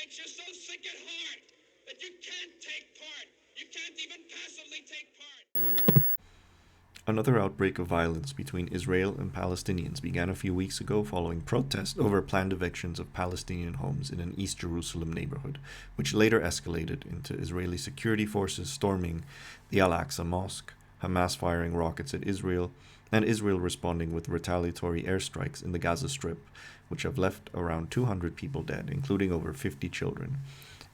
makes you so sick at heart that you can't take part. You can't even passively take part. Another outbreak of violence between Israel and Palestinians began a few weeks ago following protests over planned evictions of Palestinian homes in an East Jerusalem neighborhood, which later escalated into Israeli security forces storming the Al-Aqsa Mosque, Hamas firing rockets at Israel, and Israel responding with retaliatory airstrikes in the Gaza Strip, which have left around 200 people dead, including over 50 children,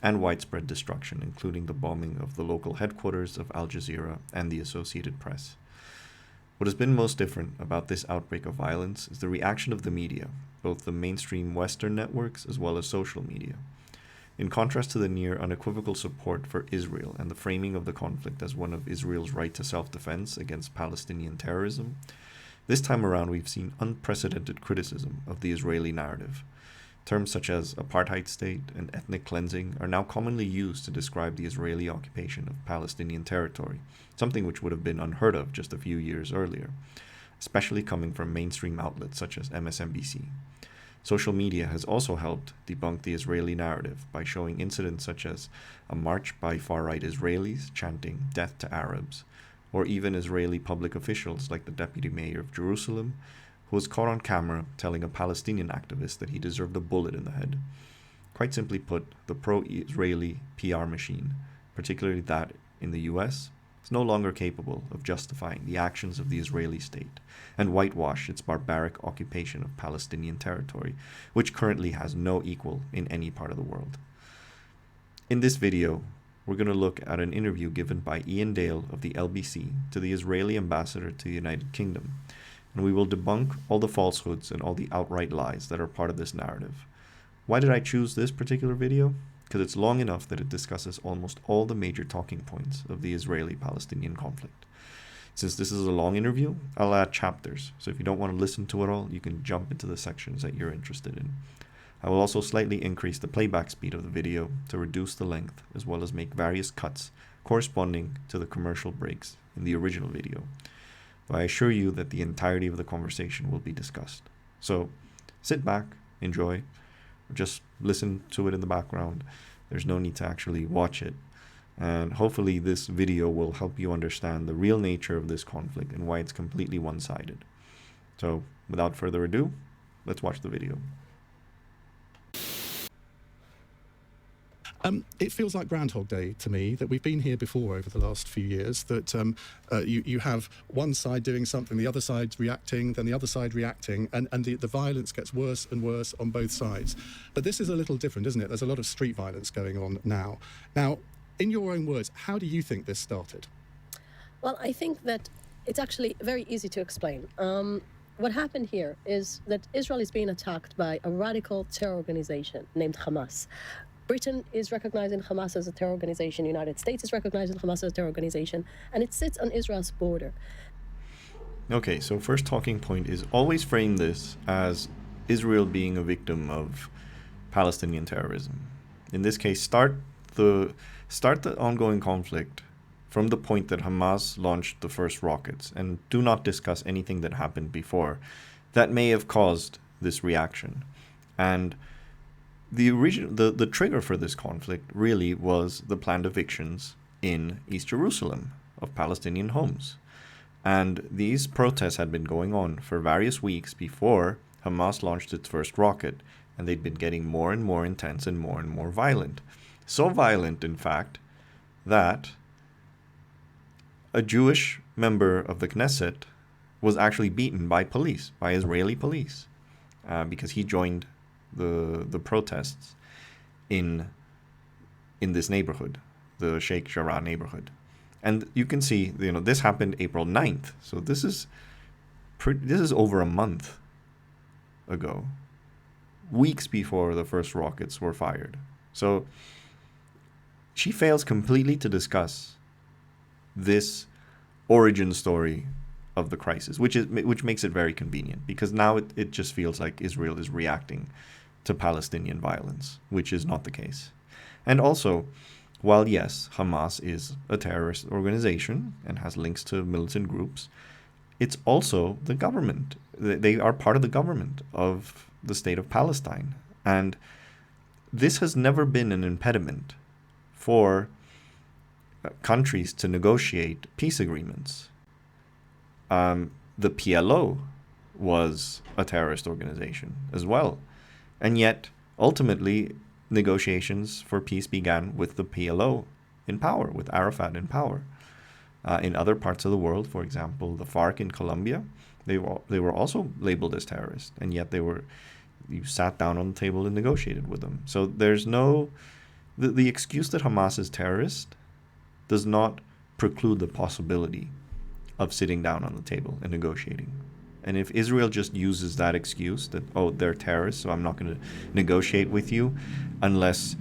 and widespread destruction, including the bombing of the local headquarters of Al Jazeera and the Associated Press. What has been most different about this outbreak of violence is the reaction of the media, both the mainstream Western networks as well as social media. In contrast to the near unequivocal support for Israel and the framing of the conflict as one of Israel's right to self-defense against Palestinian terrorism, this time around we've seen unprecedented criticism of the Israeli narrative. Terms such as apartheid state and ethnic cleansing are now commonly used to describe the Israeli occupation of Palestinian territory, something which would have been unheard of just a few years earlier, especially coming from mainstream outlets such as MSNBC. Social media has also helped debunk the Israeli narrative by showing incidents such as a march by far-right Israelis chanting "Death to Arabs," or even Israeli public officials like the deputy mayor of Jerusalem, who was caught on camera telling a Palestinian activist that he deserved a bullet in the head. Quite simply put, the pro-Israeli PR machine, particularly that in the US, is no longer capable of justifying the actions of the Israeli state and whitewash its barbaric occupation of Palestinian territory, which currently has no equal in any part of the world. In this video, we're going to look at an interview given by Iain Dale of the LBC to the Israeli ambassador to the United Kingdom, and we will debunk all the falsehoods and all the outright lies that are part of this narrative. Why did I choose this particular video? Because it's long enough that it discusses almost all the major talking points of the Israeli-Palestinian conflict. Since this is a long interview, I'll add chapters, so if you don't want to listen to it all, you can jump into the sections that you're interested in. I will also slightly increase the playback speed of the video to reduce the length, as well as make various cuts corresponding to the commercial breaks in the original video. But I assure you that the entirety of the conversation will be discussed. So sit back, enjoy, or just listen to it in the background. There's no need to actually watch it. And hopefully this video will help you understand the real nature of this conflict and why it's completely one-sided. So without further ado, let's watch the video. It feels like Groundhog Day to me, that we've been here before over the last few years, that you have one side doing something, the other side reacting, then the other side reacting, and the violence gets worse and worse on both sides. But this is a little different, isn't it? There's a lot of street violence going on now. Now, in your own words, how do you think this started? Well, I think that it's actually very easy to explain. What happened here is that Israel is being attacked by a radical terror organization named Hamas. Britain is recognizing Hamas as a terror organization. The United States is recognizing Hamas as a terror organization, and it sits on Israel's border. Okay, so first talking point is always frame this as Israel being a victim of Palestinian terrorism. In this case, start the ongoing conflict from the point that Hamas launched the first rockets, and do not discuss anything that happened before that may have caused this reaction. And the trigger for this conflict really was the planned evictions in East Jerusalem of Palestinian homes. And these protests had been going on for various weeks before Hamas launched its first rocket, and they'd been getting more and more intense and more violent. So violent, in fact, that a Jewish member of the Knesset was actually beaten by police, by Israeli police, because he joined the protests in this neighborhood, the Sheikh Jarrah neighborhood. And you can see, this happened April 9th. So this is over a month ago, weeks before the first rockets were fired. So she fails completely to discuss this origin story of the crisis, which makes it very convenient, because now it just feels like Israel is reacting to Palestinian violence, which is not the case. And also, while yes, Hamas is a terrorist organization and has links to militant groups, it's also the government. They are part of the government of the state of Palestine. And this has never been an impediment for countries to negotiate peace agreements. The PLO was a terrorist organization as well. And yet, ultimately, negotiations for peace began with the PLO in power, with Arafat in power. In other parts of the world, for example, the FARC in Colombia, they were also labeled as terrorists, and yet you sat down on the table and negotiated with them. So there's the excuse that Hamas is terrorist does not preclude the possibility of sitting down on the table and negotiating. And if Israel just uses that excuse that, oh, they're terrorists, so I'm not going to negotiate with you unless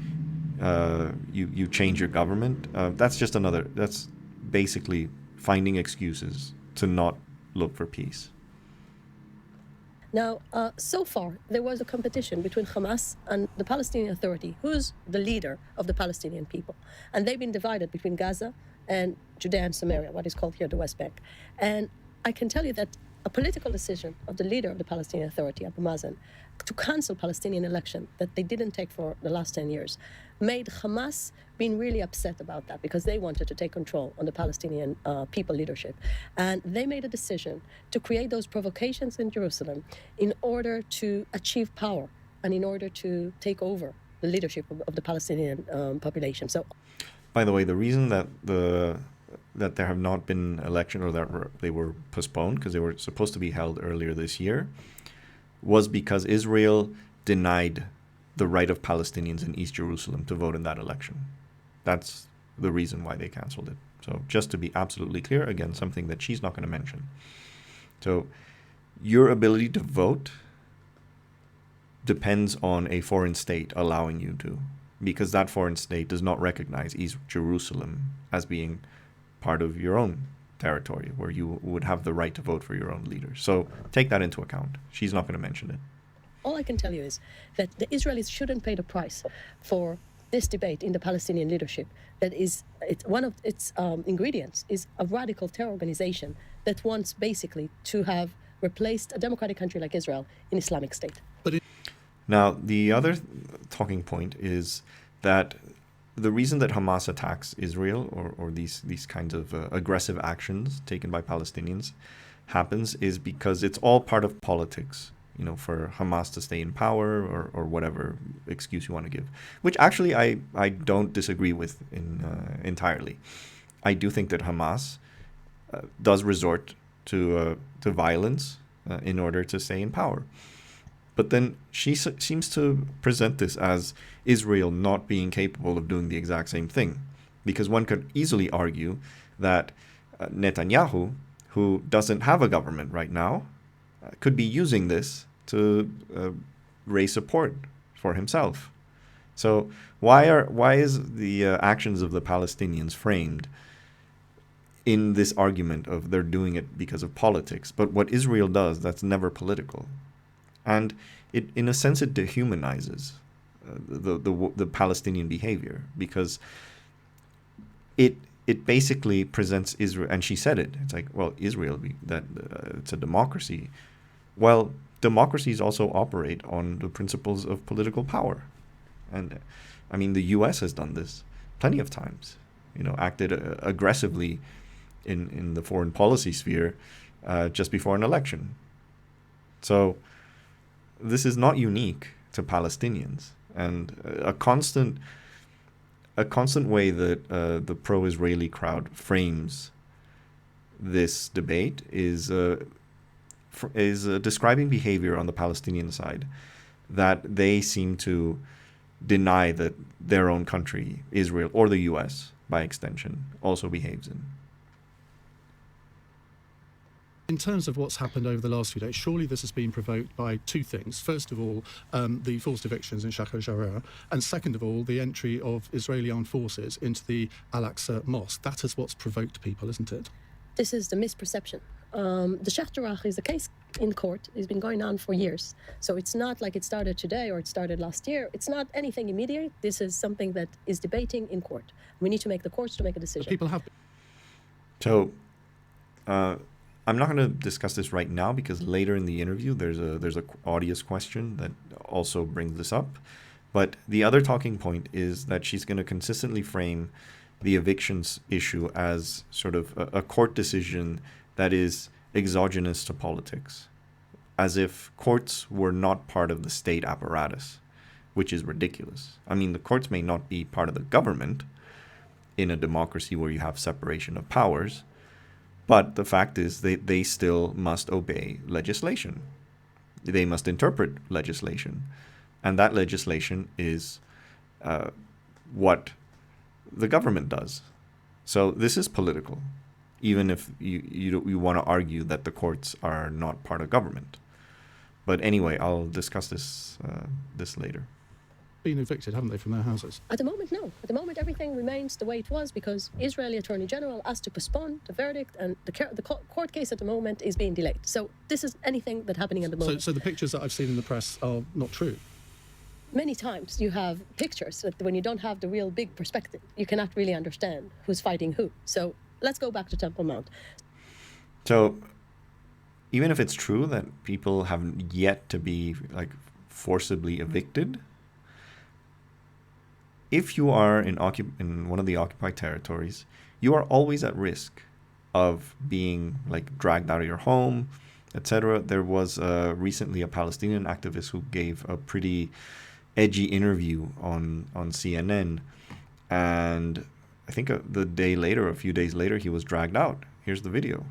you change your government, that's basically finding excuses to not look for peace. Now, so far, there was a competition between Hamas and the Palestinian Authority, who's the leader of the Palestinian people. And they've been divided between Gaza and Judea and Samaria, what is called here the West Bank. And I can tell you that a political decision of the leader of the Palestinian Authority, Abu Mazen, to cancel Palestinian election that they didn't take for the last 10 years, made Hamas being really upset about that because they wanted to take control on the Palestinian people leadership. And they made a decision to create those provocations in Jerusalem in order to achieve power and in order to take over the leadership of the Palestinian population. So, by the way, the reason that there have not been elections, or that they were postponed because they were supposed to be held earlier this year, was because Israel denied the right of Palestinians in East Jerusalem to vote in that election. That's the reason why they canceled it. So just to be absolutely clear, again, something that she's not going to mention. So your ability to vote depends on a foreign state allowing you to, because that foreign state does not recognize East Jerusalem as being part of your own territory where you would have the right to vote for your own leaders. So take that into account. She's not going to mention it. All I can tell you is that the Israelis shouldn't pay the price for this debate in the Palestinian leadership. That is, one of its ingredients is a radical terror organization that wants basically to have replaced a democratic country like Israel in Islamic State. Now, the other talking point is that the reason that Hamas attacks Israel or these kinds of aggressive actions taken by Palestinians happens is because it's all part of politics, for Hamas to stay in power or whatever excuse you want to give, which actually I don't disagree with entirely. I do think that Hamas does resort to violence in order to stay in power. But then she seems to present this as Israel not being capable of doing the exact same thing. Because one could easily argue that Netanyahu, who doesn't have a government right now, could be using this to raise support for himself. So why is the actions of the Palestinians framed in this argument of they're doing it because of politics? But what Israel does, that's never political. And it, in a sense, it dehumanizes the Palestinian behavior, because it basically presents Israel, and she said it. It's like, well, Israel, it's a democracy. Well, democracies also operate on the principles of political power, and I mean the U.S. has done this plenty of times. Acted aggressively in the foreign policy sphere just before an election. So this is not unique to Palestinians, and a constant way that the pro-Israeli crowd frames this debate is describing behavior on the Palestinian side that they seem to deny that their own country, Israel, or the U.S. by extension, also behaves in. In terms of what's happened over the last few days, surely this has been provoked by two things. First of all, the forced evictions in Sheikh al-Jarrah, and second of all, the entry of Israeli armed forces into the Al-Aqsa Mosque. That is what's provoked people, isn't it? This is the misperception. The Sheikh Jarrah is a case in court. It's been going on for years. So it's not like it started today or it started last year. It's not anything immediate. This is something that is debating in court. We need to make the courts to make a decision. People have... So, I'm not going to discuss this right now because later in the interview there's a audience question that also brings this up. But the other talking point is that she's going to consistently frame the evictions issue as sort of a court decision that is exogenous to politics, as if courts were not part of the state apparatus, which is ridiculous. I mean, the courts may not be part of the government in a democracy where you have separation of powers, but the fact is they still must obey legislation. They must interpret legislation. And that legislation is what the government does. So this is political, even if you want to argue that the courts are not part of government. But anyway, I'll discuss this later. Been evicted, haven't they, from their houses? At the moment, no. At the moment, everything remains the way it was because Israeli Attorney General asked to postpone the verdict, and the court case at the moment is being delayed. So this is anything that's happening at the moment. So the pictures that I've seen in the press are not true? Many times you have pictures that when you don't have the real big perspective, you cannot really understand who's fighting who. So let's go back to Temple Mount. So even if it's true that people have yet to be forcibly evicted, if you are in one of the occupied territories, you are always at risk of being dragged out of your home, etc. There was recently a Palestinian activist who gave a pretty edgy interview on CNN, and I think a few days later, he was dragged out. Here's the video.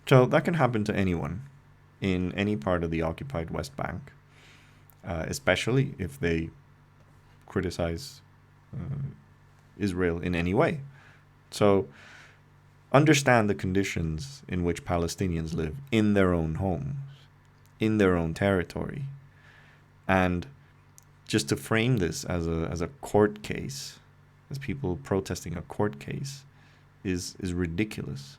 So that can happen to anyone in any part of the occupied West Bank, especially if they criticize Israel in any way. So understand the conditions in which Palestinians live in their own homes, in their own territory. And just to frame this as a court case, as people protesting a court case, is ridiculous.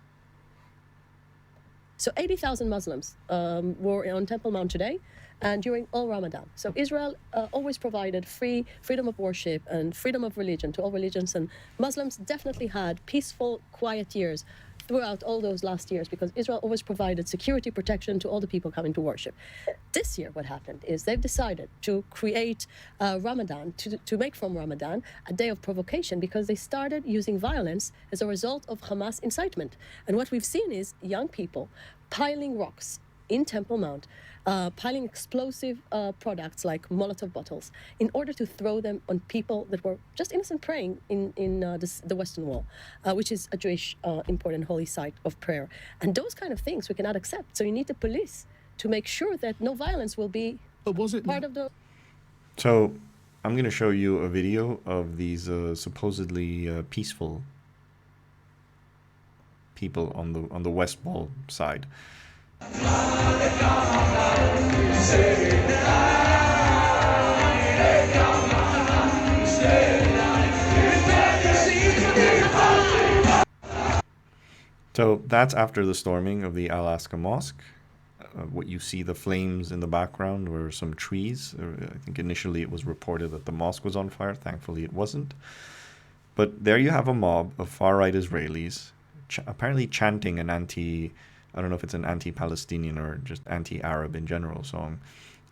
So 80,000 Muslims were on Temple Mount today and during all Ramadan. So Israel always provided freedom of worship and freedom of religion to all religions, and Muslims definitely had peaceful, quiet years throughout all those last years because Israel always provided security protection to all the people coming to worship. This year what happened is they've decided to create Ramadan, to make from Ramadan a day of provocation because they started using violence as a result of Hamas incitement. And what we've seen is young people piling rocks in Temple Mount, piling explosive products like Molotov bottles in order to throw them on people that were just innocent praying in the Western Wall, which is a Jewish important holy site of prayer. And those kind of things we cannot accept. So you need the police to make sure that no violence will be part of the... So I'm going to show you a video of these supposedly peaceful people on the West Wall side. So that's after the storming of the Al-Aqsa Mosque. What you see, the flames in the background were some trees. I think initially it was reported that the mosque was on fire. Thankfully it wasn't. But there you have a mob of far-right Israelis apparently chanting an I don't know if it's an anti-Palestinian or just anti-Arab in general song.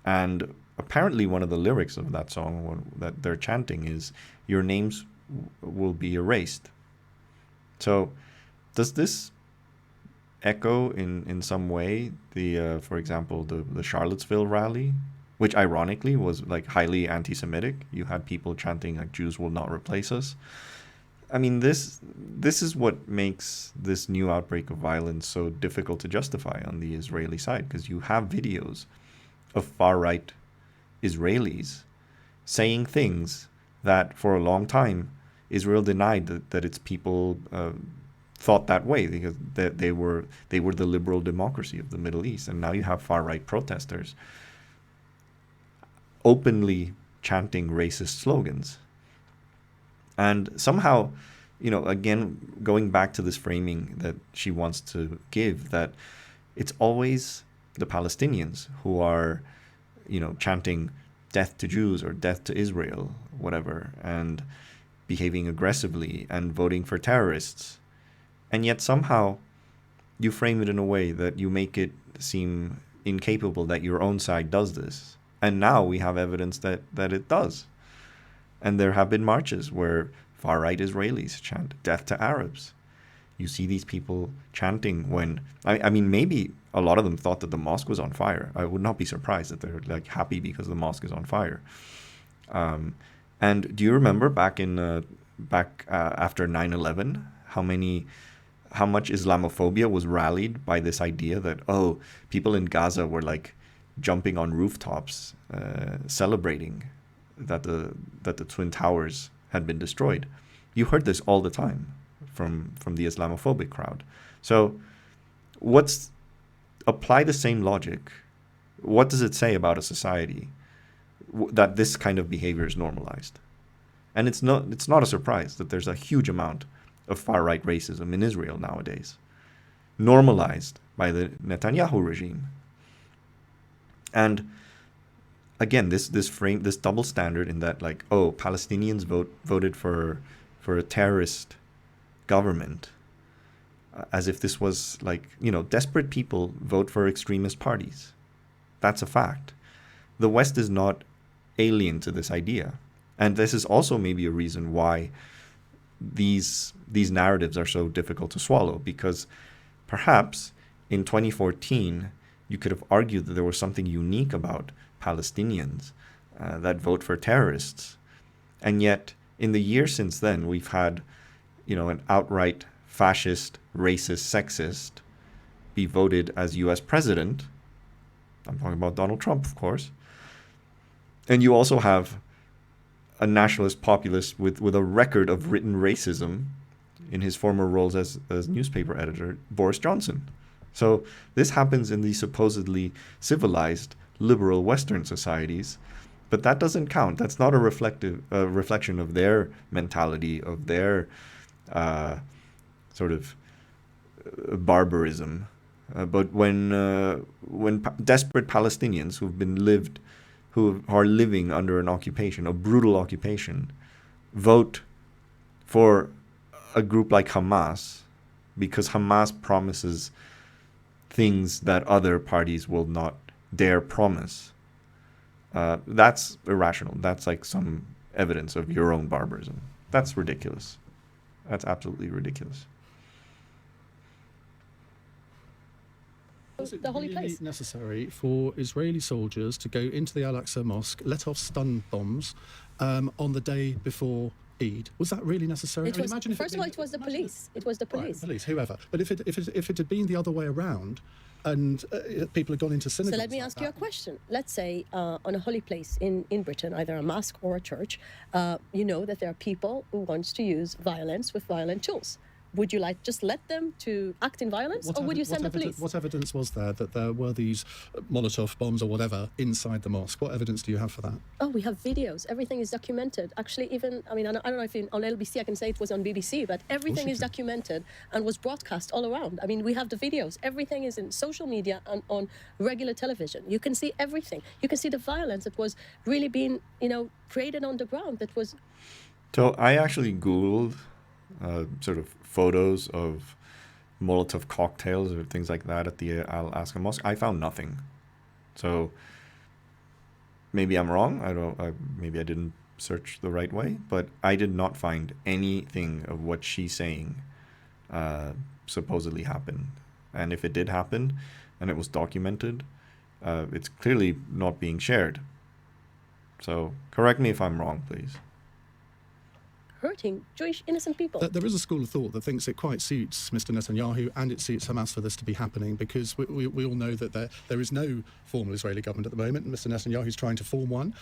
And apparently one of the lyrics of that song that they're chanting is, "Your names will be erased." So does this echo in some way for example, the Charlottesville rally, which ironically was highly anti-Semitic? You had people chanting Jews will not replace us. I mean, this is what makes this new outbreak of violence so difficult to justify on the Israeli side, because you have videos of far-right Israelis saying things that for a long time Israel denied that its people thought that way, because they were the liberal democracy of the Middle East. And now you have far-right protesters openly chanting racist slogans. And somehow, again, going back to this framing that she wants to give, that it's always the Palestinians who are, chanting death to Jews or death to Israel, whatever, and behaving aggressively and voting for terrorists. And yet somehow you frame it in a way that you make it seem incapable that your own side does this. And now we have evidence that it does. And there have been marches where far-right Israelis chant death to Arabs. You see these people chanting when, I mean, maybe a lot of them thought that the mosque was on fire. I would not be surprised that they're like happy because the mosque is on fire. And do you remember back after 9/11, how much Islamophobia was rallied by this idea that, oh, people in Gaza were like jumping on rooftops, celebrating that the Twin Towers had been destroyed. You heard this all the time from the Islamophobic crowd. So apply the same logic. What does it say about a society that this kind of behavior is normalized? And it's not a surprise that there's a huge amount of far-right racism in Israel nowadays, normalized by the Netanyahu regime. And again, this double standard in that, like, oh, Palestinians voted for a terrorist government, as if this was like, desperate people vote for extremist parties. That's a fact. The West is not alien to this idea. And this is also maybe a reason why these narratives are so difficult to swallow, because perhaps in 2014, you could have argued that there was something unique about Palestinians that vote for terrorists. And yet, in the years since then, we've had, an outright fascist, racist, sexist be voted as US president. I'm talking about Donald Trump, of course. And you also have a nationalist populist with a record of written racism in his former roles as newspaper editor, Boris Johnson. So this happens in these supposedly civilized, liberal Western societies, but that doesn't count. That's not a reflection of their mentality, of their sort of barbarism. But when desperate Palestinians who are living under an occupation, a brutal occupation, vote for a group like Hamas because Hamas promises things that other parties will not dare promise, that's irrational. That's like some evidence of your own barbarism. That's ridiculous. That's absolutely ridiculous. Was it The holy really place. necessary for Israeli soldiers to go into the Al-Aqsa Mosque, let off stun bombs on the day before Eid? Was that really necessary? It was, first of all, it was the police. It was the police. Right, police, whoever. But if it had been the other way around, and people had gone into synagogues. So let me ask you a question. Let's say on a holy place in Britain, either a mosque or a church, you know that there are people who want to use violence with violent tools. Would you just let them to act in violence, or would you send the police? What evidence was there that there were these Molotov bombs or whatever inside the mosque? What evidence do you have for that? Oh, we have videos. Everything is documented. Actually, even, I don't know if on LBC I can say it was on BBC, but everything is documented and was broadcast all around. We have the videos. Everything is in social media and on regular television. You can see everything. You can see the violence that was really being, created on the ground. That was. So I actually Googled sort of photos of Molotov cocktails or things like that at the Al-Aqsa Mosque. I found nothing. So maybe I'm wrong. Maybe I didn't search the right way, but I did not find anything of what she's saying supposedly happened. And if it did happen and it was documented, it's clearly not being shared. So correct me if I'm wrong, please. Hurting Jewish innocent people. There is a school of thought that thinks it quite suits Mr. Netanyahu and it suits Hamas for this to be happening, because we all know that there is no formal Israeli government at the moment, and Mr. Netanyahu is trying to form one.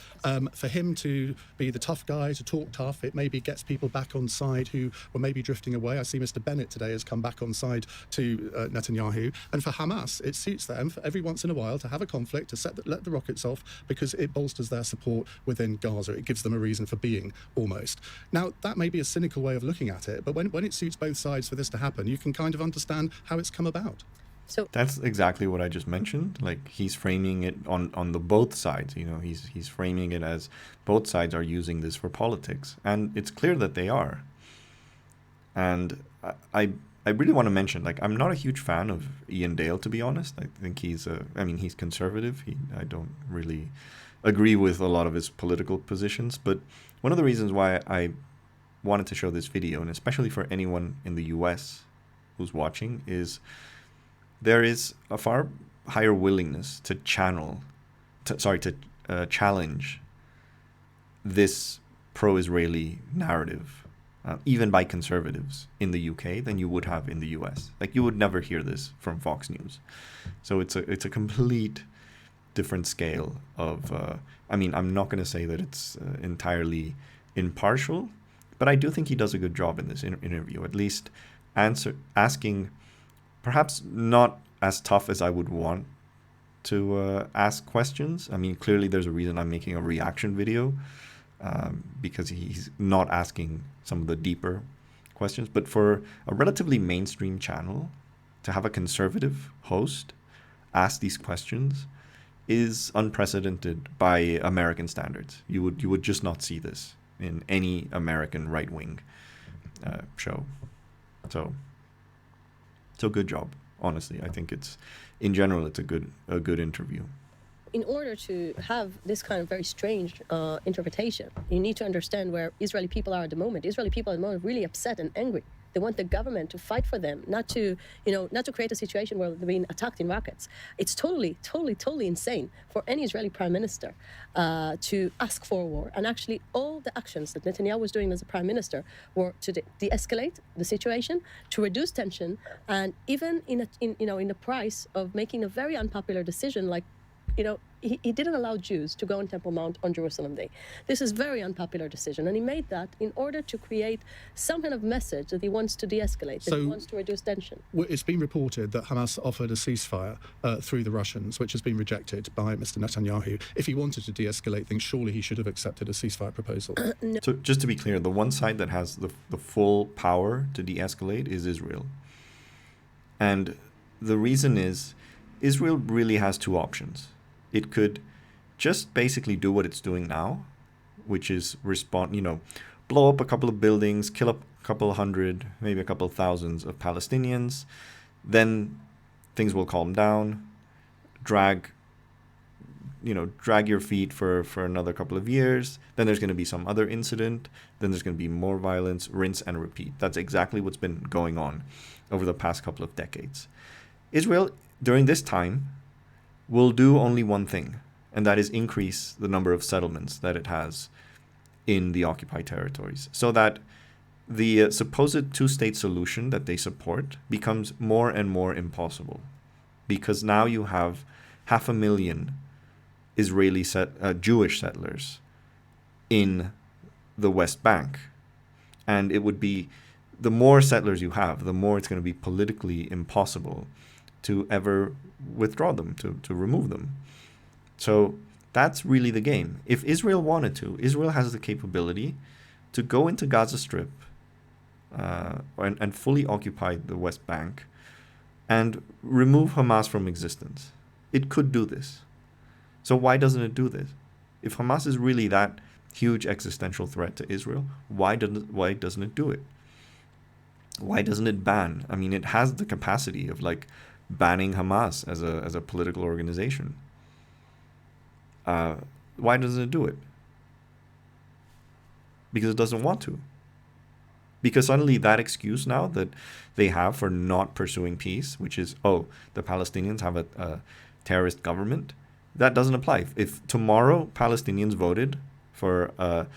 For him to be the tough guy, to talk tough, it maybe gets people back on side who were maybe drifting away. I see Mr. Bennett today has come back on side to Netanyahu. And for Hamas, it suits them for every once in a while to have a conflict, to let the rockets off, because it bolsters their support within Gaza. It gives them a reason for being, almost. Now, that may be a cynical way of looking at it, but when it suits both sides for this to happen, you can kind of understand how it's come about. So That's exactly what I just mentioned. Like, he's framing it on the both sides. You know, he's framing it as both sides are using this for politics, and it's clear that they are. And I really want to mention, like, I'm not a huge fan of Iain Dale, to be honest. I think he's conservative. I don't really agree with a lot of his political positions. But one of the reasons why I wanted to show this video, and especially for anyone in the US who's watching, is there is a far higher willingness to challenge this pro-Israeli narrative, even by conservatives in the UK, than you would have in the US. Like, you would never hear this from Fox News. So it's a complete different scale of. I'm not going to say that it's entirely impartial, but I do think he does a good job in this interview, at least asking, perhaps not as tough as I would want to ask questions. I mean, clearly there's a reason I'm making a reaction video, because he's not asking some of the deeper questions. But for a relatively mainstream channel to have a conservative host ask these questions is unprecedented by American standards. You would just not see this in any American right-wing show. So good job. Honestly, I think in general it's a good interview. in order to have this kind of very strange interpretation, you need to understand where Israeli people are at the moment. Israeli people at the moment are really upset and angry. They want the government to fight for them, not to create a situation where they're being attacked in rockets. It's totally insane for any Israeli prime minister to ask for a war. And actually, all the actions that Netanyahu was doing as a prime minister were to de-escalate the situation, to reduce tension, and even in the price of making a very unpopular decision, like, he didn't allow Jews to go on Temple Mount on Jerusalem Day. This is a very unpopular decision, and he made that in order to create some kind of message that he wants to de-escalate, that he wants to reduce tension. It's been reported that Hamas offered a ceasefire through the Russians, which has been rejected by Mr. Netanyahu. If he wanted to de-escalate things, surely he should have accepted a ceasefire proposal. No. So just to be clear, the one side that has the full power to de-escalate is Israel. And the reason is Israel really has two options. It could just basically do what it's doing now, which is blow up a couple of buildings, kill up a couple hundred, maybe a couple of thousands of Palestinians. Then things will calm down, drag your feet for another couple of years. Then there's going to be some other incident. Then there's going to be more violence, rinse and repeat. That's exactly what's been going on over the past couple of decades. Israel, during this time, will do only one thing, and that is increase the number of settlements that it has in the occupied territories, so that the supposed two-state solution that they support becomes more and more impossible, because now you have 500,000 Israeli Jewish settlers in the West Bank, and it would be, the more settlers you have, the more it's going to be politically impossible to ever withdraw them, to remove them. So that's really the game. If Israel wanted to, Israel has the capability to go into Gaza Strip and fully occupy the West Bank and remove Hamas from existence. It could do this. So why doesn't it do this? If Hamas is really that huge existential threat to Israel, why doesn't it do it? Why doesn't it ban? I mean, it has the capacity of banning Hamas as a political organization. Why doesn't it do it? Because it doesn't want to. Because suddenly that excuse now that they have for not pursuing peace, which is, the Palestinians have a terrorist government, that doesn't apply. If tomorrow Palestinians voted for a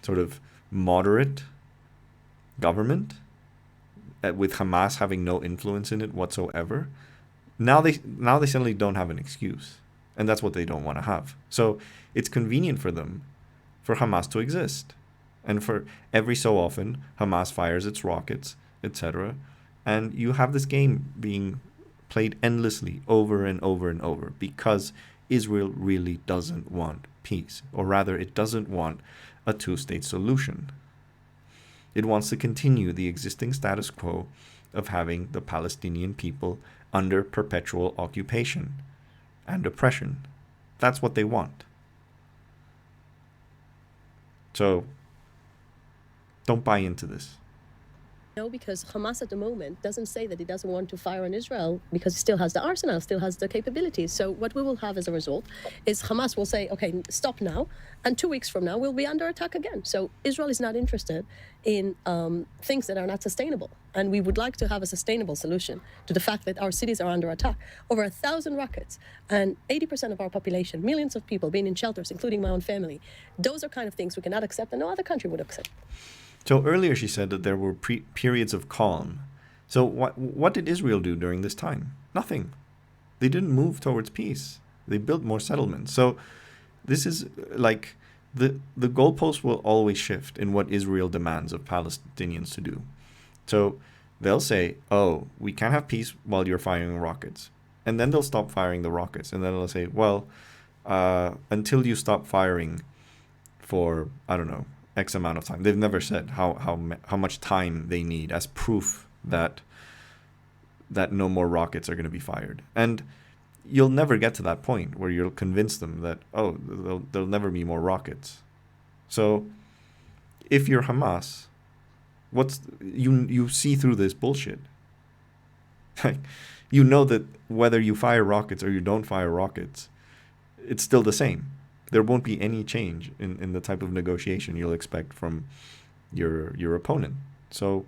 sort of moderate government, with Hamas having no influence in it whatsoever, now they suddenly don't have an excuse, and that's what they don't want to have. So it's convenient for them for Hamas to exist, and for every so often Hamas fires its rockets, etc., and you have this game being played endlessly over and over and over, because Israel really doesn't want peace, or rather it doesn't want a two-state solution. It wants to continue the existing status quo of having the Palestinian people under perpetual occupation and oppression. That's what they want. So don't buy into this. No, because Hamas at the moment doesn't say that it doesn't want to fire on Israel because it still has the arsenal, still has the capabilities. So what we will have as a result is Hamas will say, okay, stop now, and 2 weeks from now we'll be under attack again. So Israel is not interested in things that are not sustainable. And we would like to have a sustainable solution to the fact that our cities are under attack. Over 1,000 rockets and 80% of our population, millions of people being in shelters, including my own family. Those are kind of things we cannot accept and no other country would accept. So earlier she said that there were periods of calm. So what did Israel do during this time? Nothing. They didn't move towards peace. They built more settlements. So this is like the goalpost will always shift in what Israel demands of Palestinians to do. So they'll say, oh, we can't have peace while you're firing rockets. And then they'll stop firing the rockets. And then they'll say, well, until you stop firing for, I don't know, X amount of time. They've never said how much time they need as proof that no more rockets are going to be fired. And you'll never get to that point where you'll convince them that, oh, there'll never be more rockets. So if you're Hamas, you see through this bullshit. You know that whether you fire rockets or you don't fire rockets, it's still the same. There won't be any change in the type of negotiation you'll expect from your opponent. So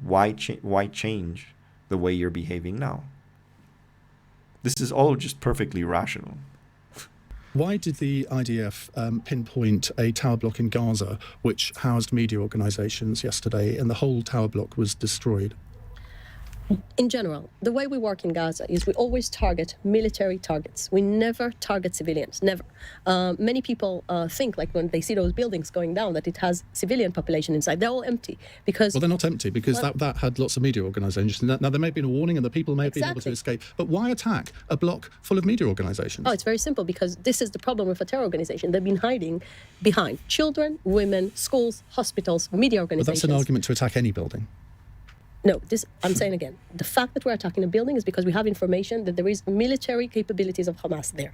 why change the way you're behaving now? This is all just perfectly rational. Why did the IDF pinpoint a tower block in Gaza, which housed media organizations yesterday, and the whole tower block was destroyed? In general, the way we work in Gaza is we always target military targets. We never target civilians, never. Many people think, like when they see those buildings going down, that it has civilian population inside. They're all empty because... Well, they're not empty because that had lots of media organizations. Now, there may have been a warning and the people may have been able to escape. But why attack a block full of media organizations? Oh, it's very simple, because this is the problem with a terror organization. They've been hiding behind children, women, schools, hospitals, media organizations. But that's an argument to attack any building. No, I'm saying again, the fact that we're attacking a building is because we have information that there is military capabilities of Hamas there.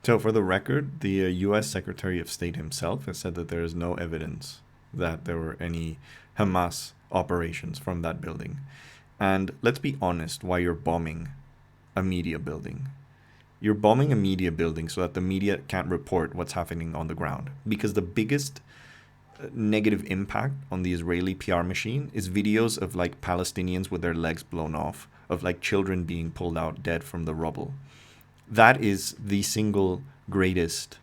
So for the record, the U.S. Secretary of State himself has said that there is no evidence that there were any Hamas operations from that building. And let's be honest, why you're bombing a media building. You're bombing a media building so that the media can't report what's happening on the ground. Because the biggest negative impact on the Israeli PR machine is videos of like Palestinians with their legs blown off, of like children being pulled out dead from the rubble. That is the single greatest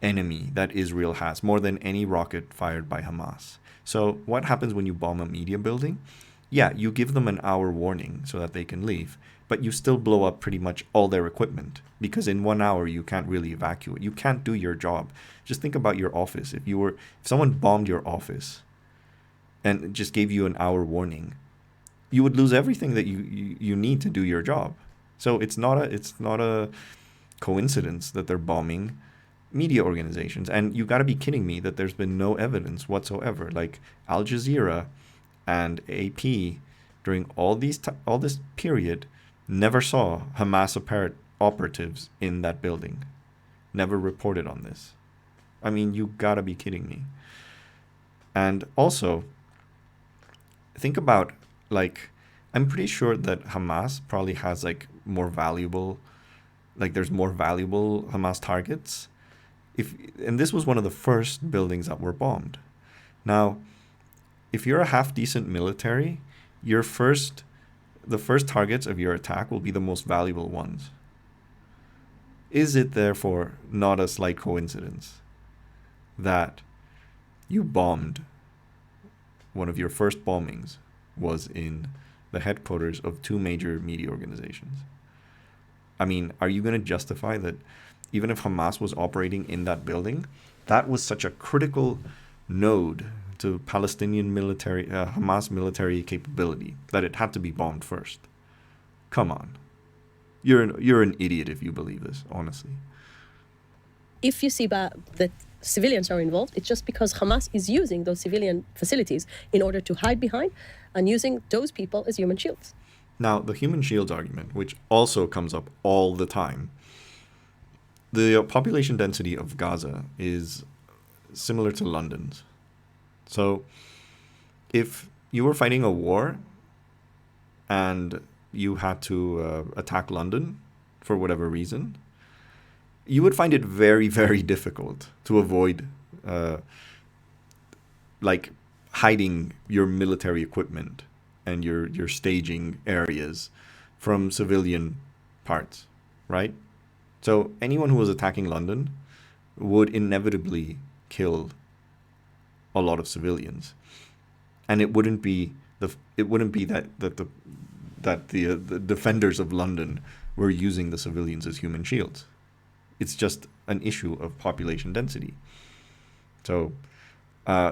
enemy that Israel has, more than any rocket fired by Hamas. So what happens when you bomb a media building? Yeah, you give them an hour warning so that they can leave, but you still blow up pretty much all their equipment, because in 1 hour you can't really evacuate. You can't do your job. Just think about your office. If someone bombed your office and just gave you an hour warning, you would lose everything that you need to do your job. So it's not a coincidence that they're bombing media organizations. And you got to be kidding me that there's been no evidence whatsoever. Like Al Jazeera and AP during all this period never saw Hamas operatives in that building. Never reported on this. I mean, you gotta be kidding me. And also, think about, like, I'm pretty sure that Hamas probably has, like, there's more valuable Hamas targets. And this was one of the first buildings that were bombed. Now, if you're a half-decent military, the first targets of your attack will be the most valuable ones. Is it therefore not a slight coincidence that you bombed, one of your first bombings was in the headquarters of 2 major media organizations? I mean, are you going to justify that even if Hamas was operating in that building, that was such a critical node to Palestinian military, Hamas military capability, that it had to be bombed first? Come on. You're an idiot if you believe this, honestly. If you see that civilians are involved. It's just because Hamas is using those civilian facilities in order to hide behind and using those people as human shields. Now, the human shields argument, which also comes up all the time, the population density of Gaza is similar to London's. So if you were fighting a war and you had to attack London for whatever reason, you would find it very, very difficult to avoid like hiding your military equipment and your staging areas from civilian parts, right? So anyone who was attacking London would inevitably kill a lot of civilians, and it wouldn't be that the defenders of London were using the civilians as human shields. It's just an issue of population density. So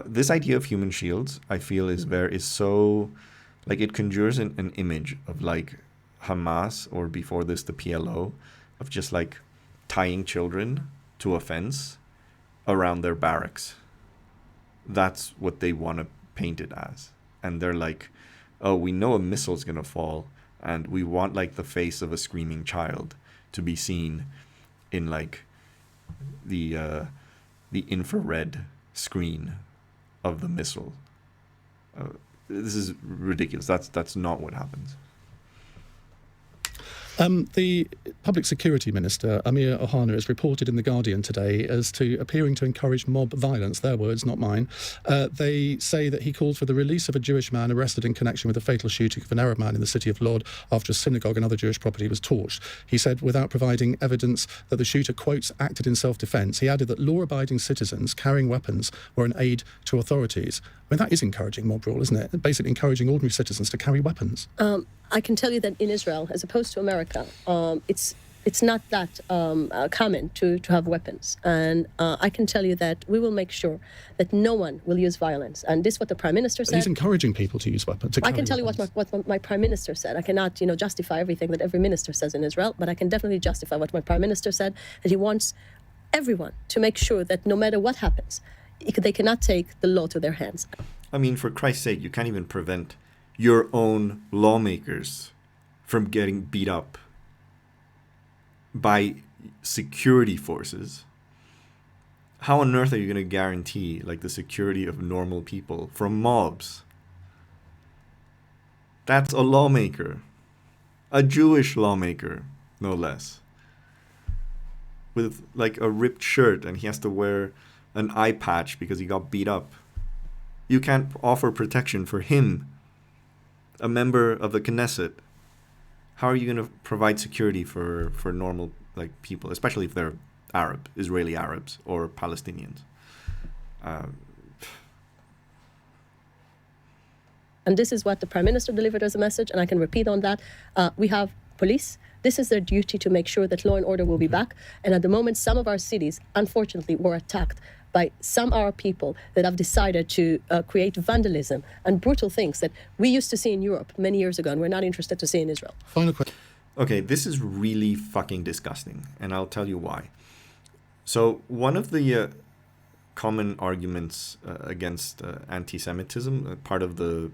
this idea of human shields, I feel, is so, like, it conjures an image of like Hamas, or before this the PLO, of just like tying children to a fence around their barracks. That's what they want to paint it as. And they're like, oh, we know a missile's gonna fall, and we want like the face of a screaming child to be seen in like the infrared screen of the missile. This is ridiculous. That's not what happens. The Public Security Minister, Amir Ohana, is reported in The Guardian today as to appearing to encourage mob violence. Their words, not mine. They say that he called for the release of a Jewish man arrested in connection with the fatal shooting of an Arab man in the city of Lod after a synagogue and other Jewish property was torched. He said, without providing evidence that the shooter, quotes, acted in self-defence, he added that law-abiding citizens carrying weapons were an aid to authorities. I mean, that is encouraging mob rule, isn't it? Basically encouraging ordinary citizens to carry weapons. I can tell you that in Israel, as opposed to America, it's not that common to have weapons. And I can tell you that we will make sure that no one will use violence. And this is what the Prime Minister said. He's encouraging people to use weapons. I can tell you what my Prime Minister said. I cannot, justify everything that every minister says in Israel, but I can definitely justify what my Prime Minister said, that he wants everyone to make sure that no matter what happens, they cannot take the law to their hands. I mean, for Christ's sake, you can't even prevent your own lawmakers from getting beat up by security forces. How on earth are you going to guarantee like the security of normal people from mobs? That's a lawmaker, a Jewish lawmaker, no less, with like a ripped shirt, and he has to wear an eye patch because he got beat up. You can't offer protection for him, a member of the Knesset. How are you going to provide security for normal like people, especially if they're Arab, Israeli Arabs, or Palestinians? And this is what the Prime Minister delivered as a message, and I can repeat on that. We have police. This is their duty to make sure that law and order will be back. And at the moment, some of our cities, unfortunately, were attacked by some Arab people that have decided to create vandalism and brutal things that we used to see in Europe many years ago, and we're not interested to see in Israel. Final question. Okay, this is really fucking disgusting, and I'll tell you why. So one of the common arguments against anti-Semitism, part of the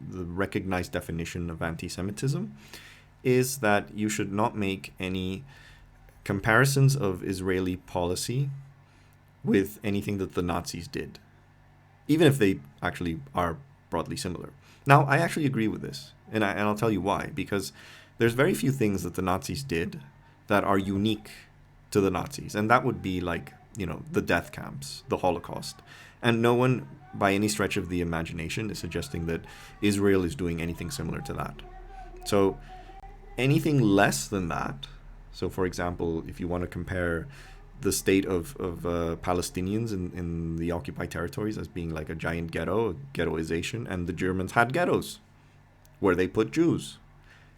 recognized definition of anti-Semitism, is that you should not make any comparisons of Israeli policy with anything that the Nazis did, even if they actually are broadly similar. Now, I actually agree with this, and I'll tell you why. Because there's very few things that the Nazis did that are unique to the Nazis, and that would be like, the death camps, the Holocaust. And no one, by any stretch of the imagination, is suggesting that Israel is doing anything similar to that. So anything less than that, so for example, if you want to compare the state of Palestinians in the occupied territories as being like a giant ghetto, ghettoization, and the Germans had ghettos where they put Jews.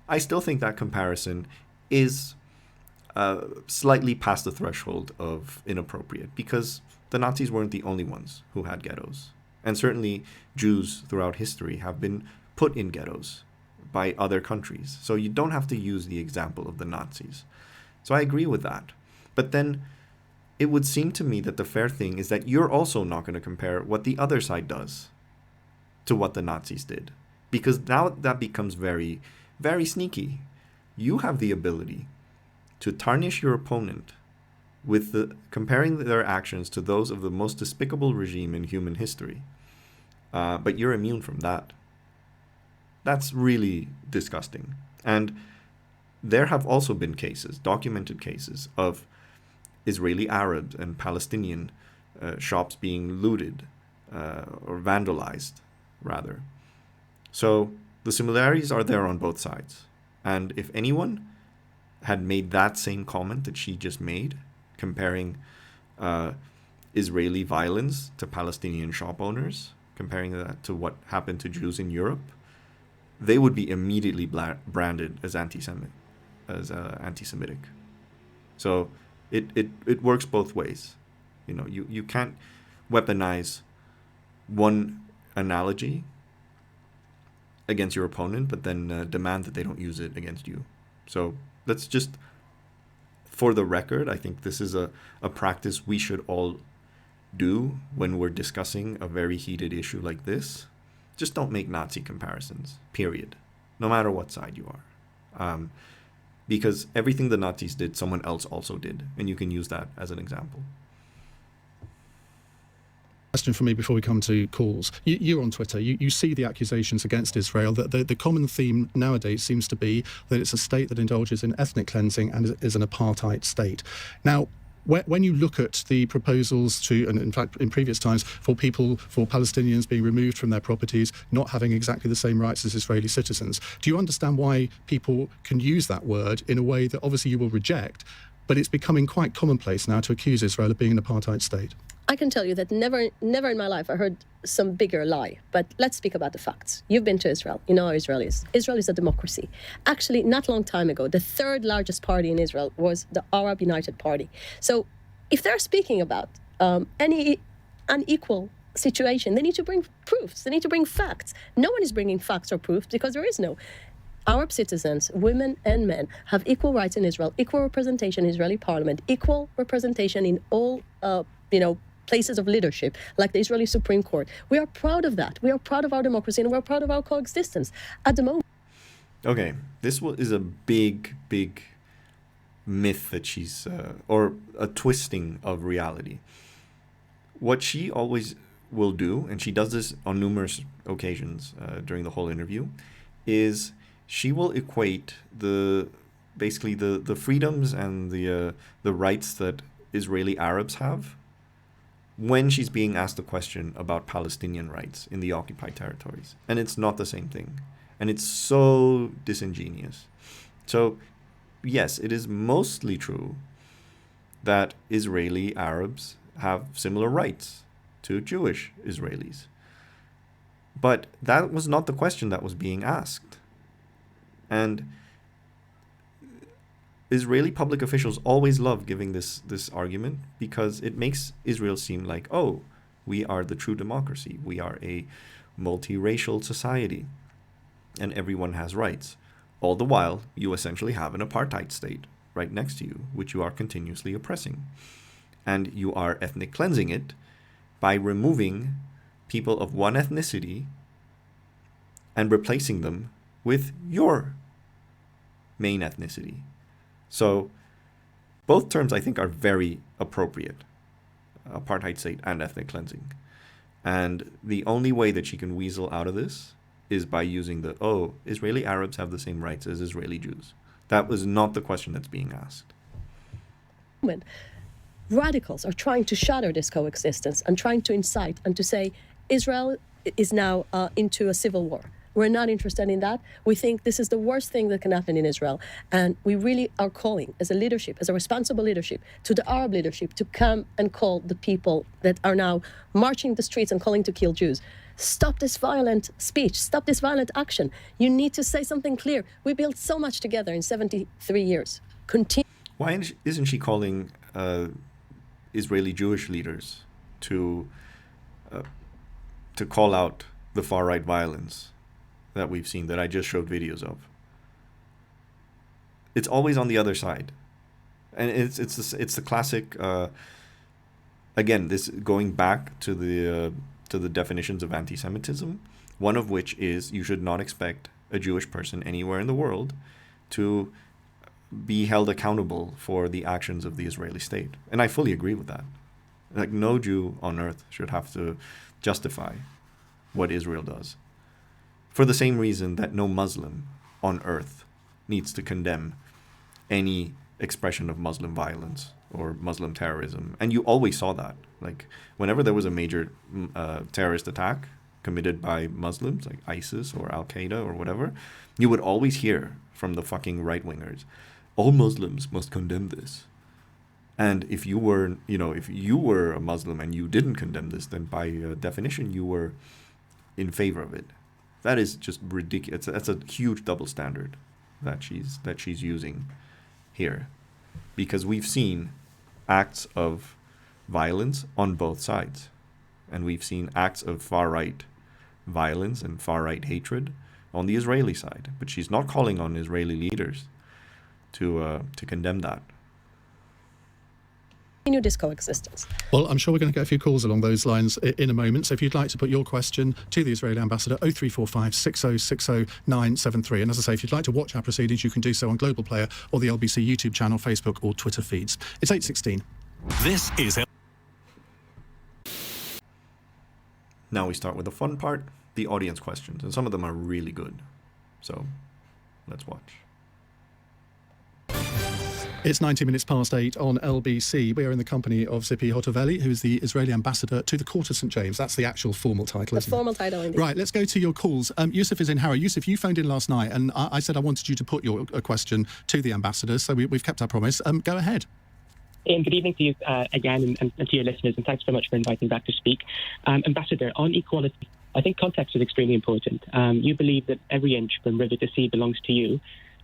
I still think that comparison is slightly past the threshold of inappropriate, because the Nazis weren't the only ones who had ghettos. And certainly Jews throughout history have been put in ghettos by other countries. So you don't have to use the example of the Nazis. So I agree with that. But then it would seem to me that the fair thing is that you're also not going to compare what the other side does to what the Nazis did. Because now that becomes very, very sneaky. You have the ability to tarnish your opponent with comparing their actions to those of the most despicable regime in human history. But you're immune from that. That's really disgusting. And there have also been cases, documented cases, of Israeli Arab and Palestinian shops being looted or vandalized, rather. So the similarities are there on both sides. And if anyone had made that same comment that she just made, comparing Israeli violence to Palestinian shop owners, comparing that to what happened to Jews in Europe, they would be immediately branded as anti-Semitic. So it works both ways. You know, you can't weaponize one analogy against your opponent, but then demand that they don't use it against you. So let's just, for the record, I think this is a practice we should all do when we're discussing a very heated issue like this. Just don't make Nazi comparisons, period. No matter what side you are. Because everything the Nazis did, someone else also did. And you can use that as an example. Question for me before we come to calls. You're on Twitter. You see the accusations against Israel. That the common theme nowadays seems to be that it's a state that indulges in ethnic cleansing and is an apartheid state. Now, when you look at the proposals to, and in fact in previous times, for Palestinians being removed from their properties, not having exactly the same rights as Israeli citizens, do you understand why people can use that word in a way that obviously you will reject, but it's becoming quite commonplace now to accuse Israel of being an apartheid state? I can tell you that never in my life I heard some bigger lie. But let's speak about the facts. You've been to Israel. You know how Israel is. Israel is a democracy. Actually, not long time ago, the third largest party in Israel was the Arab United Party. So if they're speaking about any unequal situation, they need to bring proofs. They need to bring facts. No one is bringing facts or proof because there is no. Arab citizens, women and men, have equal rights in Israel, equal representation in Israeli parliament, equal representation in all, places of leadership, like the Israeli Supreme Court. We are proud of that. We are proud of our democracy and we're proud of our coexistence at the moment. Okay, this is a big, big myth that she's, or a twisting of reality. What she always will do, and she does this on numerous occasions during the whole interview, is she will equate the freedoms and the rights that Israeli Arabs have when she's being asked a question about Palestinian rights in the occupied territories. And it's not the same thing. And it's so disingenuous. So, yes, it is mostly true that Israeli Arabs have similar rights to Jewish Israelis. But that was not the question that was being asked. And Israeli public officials always love giving this argument because it makes Israel seem like, oh, we are the true democracy. We are a multiracial society and everyone has rights. All the while, you essentially have an apartheid state right next to you, which you are continuously oppressing. And you are ethnic cleansing it by removing people of one ethnicity and replacing them with your main ethnicity. So both terms, I think, are very appropriate, apartheid state and ethnic cleansing. And the only way that she can weasel out of this is by using Israeli Arabs have the same rights as Israeli Jews. That was not the question that's being asked. Radicals are trying to shatter this coexistence and trying to incite and to say Israel is now into a civil war. We're not interested in that. We think this is the worst thing that can happen in Israel. And we really are calling, as a leadership, as a responsible leadership, to the Arab leadership to come and call the people that are now marching the streets and calling to kill Jews. Stop this violent speech. Stop this violent action. You need to say something clear. We built so much together in 73 years. Continue. Why isn't she calling Israeli Jewish leaders to call out the far-right violence that we've seen, that I just showed videos of? It's always on the other side. And it's the classic again, this going back to the definitions of anti-Semitism, one of which is you should not expect a Jewish person anywhere in the world to be held accountable for the actions of the Israeli state. And I fully agree with that. Like, no Jew on earth should have to justify what Israel does. For the same reason that no Muslim on earth needs to condemn any expression of Muslim violence or Muslim terrorism. And you always saw that. Like, whenever there was a major terrorist attack committed by Muslims, like ISIS or Al-Qaeda or whatever, you would always hear from the fucking right-wingers, all Muslims must condemn this. And if you were, if you were a Muslim and you didn't condemn this, then by definition, you were in favor of it. That is just ridiculous. That's a huge double standard that she's using here, because we've seen acts of violence on both sides, and we've seen acts of far-right violence and far-right hatred on the Israeli side. But she's not calling on Israeli leaders to condemn that. Continue this coexistence. Well, I'm sure we're going to get a few calls along those lines in a moment. So if you'd like to put your question to the Israeli ambassador, 0345 6060 973. And as I say, if you'd like to watch our proceedings, you can do so on Global Player or the LBC YouTube channel, Facebook or Twitter feeds. It's 8:16. This is... Now we start with the fun part, the audience questions. And some of them are really good. So let's watch. It's 90 minutes past 8 on LBC. We are in the company of Zippy Hotoveli, who is the Israeli ambassador to the Court of St. James. That's the actual formal title, isn't it? The formal title, indeed. Right, let's go to your calls. Yusuf is in Harrow. Yusuf, you phoned in last night, and I said I wanted you to put your question to the ambassador, so we've kept our promise. Go ahead. Ian, good evening to you again and to your listeners, and thanks so much for inviting me back to speak. Ambassador, on equality, I think context is extremely important. You believe that every inch from river to sea belongs to you,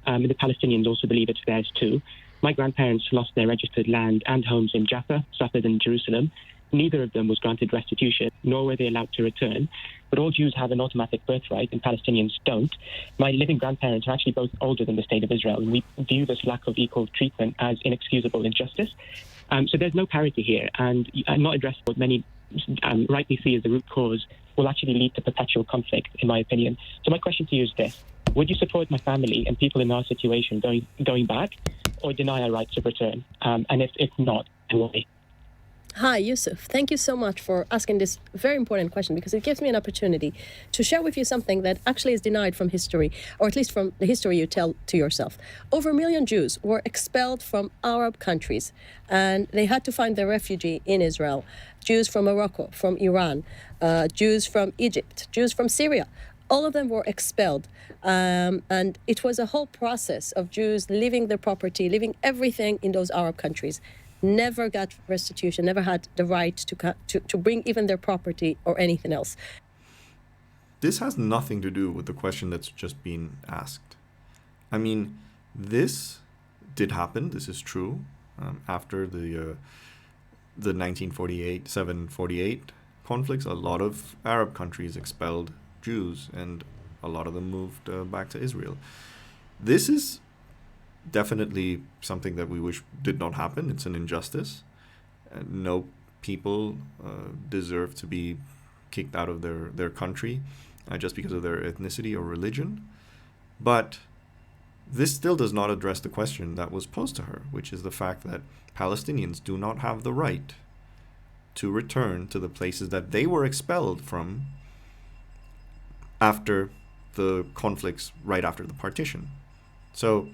and the Palestinians also believe it's theirs too. My grandparents lost their registered land and homes in Jaffa, Safed and Jerusalem. Neither of them was granted restitution, nor were they allowed to return. But all Jews have an automatic birthright, and Palestinians don't. My living grandparents are actually both older than the State of Israel, and we view this lack of equal treatment as inexcusable injustice. So there's no parity here, and not addressing what many rightly see as the root cause will actually lead to perpetual conflict, in my opinion. So my question to you is this. Would you support my family and people in our situation going back, or deny our rights of return? And if not, then why? Hi, Yusuf. Thank you so much for asking this very important question, because it gives me an opportunity to share with you something that actually is denied from history, or at least from the history you tell to yourself. Over 1 million Jews were expelled from Arab countries, and they had to find their refuge in Israel. Jews from Morocco, from Iran, Jews from Egypt, Jews from Syria. All of them were expelled. And it was a whole process of Jews leaving their property, leaving everything in those Arab countries. Never got restitution, never had the right to bring even their property or anything else. This has nothing to do with the question that's just been asked. I mean, this did happen. This is true. After the 1948-748 conflicts, a lot of Arab countries expelled Jews, and a lot of them moved back to Israel. This is definitely something that we wish did not happen. It's an injustice. No people deserve to be kicked out of their country just because of their ethnicity or religion. But this still does not address the question that was posed to her, which is the fact that Palestinians do not have the right to return to the places that they were expelled from after the conflicts right after the partition. So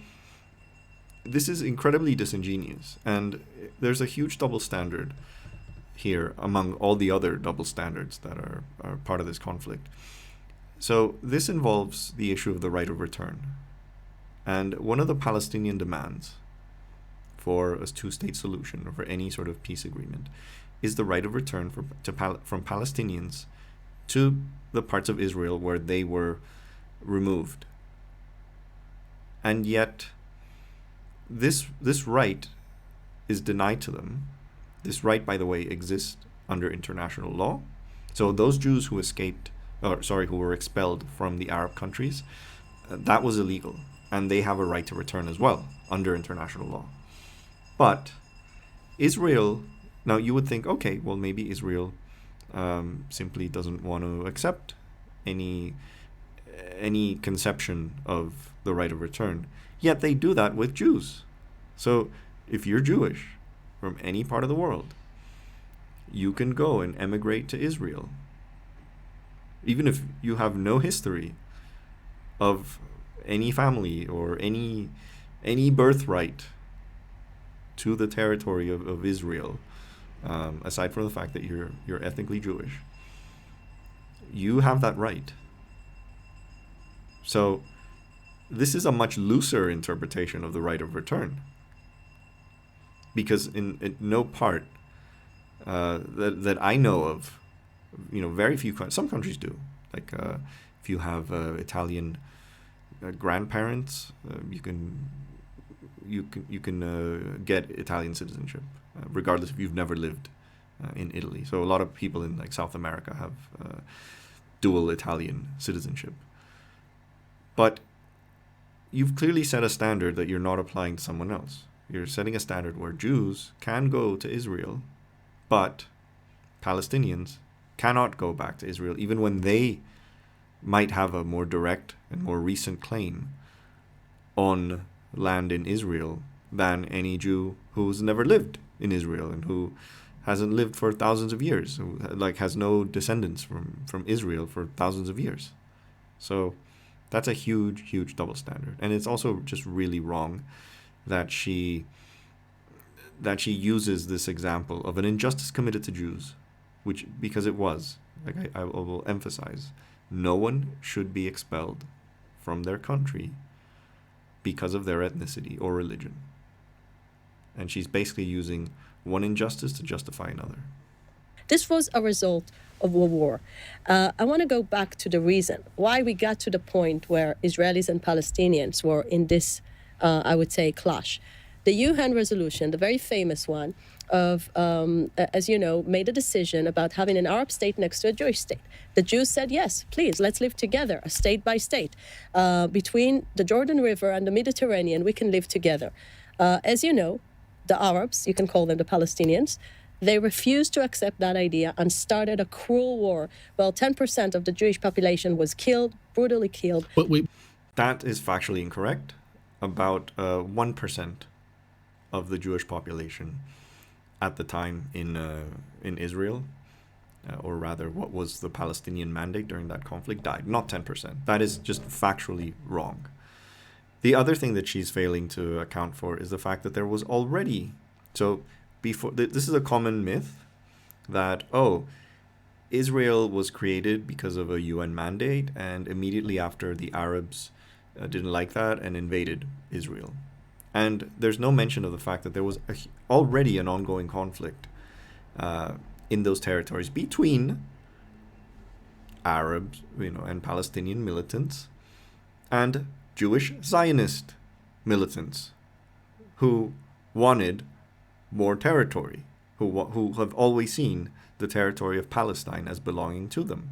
this is incredibly disingenuous, and there's a huge double standard here among all the other double standards that are part of this conflict. So this involves the issue of the right of return. And one of the Palestinian demands for a two-state solution or for any sort of peace agreement is the right of return from Palestinians to the parts of Israel where they were removed. And yet this right is denied to them. This right, by the way, exists under international law. So those Jews who who were expelled from the Arab countries, that was illegal, and they have a right to return as well under international law. But Israel Now, you would think, okay, well, maybe Israel simply doesn't want to accept any conception of the right of return. Yet they do that with Jews. So if you're Jewish from any part of the world, you can go and emigrate to Israel. Even if you have no history of any family or any birthright to the territory of Israel, aside from the fact that you're ethnically Jewish, you have that right. So this is a much looser interpretation of the right of return, because in no part that I know of, very few some countries do. Like if you have Italian grandparents, you can get Italian citizenship, regardless if you've never lived in Italy. So a lot of people in like South America have dual Italian citizenship. But you've clearly set a standard that you're not applying to someone else. You're setting a standard where Jews can go to Israel, but Palestinians cannot go back to Israel, even when they might have a more direct and more recent claim on land in Israel than any Jew who's never lived in Israel and who hasn't lived for thousands of years, who has no descendants from Israel for thousands of years. So that's a huge, huge double standard. And it's also just really wrong that she uses this example of an injustice committed to Jews, because it was. Like I will emphasize, no one should be expelled from their country because of their ethnicity or religion. And she's basically using one injustice to justify another. This was a result of a war. I want to go back to the reason why we got to the point where Israelis and Palestinians were in this, I would say, clash. The UN resolution, the very famous one, as you know, made a decision about having an Arab state next to a Jewish state. The Jews said, yes, please, let's live together, state by state. Between the Jordan River and the Mediterranean, we can live together. As you know, the Arabs, you can call them the Palestinians, they refused to accept that idea and started a cruel war. Well, 10% of the Jewish population was killed, brutally killed. But that is factually incorrect. About 1% of the Jewish population at the time in Israel, or rather what was the Palestinian mandate during that conflict, died. Not 10%. That is just factually wrong. The other thing that she's failing to account for is the fact that there was already... So before this is a common myth that, Israel was created because of a UN mandate, and immediately after the Arabs didn't like that and invaded Israel. And there's no mention of the fact that there was already an ongoing conflict in those territories between Arabs, and Palestinian militants and Jewish Zionist militants who wanted more territory, who have always seen the territory of Palestine as belonging to them.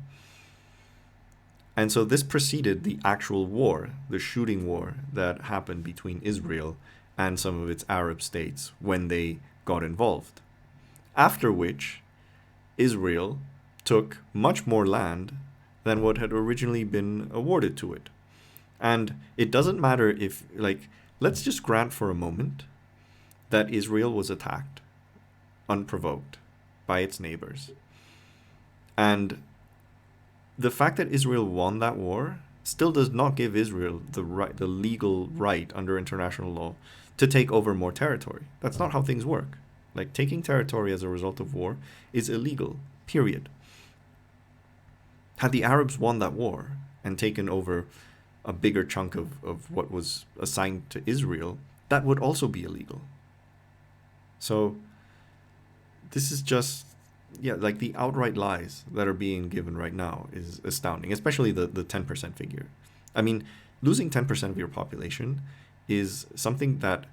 And so this preceded the actual war, the shooting war that happened between Israel and some of its Arab states when they got involved. After which, Israel took much more land than what had originally been awarded to it. And it doesn't matter if, let's just grant for a moment that Israel was attacked, unprovoked, by its neighbors. And the fact that Israel won that war still does not give Israel the legal right under international law to take over more territory. That's not how things work. Taking territory as a result of war is illegal, period. Had the Arabs won that war and taken over a bigger chunk of what was assigned to Israel, that would also be illegal. So this is just, the outright lies that are being given right now is astounding, especially the 10% figure. I mean, losing 10% of your population is something that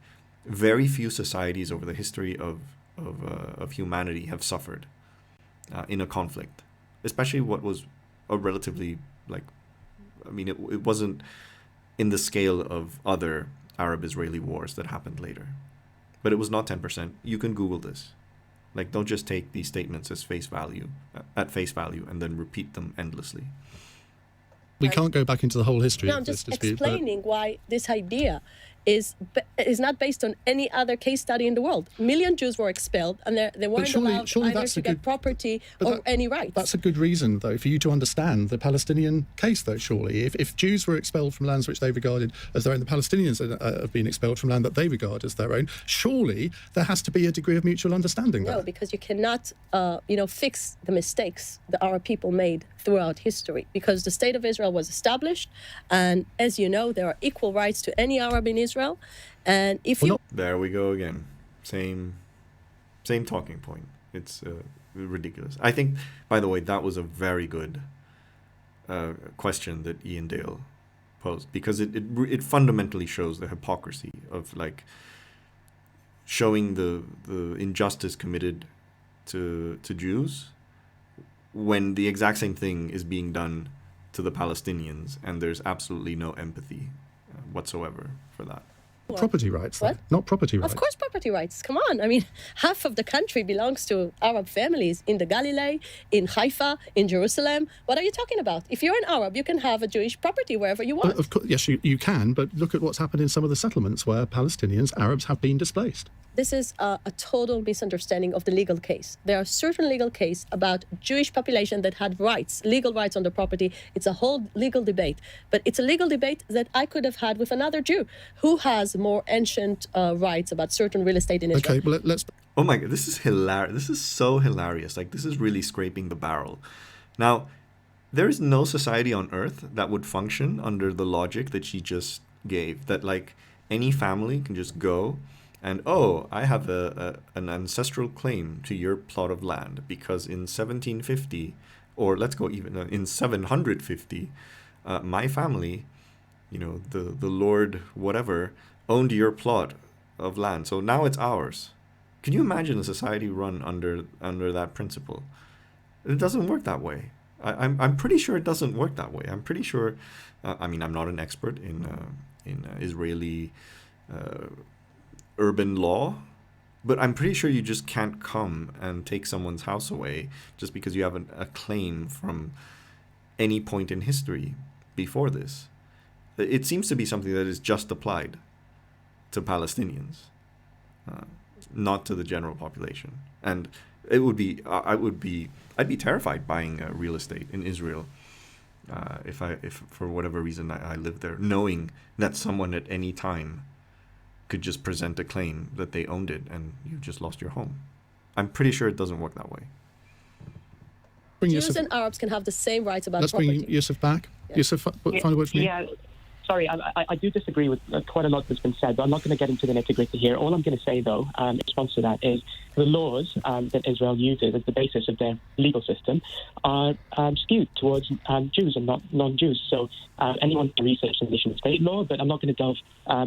very few societies over the history of humanity have suffered in a conflict, especially what was a relatively, it wasn't in the scale of other Arab-Israeli wars that happened later. But it was not 10%. You can Google this. Like, don't just take these statements as at face value, and then repeat them endlessly. We can't go back into the whole history No, of I'm this just dispute. explaining why this idea is not based on any other case study in the world. A million Jews were expelled, and they weren't allowed either to get property or any rights. That's a good reason, though, for you to understand the Palestinian case, though, surely. If Jews were expelled from lands which they regarded as their own, the Palestinians have been expelled from land that they regard as their own, surely there has to be a degree of mutual understanding there. No, because you cannot, fix the mistakes that our people made throughout history, because the State of Israel was established, and as you know, there are equal rights to any Arab in Israel. And if there we go again, same talking point. It's ridiculous. I think, by the way, that was a very good question that Iain Dale posed, because it fundamentally shows the hypocrisy of, like, showing the injustice committed to Jews when the exact same thing is being done to the Palestinians, and there's absolutely no empathy whatsoever for that. Property rights, What? Not property rights. Of course, property rights. Come on. I mean, half of the country belongs to Arab families in the Galilee, in Haifa, in Jerusalem. What are you talking about? If you're an Arab, you can have a Jewish property wherever you want. Of course, yes, you can, but look at what's happened in some of the settlements where Palestinians, Arabs, have been displaced. This is a total misunderstanding of the legal case. There are certain legal cases about Jewish population that had rights, legal rights on the property. It's a whole legal debate. But it's a legal debate that I could have had with another Jew who has more ancient rights about certain real estate in Israel. Okay, well, let's... Oh my God, this is hilarious. This is so hilarious. Like, this is really scraping the barrel. Now, there is no society on earth that would function under the logic that she just gave, that, like, any family can just go and, oh, I have an ancestral claim to your plot of land because in 1750, or let's go even in 750, my family, the Lord whatever, owned your plot of land, so now it's ours. Can you imagine a society run under that principle? It doesn't work that way. I'm pretty sure it doesn't work that way. I'm pretty sure. I'm not an expert in Israeli urban law, but I'm pretty sure you just can't come and take someone's house away just because you have a claim from any point in history before this. It seems to be something that is just applied to Palestinians, not to the general population. And it would be, I'd be terrified buying real estate in Israel if for whatever reason I lived there, knowing that someone at any time could just present a claim that they owned it and you just lost your home. I'm pretty sure it doesn't work that way. Jews and Arabs can have the same rights about property. Let's bring Yusuf back. Yeah. Yusuf, final word from you. Yeah, sorry, I do disagree with quite a lot that's been said, but I'm not going to get into the nitty-gritty here. All I'm going to say, though, in response to that, is the laws that Israel uses as the basis of their legal system are skewed towards Jews and not non-Jews. So anyone can research the nation state law, but I'm not going to delve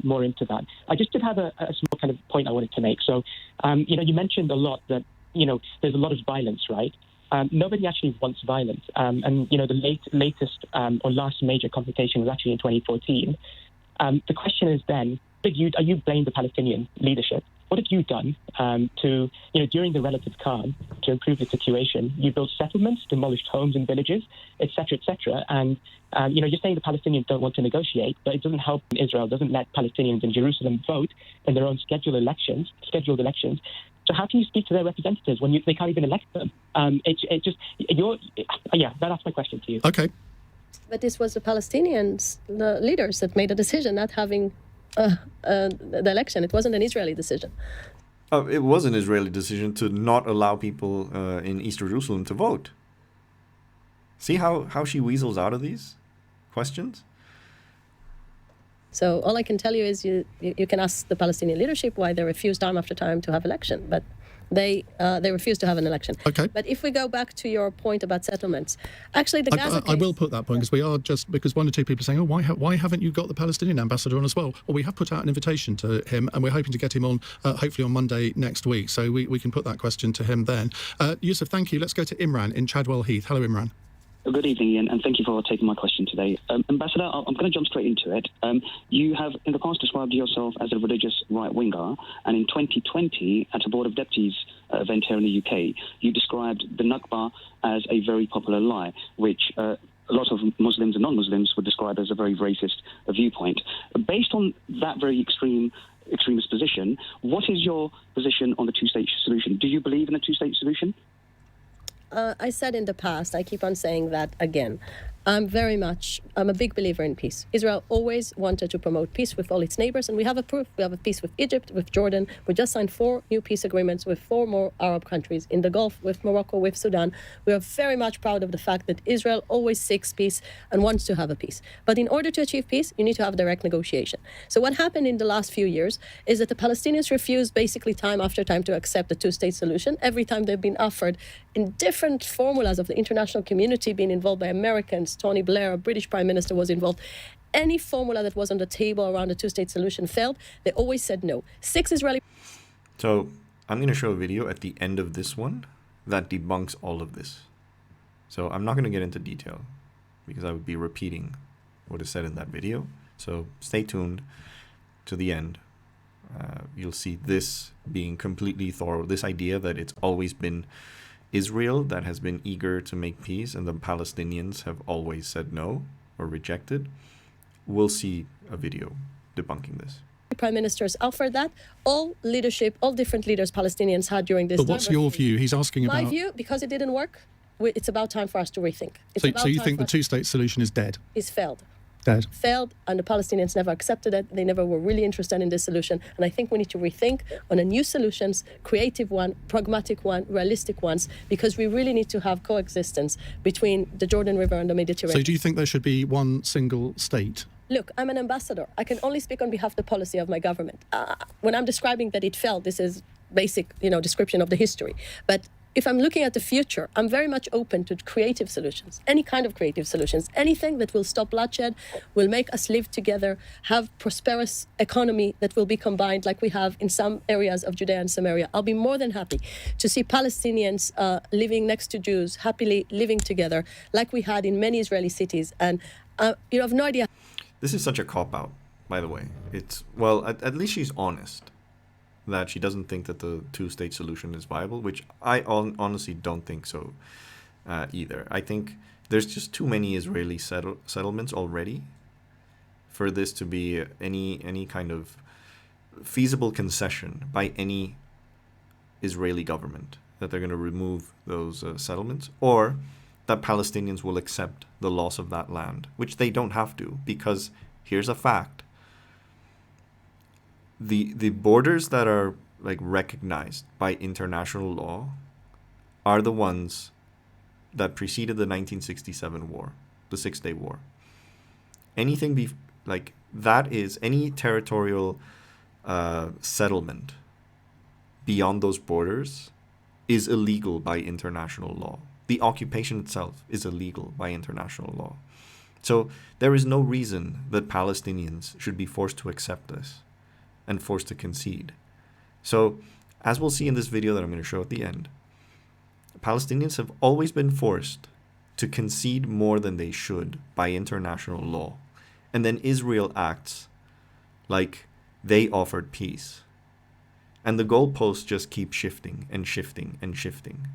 more into that. I just did have a small kind of point I wanted to make. So, you mentioned a lot that, there's a lot of violence, right? Nobody actually wants violence. And the latest or last major confrontation was actually in 2014. The question is then, are you blame the Palestinian leadership? What have you done to, during the relative calm, to improve the situation? You built settlements, demolished homes and villages, etc., etc. And, you're saying the Palestinians don't want to negotiate, but it doesn't help Israel, doesn't let Palestinians in Jerusalem vote in their own scheduled elections. So how can you speak to their representatives when they can't even elect them? That's my question to you. Okay. But this was the Palestinians, the leaders, that made a decision not having the election. It wasn't an Israeli decision. It was an Israeli decision to not allow people in East Jerusalem to vote. See how she weasels out of these questions? So all I can tell you is you can ask the Palestinian leadership why they refused time after time to have election, but they refused to have an election. Okay. But if we go back to your point about settlements, actually the Gaza case... I will put that point because one or two people are saying, oh, why haven't you got the Palestinian ambassador on as well? Well, we have put out an invitation to him and we're hoping to get him on hopefully on Monday next week. So we can put that question to him then. Yusuf, thank you. Let's go to Imran in Chadwell Heath. Hello, Imran. Good evening, Ian, and thank you for taking my question today. Ambassador, I'm going to jump straight into it. You have in the past described yourself as a religious right-winger, and in 2020, at a Board of Deputies event here in the UK, you described the Nakba as a very popular lie, which a lot of Muslims and non-Muslims would describe as a very racist viewpoint. Based on that very extremist position, what is your position on the two-state solution? Do you believe in a two-state solution? I said in the past, I keep on saying that again. I'm a big believer in peace. Israel always wanted to promote peace with all its neighbors, and we have a proof. We have a peace with Egypt, with Jordan. We just signed 4 new peace agreements with 4 more Arab countries in the Gulf, with Morocco, with Sudan. We are very much proud of the fact that Israel always seeks peace and wants to have a peace. But in order to achieve peace, you need to have direct negotiation. So what happened in the last few years is that the Palestinians refused basically time after time to accept the two-state solution. Every time they've been offered in different formulas of the international community, being involved by Americans, Tony Blair, a British Prime Minister, was involved. Any formula that was on the table around a two-state solution failed. They always said no. 6 Israeli... So I'm going to show a video at the end of this one that debunks all of this. So I'm not going to get into detail because I would be repeating what is said in that video. So stay tuned to the end. You'll see this being completely thorough. This idea that it's always been Israel that has been eager to make peace and the Palestinians have always said no or rejected. We'll see a video debunking this. Prime Ministers offered that. All leadership, all different leaders Palestinians had during this time. But what's your view? He's asking about... My view, because it didn't work, it's about time for us to rethink. So you think the two-state solution is dead? It's failed. Dead. Failed, and the Palestinians never accepted it. They never were really interested in this solution. And I think we need to rethink on a new solutions, creative one, pragmatic one, realistic ones, because we really need to have coexistence between the Jordan River and the Mediterranean. So do you think there should be one single state? Look, I'm an ambassador. I can only speak on behalf of the policy of my government. When I'm describing that it failed, this is basic, description of the history. But if I'm looking at the future, I'm very much open to creative solutions, any kind of creative solutions, anything that will stop bloodshed, will make us live together, have prosperous economy that will be combined like we have in some areas of Judea and Samaria. I'll be more than happy to see Palestinians living next to Jews, happily living together like we had in many Israeli cities. And you have no idea. This is such a cop-out, by the way. Well, at least she's honest that she doesn't think that the two-state solution is viable, which I honestly don't think so either. I think there's just too many Israeli settlements already for this to be any kind of feasible concession by any Israeli government that they're going to remove those settlements, or that Palestinians will accept the loss of that land, which they don't have to, because here's a fact. The borders that are recognized by international law are the ones that preceded the 1967 war, the 6-Day War. Anything that is any territorial settlement beyond those borders is illegal by international law. The occupation itself is illegal by international law. So there is no reason that Palestinians should be forced to accept this and forced to concede. So, as we'll see in this video that I'm going to show at the end, Palestinians have always been forced to concede more than they should by international law. And then Israel acts like they offered peace. And the goalposts just keep shifting and shifting and shifting.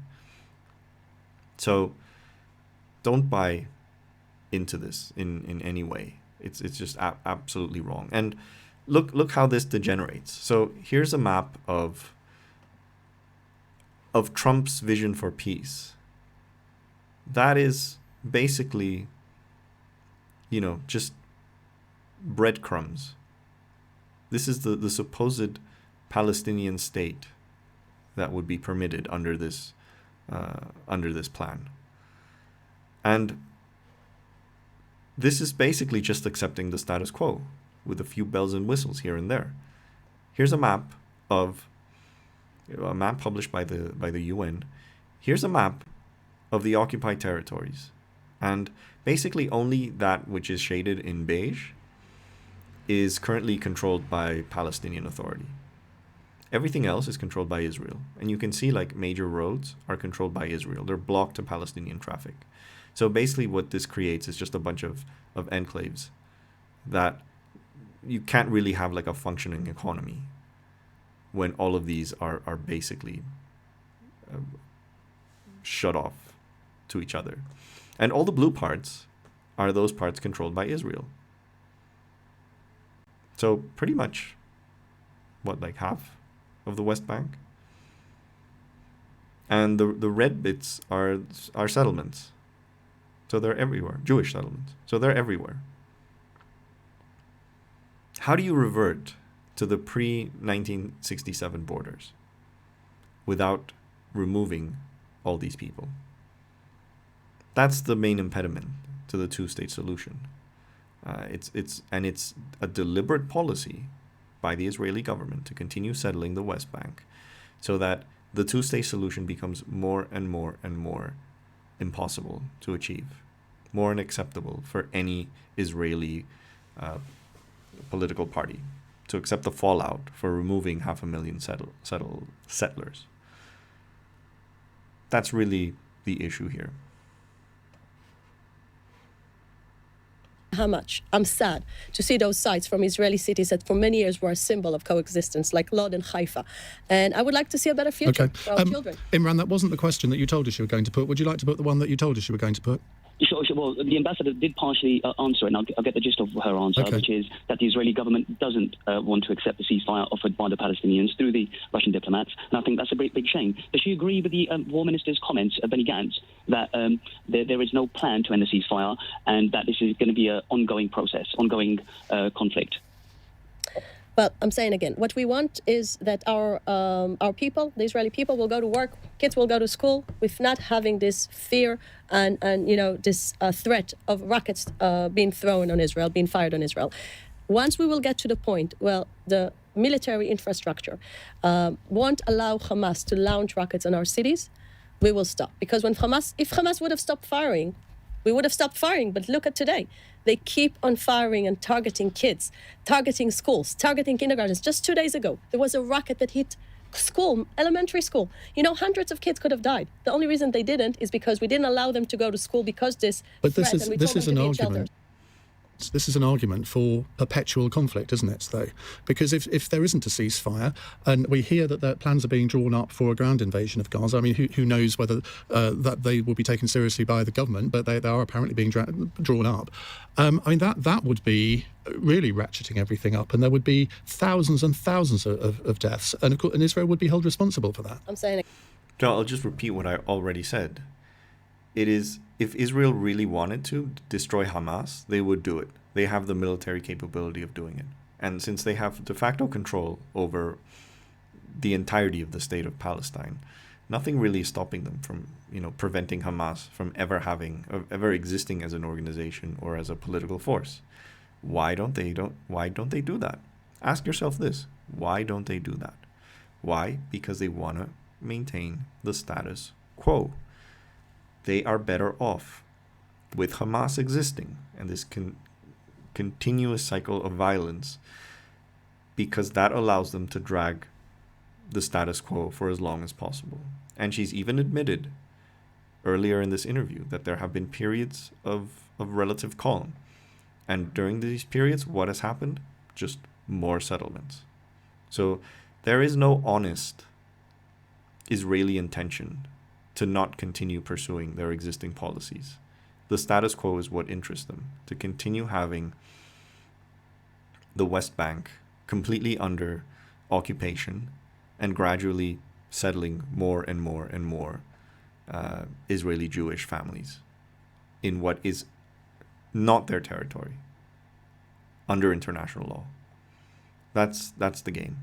So, don't buy into this in any way. It's just absolutely wrong. And Look how this degenerates. So here's a map of Trump's vision for peace. That is basically, just breadcrumbs. This is the supposed Palestinian state that would be permitted under this plan. And this is basically just accepting the status quo, with a few bells and whistles here and there. Here's a map published by the UN. Here's a map of the occupied territories. And basically only that which is shaded in beige is currently controlled by Palestinian Authority. Everything else is controlled by Israel. And you can see major roads are controlled by Israel. They're blocked to Palestinian traffic. So basically what this creates is just a bunch of enclaves that you can't really have a functioning economy when all of these are basically shut off to each other. And all the blue parts are those parts controlled by Israel. So pretty much, like half of the West Bank? And the red bits are settlements. So they're everywhere. Jewish settlements. So they're everywhere. How do you revert to the pre-1967 borders without removing all these people? That's the main impediment to the two-state solution. It's a deliberate policy by the Israeli government to continue settling the West Bank so that the two-state solution becomes more and more and more impossible to achieve, more unacceptable for any Israeli political party to accept the fallout for removing 500,000 settlers. That's really the issue here. How much I'm sad to see those sites from Israeli cities that for many years were a symbol of coexistence, like Lod and Haifa. And I would like to see a better future for our children. Imran, that wasn't the question that you told us you were going to put. Would you like to put the one that you told us you were going to put? Sure. Well, the ambassador did partially answer it, and I'll get the gist of her answer, which is that the Israeli government doesn't want to accept the ceasefire offered by the Palestinians through the Russian diplomats, and I think that's a big shame. Does she agree with the War Minister's comments, Benny Gantz, that there is no plan to end the ceasefire and that this is going to be an ongoing process, ongoing conflict? Well, I'm saying again, what we want is that our people, the Israeli people, will go to work, kids will go to school with not having this fear and this threat of rockets being thrown on Israel, being fired on Israel. Once we will get to the point where the military infrastructure won't allow Hamas to launch rockets on our cities, we will stop. Because if Hamas would have stopped firing, we would have stopped firing. But look at today. They keep on firing and targeting kids, targeting schools, targeting kindergartens. Just 2 days ago, there was a rocket that hit school, elementary school. Hundreds of kids could have died. The only reason they didn't is because we didn't allow them to go to school because this is an argument. This is an argument for perpetual conflict, isn't it, though? Because if there isn't a ceasefire, and we hear that plans are being drawn up for a ground invasion of Gaza, I mean, who knows whether that they will be taken seriously by the government, but they are apparently being drawn up. I mean, that would be really ratcheting everything up, and there would be thousands and thousands of deaths, and Israel would be held responsible for that. I'm saying it. No, I'll just repeat what I already said. It is, if Israel really wanted to destroy Hamas, they would do it. They have the military capability of doing it. And since they have de facto control over the entirety of the state of Palestine, nothing really is stopping them from, preventing Hamas from ever existing as an organization or as a political force. Why don't they do that? Ask yourself this. Why don't they do that? Why? Because they want to maintain the status quo. They are better off with Hamas existing and this continuous cycle of violence, because that allows them to drag the status quo for as long as possible. And she's even admitted earlier in this interview that there have been periods of relative calm. And during these periods, what has happened? Just more settlements. So there is no honest Israeli intention to not continue pursuing their existing policies. The status quo is what interests them, to continue having the West Bank completely under occupation and gradually settling more and more and more Israeli Jewish families in what is not their territory under international law. That's the game.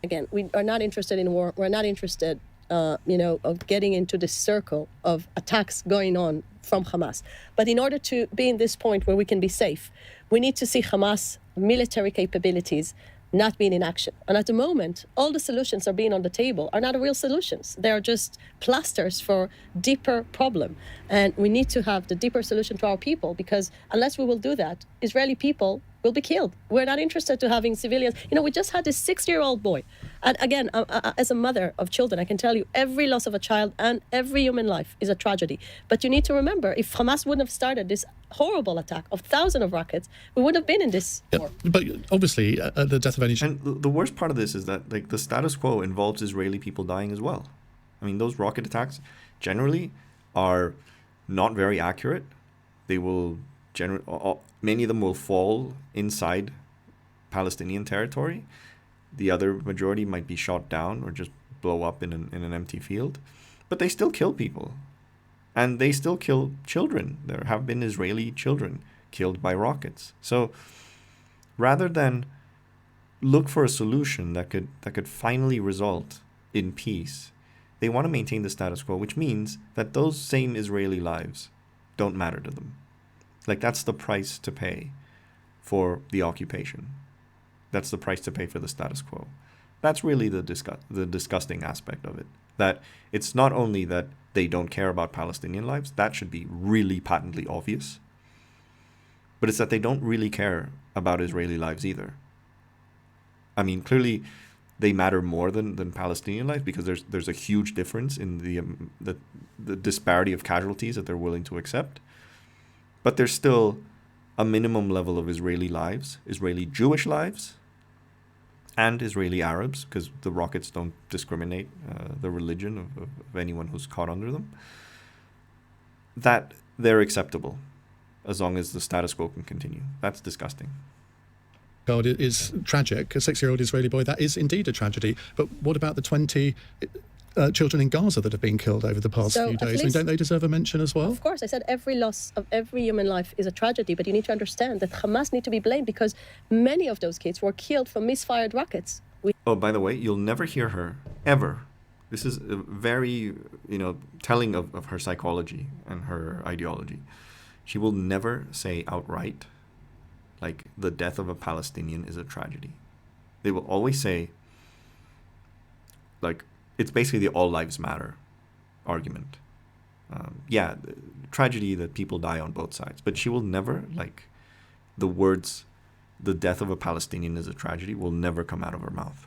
Again, we are not interested in war. We're not interested, of getting into this circle of attacks going on from Hamas. But in order to be in this point where we can be safe, we need to see Hamas military capabilities not being in action. And at the moment, all the solutions are being on the table are not real solutions. They are just plasters for deeper problem. And we need to have the deeper solution to our people, because unless we will do that, Israeli people will be killed. We're not interested to having civilians. We just had this 6-year-old boy And again, as a mother of children, I can tell you every loss of a child and every human life is a tragedy. But you need to remember, if Hamas wouldn't have started this horrible attack of thousands of rockets, we wouldn't have been in this war. But obviously, the death of any... And the worst part of this is that like the status quo involves Israeli people dying as well. I mean, those rocket attacks generally are not very accurate. They will many of them will fall inside Palestinian territory. The other majority might be shot down or just blow up in an empty field. But they still kill people. And they still kill children. There have been Israeli children killed by rockets. So rather than look for a solution that could finally result in peace, they want to maintain the status quo, which means that those same Israeli lives don't matter to them. Like, that's the price to pay for the occupation. That's the price to pay for the status quo. That's really the disgusting aspect of it. That it's not only that they don't care about Palestinian lives, that should be really patently obvious, but it's that they don't really care about Israeli lives either. I mean, clearly they matter more than Palestinian lives because there's a huge difference in the disparity of casualties that they're willing to accept. But there's still a minimum level of Israeli lives, Israeli Jewish lives, and Israeli Arabs, because the rockets don't discriminate the religion of anyone who's caught under them, that they're acceptable as long as the status quo can continue. That's disgusting. God, it is tragic. A 6-year-old Israeli boy, that is indeed a tragedy. But what about the 20 children in Gaza that have been killed over the past few days? I mean, don't they deserve a mention as well? Of course. I said every loss of every human life is a tragedy, but you need to understand that Hamas need to be blamed because many of those kids were killed from misfired rockets. Oh, by the way, you'll never hear her, ever. This is very, telling of her psychology and her ideology. She will never say outright, like, the death of a Palestinian is a tragedy. They will always say, like, it's basically the all lives matter argument. Tragedy that people die on both sides. But she will never, like, the words, the death of a Palestinian is a tragedy, will never come out of her mouth.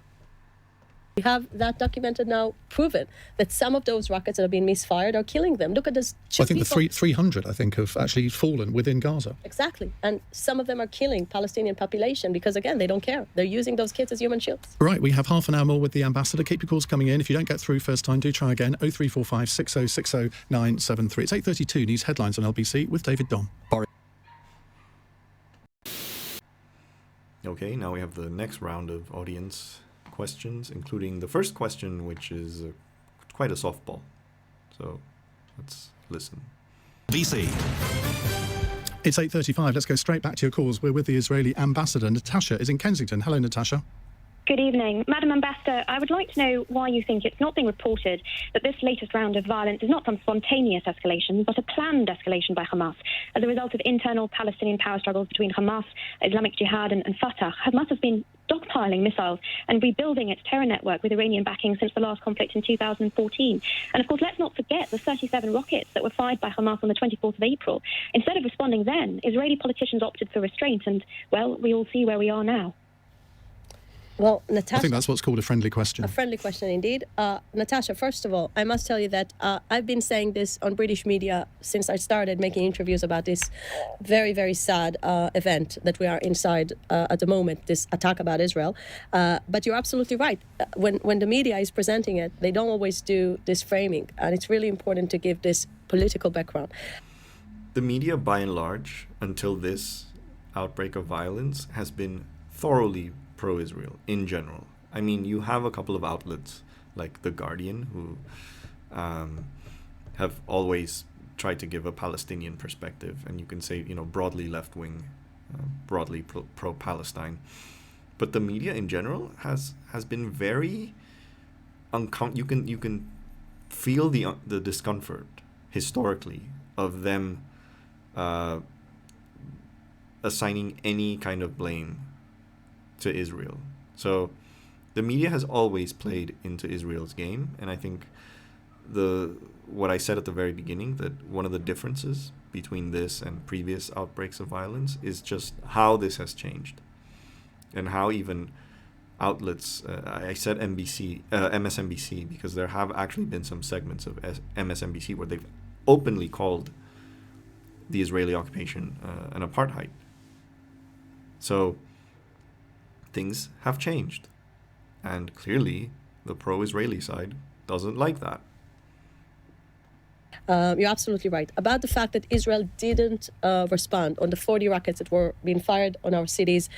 We have that documented now, proven that some of those rockets that have been misfired are killing them. Look at this. I think the 300, have actually fallen within Gaza. Exactly. And some of them are killing Palestinian population because, again, they don't care. They're using those kids as human shields. Right, we have half an hour more with the ambassador. Keep your calls coming in. If you don't get through first time, do try again. 0345 6060 973. It's 8:32 news headlines on LBC with David Dom. Okay, now we have the next round of audience questions, including the first question, which is quite a softball. So let's listen. VC. It's 8:35. Let's go straight back to your calls. We're with the Israeli ambassador. Natasha is in Kensington. Hello, Natasha. Good evening. Madam Ambassador, I would like to know why you think it's not being reported that this latest round of violence is not some spontaneous escalation, but a planned escalation by Hamas as a result of internal Palestinian power struggles between Hamas, Islamic Jihad and Fatah. Hamas has been stockpiling missiles and rebuilding its terror network with Iranian backing since the last conflict in 2014. And of course, let's not forget the 37 rockets that were fired by Hamas on the 24th of April. Instead of responding then, Israeli politicians opted for restraint and, well, we all see where we are now. Well, Natasha, I think that's what's called a friendly question. A friendly question indeed. Natasha, first of all, I must tell you that I've been saying this on British media since I started making interviews about this very, very sad event that we are inside at the moment, this attack about Israel. But you're absolutely right. When the media is presenting it, they don't always do this framing. And it's really important to give this political background. The media, by and large, until this outbreak of violence, has been thoroughly pro-Israel in general. I mean, you have a couple of outlets like The Guardian who have always tried to give a Palestinian perspective, and you can say, broadly left-wing, broadly pro-Palestine. But the media in general has been very you can feel the discomfort historically of them assigning any kind of blame to Israel. So the media has always played into Israel's game, and I think what I said at the very beginning, that one of the differences between this and previous outbreaks of violence is just how this has changed, and how even outlets, I said MSNBC, because there have actually been some segments of MSNBC where they've openly called the Israeli occupation an apartheid. So things have changed, and clearly the pro-Israeli side doesn't like that. You're absolutely right about the fact that Israel didn't respond on the 40 rockets that were being fired on our cities.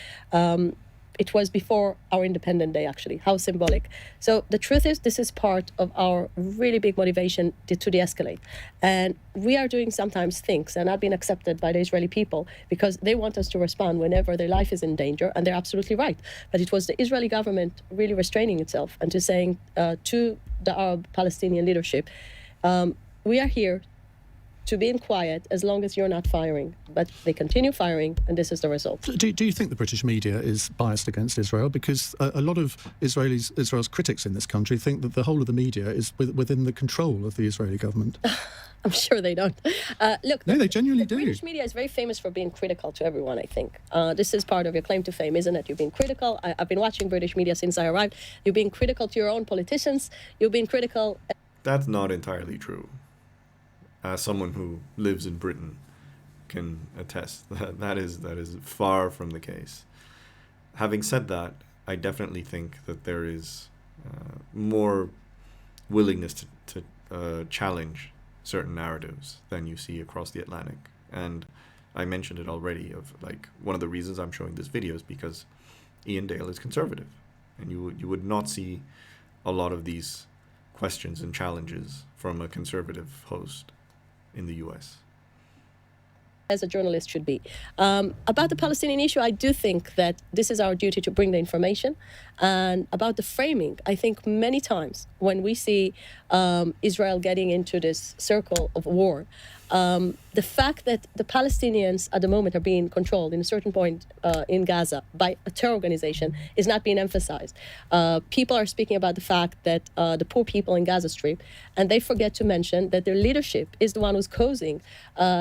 It was before our Independent Day, actually. How symbolic. So the truth is, this is part of our really big motivation to de-escalate. And we are doing sometimes things that are not being accepted by the Israeli people because they want us to respond whenever their life is in danger, and they're absolutely right. But it was the Israeli government really restraining itself and to saying to the Arab Palestinian leadership, we are here to be in quiet as long as you're not firing. But they continue firing, and this is the result. Do you think the British media is biased against Israel? Because a lot of Israel's critics in this country think that the whole of the media is within the control of the Israeli government. I'm sure they don't. Look, no, they genuinely do. British media is very famous for being critical to everyone, I think. This is part of your claim to fame, isn't it? You've been critical. I've been watching British media since I arrived. You've been critical to your own politicians. You've been critical... That's not entirely true. As someone who lives in Britain can attest, that is far from the case. Having said that, I definitely think that there is more willingness to challenge certain narratives than you see across the Atlantic. And I mentioned it already, of like one of the reasons I'm showing this video is because Iain Dale is conservative, and you would not see a lot of these questions and challenges from a conservative host in the US. As a journalist should be. About the Palestinian issue, I do think that this is our duty to bring the information. And about the framing, I think many times when we see Israel getting into this circle of war, the fact that the Palestinians at the moment are being controlled in a certain point in Gaza by a terror organization is not being emphasized. People are speaking about the fact that the poor people in Gaza Strip, and they forget to mention that their leadership is the one who's causing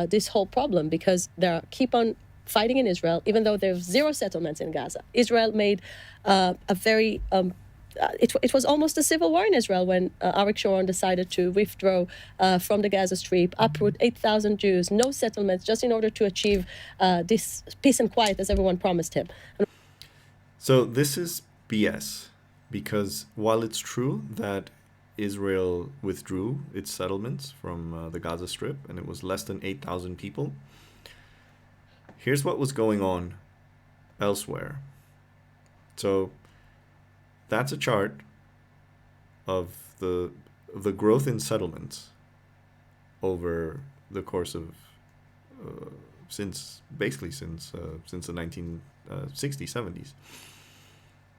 this whole problem, because they keep on fighting in Israel, even though there's zero settlements in Gaza. Israel made a very... It was almost a civil war in Israel when Arik Sharon decided to withdraw from the Gaza Strip, uproot 8,000 Jews, no settlements, just in order to achieve this peace and quiet as everyone promised him. So this is BS, because while it's true that Israel withdrew its settlements from the Gaza Strip and it was less than 8,000 people, here's what was going on elsewhere. So that's a chart of the growth in settlements over the course of since the 1960s, 70s.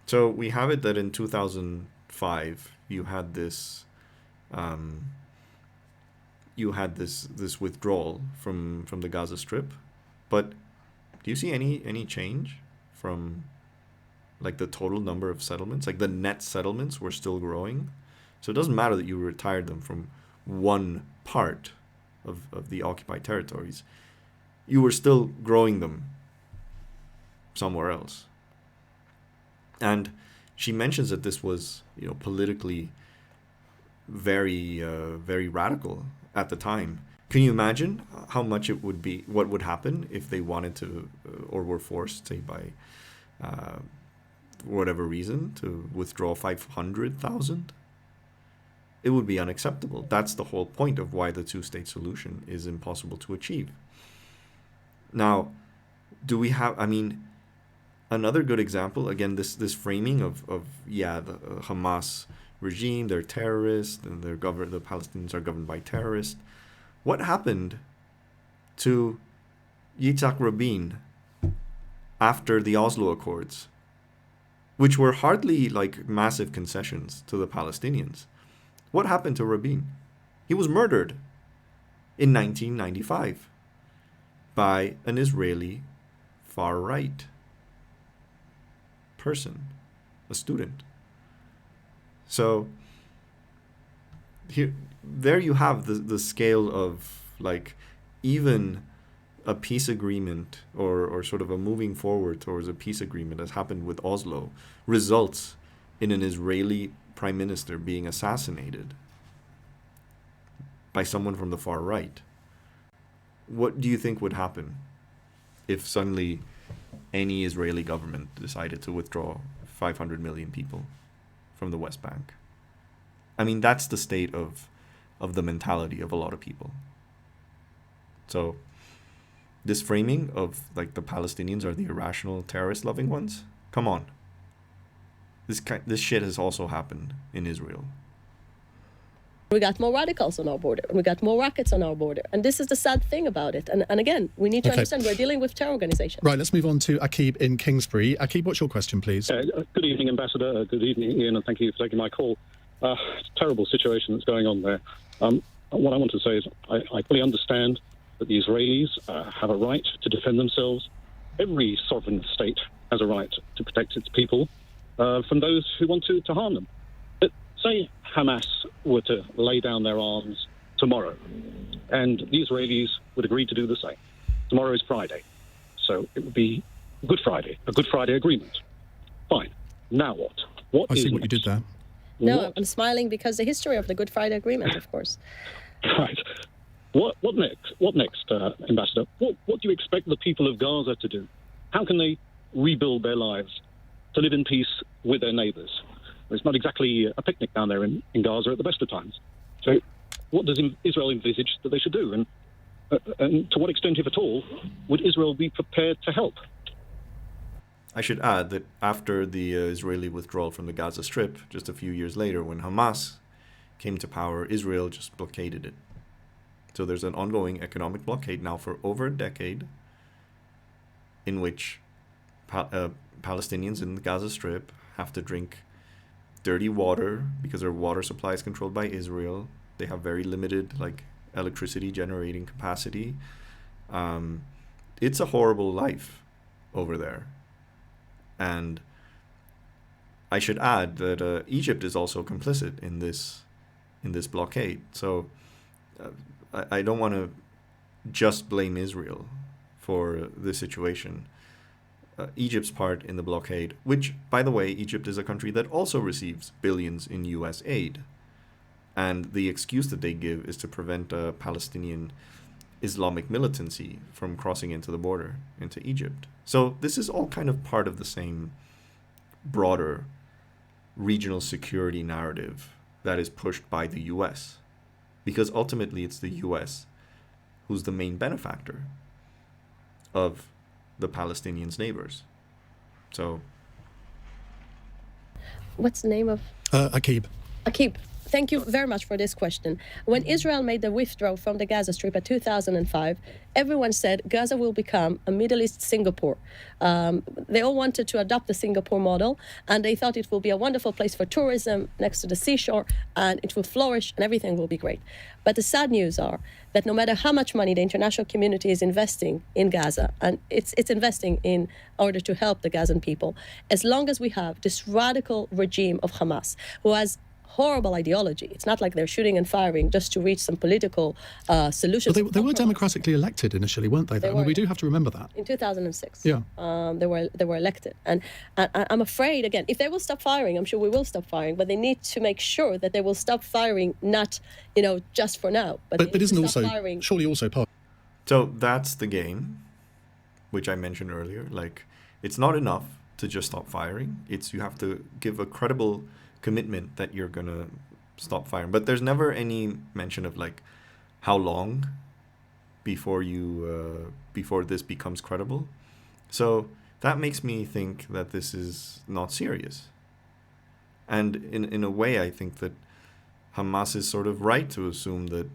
So we have it that in 2005 you had this withdrawal from the Gaza Strip, but do you see any change from like the total number of settlements? Like the net settlements were still growing. So it doesn't matter that you retired them from one part of the occupied territories. You were still growing them somewhere else. And she mentions that this was, politically very, very radical at the time. Can you imagine how much it would be, what would happen if they wanted to, or were forced, say, by whatever reason, to withdraw 500,000? It would be unacceptable. That's the whole point of why the two-state solution is impossible to achieve. Now, do we have, another good example, again, this framing of the Hamas regime, they're terrorists, and the Palestinians are governed by terrorists. What happened to Yitzhak Rabin after the Oslo Accords, which were hardly like massive concessions to the Palestinians? What happened to Rabin? He was murdered in 1995 by an Israeli far-right person, a student. So there you have the scale of, like, even a peace agreement or sort of a moving forward towards a peace agreement, as happened with Oslo, results in an Israeli prime minister being assassinated by someone from the far right, what do you think would happen if suddenly any Israeli government decided to withdraw 500 million people from the West Bank? I mean, that's the state of the mentality of a lot of people. So this framing of like the Palestinians are the irrational terrorist-loving ones, come on. This shit has also happened in Israel. We got more radicals on our border, and we got more rackets on our border. And this is the sad thing about it. And again, we need to understand we're dealing with terror organizations. Right, let's move on to Akib in Kingsbury. Akib, what's your question, please? Good evening, Ambassador. Good evening, Ian, and thank you for taking my call. It's a terrible situation that's going on there. What I want to say is I fully understand that the Israelis have a right to defend themselves. Every sovereign state has a right to protect its people from those who want to harm them. But say Hamas were to lay down their arms tomorrow, and the Israelis would agree to do the same. Tomorrow is Friday, so it would be Good Friday, a Good Friday agreement. Fine. Now what? I see what you did there. No, I'm smiling because the history of the Good Friday Agreement, of course. Right. What next, Ambassador? What do you expect the people of Gaza to do? How can they rebuild their lives to live in peace with their neighbours? It's not exactly a picnic down there in Gaza at the best of times. So what does Israel envisage that they should do? And to what extent, if at all, would Israel be prepared to help? I should add that after the Israeli withdrawal from the Gaza Strip, just a few years later, when Hamas came to power, Israel just blockaded it. So there's an ongoing economic blockade now for over a decade in which Palestinians in the Gaza Strip have to drink dirty water because their water supply is controlled by Israel. They have very limited electricity generating capacity. It's a horrible life over there. And I should add that Egypt is also complicit in this blockade. So I don't want to just blame Israel for this situation. Egypt's part in the blockade, which, by the way, Egypt is a country that also receives billions in U.S. aid. And the excuse that they give is to prevent Palestinian Islamic militancy from crossing into the border, into Egypt. So this is all kind of part of the same broader regional security narrative that is pushed by the U.S. Because ultimately it's the U.S. who's the main benefactor of the Palestinians' neighbors. So, what's the name of? Akib. Akib. Thank you very much for this question. When Israel made the withdrawal from the Gaza Strip in 2005, everyone said Gaza will become a Middle East Singapore. They all wanted to adopt the Singapore model, and they thought it will be a wonderful place for tourism next to the seashore, and it will flourish, and everything will be great. But the sad news are that no matter how much money the international community is investing in Gaza, and it's investing in order to help the Gazan people, as long as we have this radical regime of Hamas, who has horrible ideology. It's not like they're shooting and firing just to reach some political solutions. Well, they were democratically elected initially, weren't they? We do have to remember that. In 2006. Yeah. They were elected. And I'm afraid, again, if they will stop firing, I'm sure we will stop firing, but they need to make sure that they will stop firing, not, just for now. But isn't also, surely also part. So that's the game, which I mentioned earlier. It's not enough to just stop firing. You have to give a credible commitment that you're going to stop firing. But there's never any mention of how long before this becomes credible. So that makes me think that this is not serious. And in a way, I think that Hamas is sort of right to assume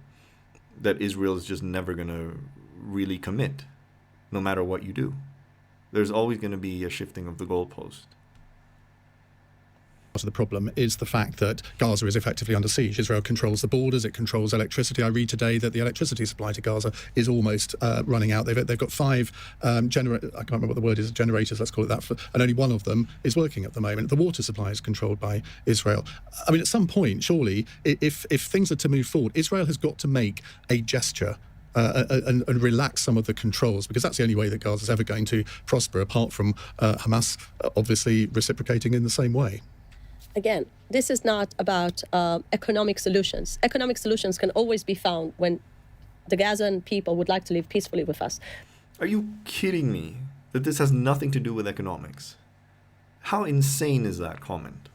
that Israel is just never going to really commit, no matter what you do. There's always going to be a shifting of the goalpost. Part of the problem is the fact that Gaza is effectively under siege. Israel controls the borders, it controls electricity. I read today that the electricity supply to Gaza is almost running out. They've got 5 I can't remember what the word is, generators, let's call it that, and only one of them is working at the moment. The water supply is controlled by Israel. At some point, surely, if things are to move forward, Israel has got to make a gesture and relax some of the controls, because that's the only way that Gaza is ever going to prosper, apart from Hamas obviously reciprocating in the same way. Again, this is not about economic solutions. Economic solutions can always be found when the Gazan people would like to live peacefully with us. Are you kidding me that this has nothing to do with economics? How insane is that comment?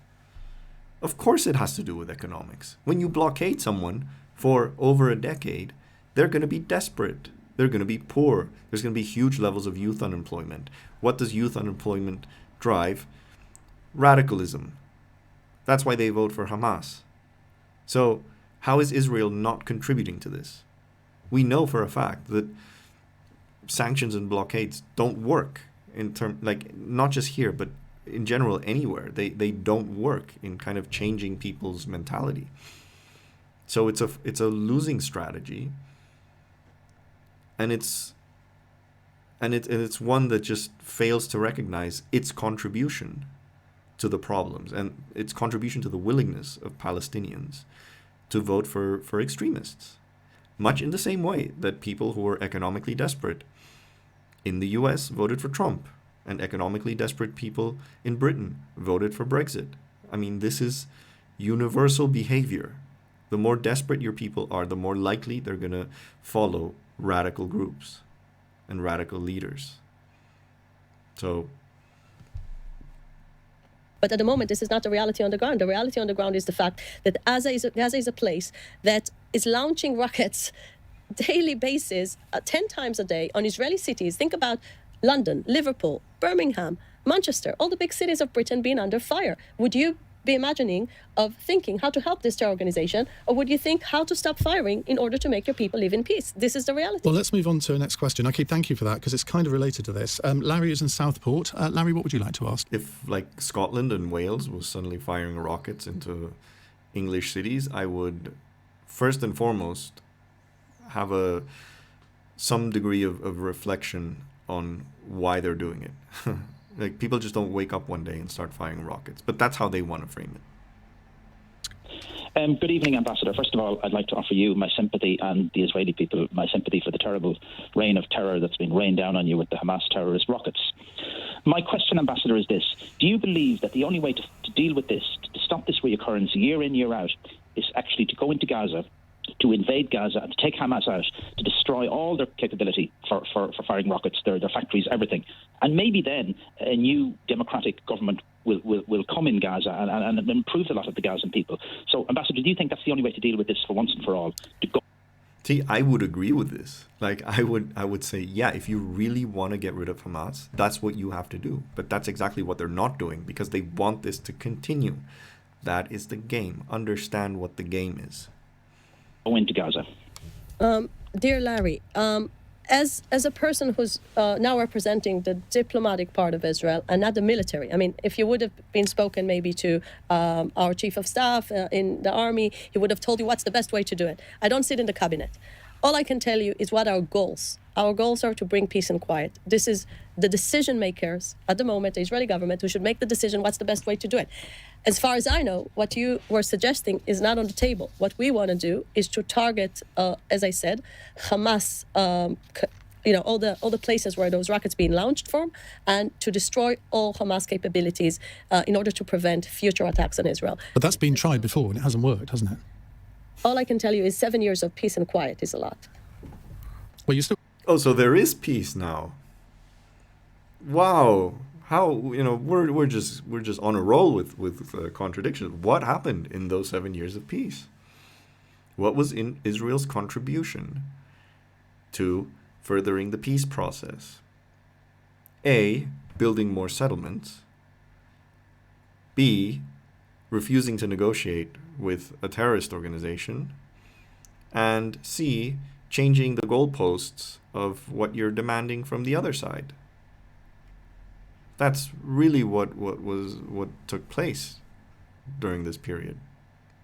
Of course it has to do with economics. When you blockade someone for over a decade, they're going to be desperate. They're going to be poor. There's going to be huge levels of youth unemployment. What does youth unemployment drive? Radicalism. That's why they vote for Hamas. So how is Israel not contributing to this? We know for a fact that sanctions and blockades don't work not just here, but in general anywhere. They don't work in kind of changing people's mentality. So it's a losing strategy, and it's one that just fails to recognize its contribution to the problems and its contribution to the willingness of Palestinians to vote for extremists. Much in the same way that people who were economically desperate in the US voted for Trump, and economically desperate people in Britain voted for Brexit. I mean, this is universal behavior. The more desperate your people are, the more likely they're going to follow radical groups and radical leaders. So. But at the moment, this is not the reality on the ground. The reality on the ground is the fact that Gaza is a place that is launching rockets daily basis, 10 times a day on Israeli cities. Think about London, Liverpool, Birmingham, Manchester, all the big cities of Britain being under fire. Would you be imagining of thinking how to help this terror organization, or would you think how to stop firing in order to make your people live in peace? This is the reality. Well, let's move on to the next question. Thank you for that, because it's kind of related to this. Larry is in Southport. Larry, what would you like to ask? If, Scotland and Wales was suddenly firing rockets into English cities, I would, first and foremost, have some degree of reflection on why they're doing it. People just don't wake up one day and start firing rockets, but that's how they want to frame it. Good evening, Ambassador. First of all, I'd like to offer you my sympathy and the Israeli people my sympathy for the terrible reign of terror that's been rained down on you with the Hamas terrorist rockets. My question, Ambassador, is this. Do you believe that the only way to deal with this, to stop this reoccurrence year in, year out, is actually to go into Gaza, to invade Gaza and to take Hamas out, to destroy all their capability for firing rockets, their factories, everything? And maybe then a new democratic government will come in Gaza and improve a lot of the Gazan people. So, Ambassador, do you think that's the only way to deal with this for once and for all? See, I would agree with this. I would say, yeah, if you really want to get rid of Hamas, that's what you have to do. But that's exactly what they're not doing, because they want this to continue. That is the game. Understand what the game is. Go into Gaza. Dear Larry, as a person who's now representing the diplomatic part of Israel and not the military, I mean, if you would have been spoken maybe to our chief of staff in the army, he would have told you what's the best way to do it. I don't sit in the cabinet. All I can tell you is what our goals. Our goals are to bring peace and quiet. This is the decision makers at the moment, the Israeli government, who should make the decision what's the best way to do it. As far as I know, what you were suggesting is not on the table. What we want to do is to target, as I said, Hamas, all the places where those rockets being launched from, and to destroy all Hamas capabilities in order to prevent future attacks on Israel. But that's been tried before and it hasn't worked, hasn't it? All I can tell you is 7 years of peace and quiet is a lot. Well, you still... Oh, so there is peace now. Wow. How, we're just on a roll with contradictions. What happened in those 7 years of peace? What was in Israel's contribution to furthering the peace process? A, building more settlements. B, refusing to negotiate with a terrorist organization. And C, changing the goalposts of what you're demanding from the other side. That's really what took place during this period.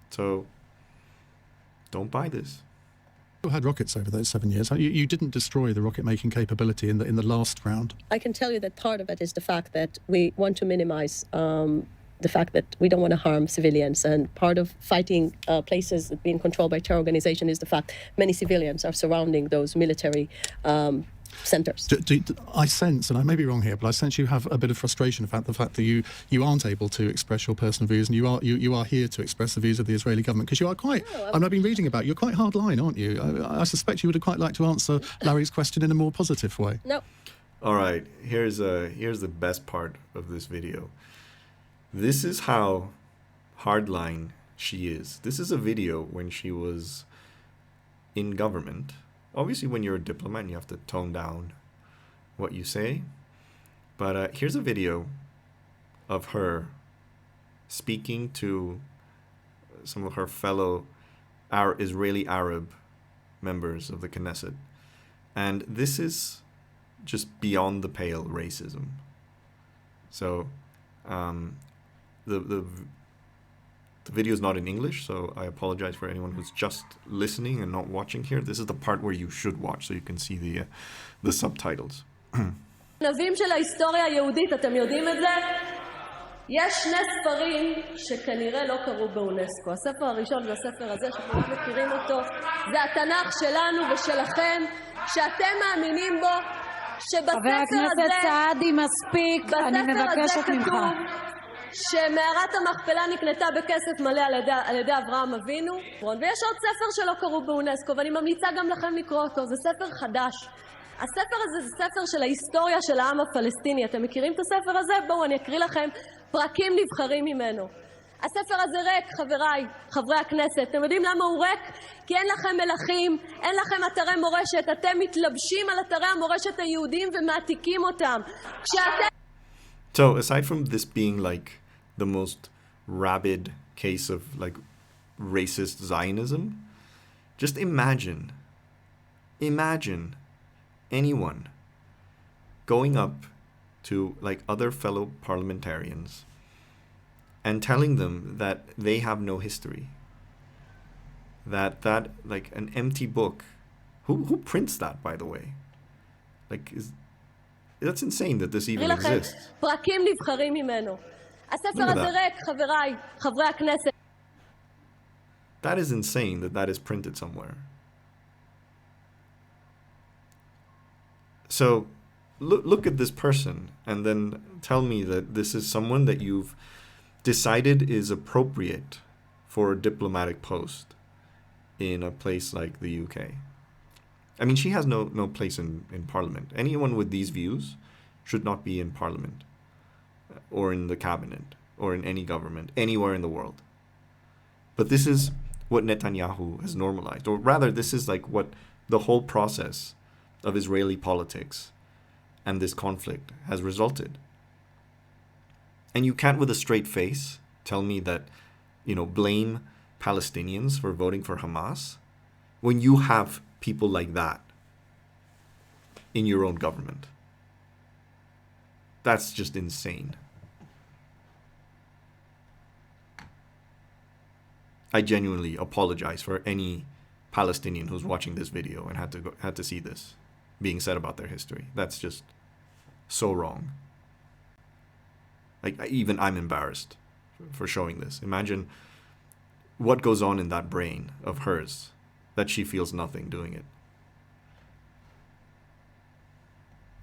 So don't buy this. You had rockets over those 7 years. You didn't destroy the rocket-making capability in the last round. I can tell you that part of it is the fact that we want to minimize the fact that we don't want to harm civilians. And part of fighting places being controlled by terror organization is the fact many civilians are surrounding those military centers. I sense, and I may be wrong here, but I sense you have a bit of frustration about the fact that you aren't able to express your personal views, and you are here to express the views of the Israeli government, because you are quite, I've been reading about, you're quite hard line, aren't you? I suspect you would have quite liked to answer Larry's question in a more positive way. No. All right, here's the best part of this video. This is how hardline she is. This is a video when she was in government. Obviously, when you're a diplomat, you have to tone down what you say. But here's a video of her speaking to some of her fellow Israeli Arab members of the Knesset. And this is just beyond the pale racism. So the video is not in English, so I apologize for anyone who's just listening and not watching here. This is the part where you should watch, so you can see the subtitles. נביאים של ההיסטוריה היהודית, אתם יודעים את זה? יש שני ספרים שכנראה לא קראו באונסקו. הספר הראשון זה הספר הזה שכולם מכירים אותו. זה התנ"ך שלנו ושלכם, שאתם מאמינים בו, שבספר הזה... חבר הכנסת סעדי, מספיק, אני מבקשת ממך. שמערת המכפלה נקנתה בכסף מלא על ידי אברהם אבינו, ויש עוד ספר שלא קראו באונסקו, ואני ממליצה גם לכם לקרוא אותו, זה ספר חדש. הספר הזה זה ספר של ההיסטוריה של העם הפלסטיני. אתם מכירים את הספר הזה? בואו אני אקריא לכם פרקים נבחרים ממנו. הספר הזה ריק, חבריי, חברי הכנסת. אתם יודעים למה הוא ריק? כי אין לכם מלכים, אין לכם אתרי מורשת, אתם מתלבשים על אתרי המורשת היהודיים ומעתיקים אותם. כשאתם... So, aside from this being like the most rabid case of like racist Zionism, just imagine anyone going up to like other fellow parliamentarians and telling them that they have no history, that like an empty book. Who prints that, by the way? Like, that's insane that this even exists. פרקים נבחרים ממנו. הספר הזה ריק, חבריי, חברי הכנסת. That is insane that is printed somewhere. So, look at this person and then tell me that this is someone that you've decided is appropriate for a diplomatic post in a place like the UK. I mean, she has no place in Parliament. Anyone with these views should not be in Parliament or in the cabinet or in any government anywhere in the world. But this is what Netanyahu has normalized, or rather, this is like what the whole process of Israeli politics and this conflict has resulted. And you can't with a straight face tell me that, blame Palestinians for voting for Hamas when you have people like that in your own government. That's just insane. I genuinely apologize for any Palestinian who's watching this video and had to see this being said about their history. That's just so wrong. Like, even I'm embarrassed for showing this. Imagine what goes on in that brain of hers, that she feels nothing doing it.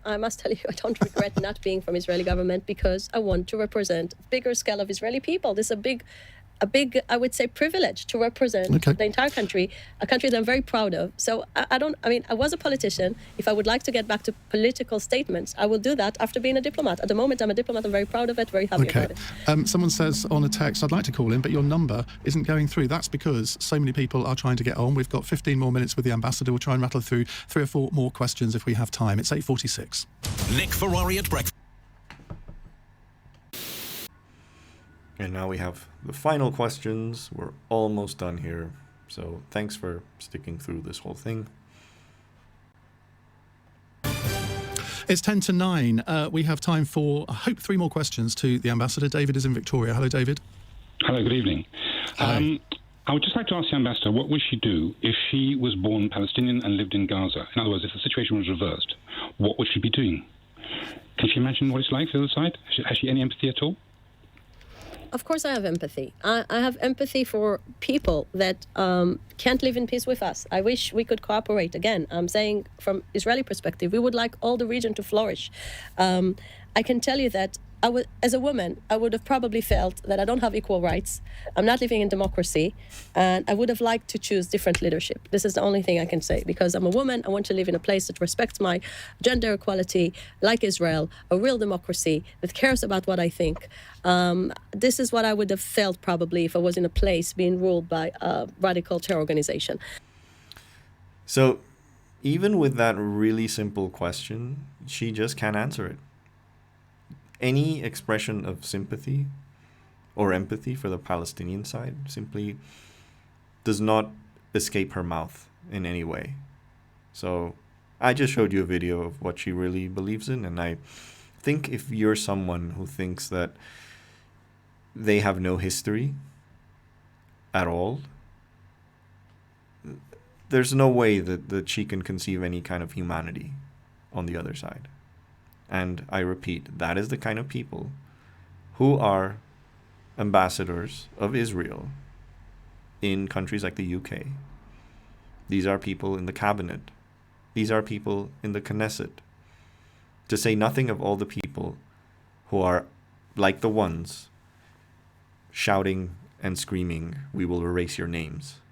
I must tell you, I don't regret not being from Israeli government because I want to represent a bigger scale of Israeli people. This is a big, I would say, privilege to represent the entire country, a country that I'm very proud of. So I was a politician. If I would like to get back to political statements, I will do that after being a diplomat. At the moment, I'm a diplomat. I'm very proud of it, very happy about it. Someone says on a text, I'd like to call in, but your number isn't going through. That's because so many people are trying to get on. We've got 15 more minutes with the ambassador. We'll try and rattle through 3 or 4 more questions if we have time. It's 8:46. Nick Ferrari at breakfast. And now we have the final questions. We're almost done here. So thanks for sticking through this whole thing. It's 10 to 9. We have time for, I hope, 3 more questions to the ambassador. David is in Victoria. Hello, David. Hello, good evening. I would just like to ask the ambassador, what would she do if she was born Palestinian and lived in Gaza? In other words, if the situation was reversed, what would she be doing? Can she imagine what it's like the other side? Has she any empathy at all? Of course, I have empathy. I have empathy for people that can't live in peace with us. I wish we could cooperate. Again, I'm saying from Israeli perspective, we would like all the region to flourish. I can tell you that as a woman, I would have probably felt that I don't have equal rights. I'm not living in democracy, and I would have liked to choose different leadership. This is the only thing I can say, because I'm a woman. I want to live in a place that respects my gender equality, like Israel, a real democracy that cares about what I think. This is what I would have felt probably if I was in a place being ruled by a radical terror organization. So even with that really simple question, she just can't answer it. Any expression of sympathy or empathy for the Palestinian side simply does not escape her mouth in any way. So I just showed you a video of what she really believes in, and I think if you're someone who thinks that they have no history at all, there's no way that she can conceive any kind of humanity on the other side. And I repeat, that is the kind of people who are ambassadors of Israel in countries like the UK. These are people in the cabinet. These are people in the Knesset. To say nothing of all the people who are like the ones shouting and screaming, "We will erase your names,"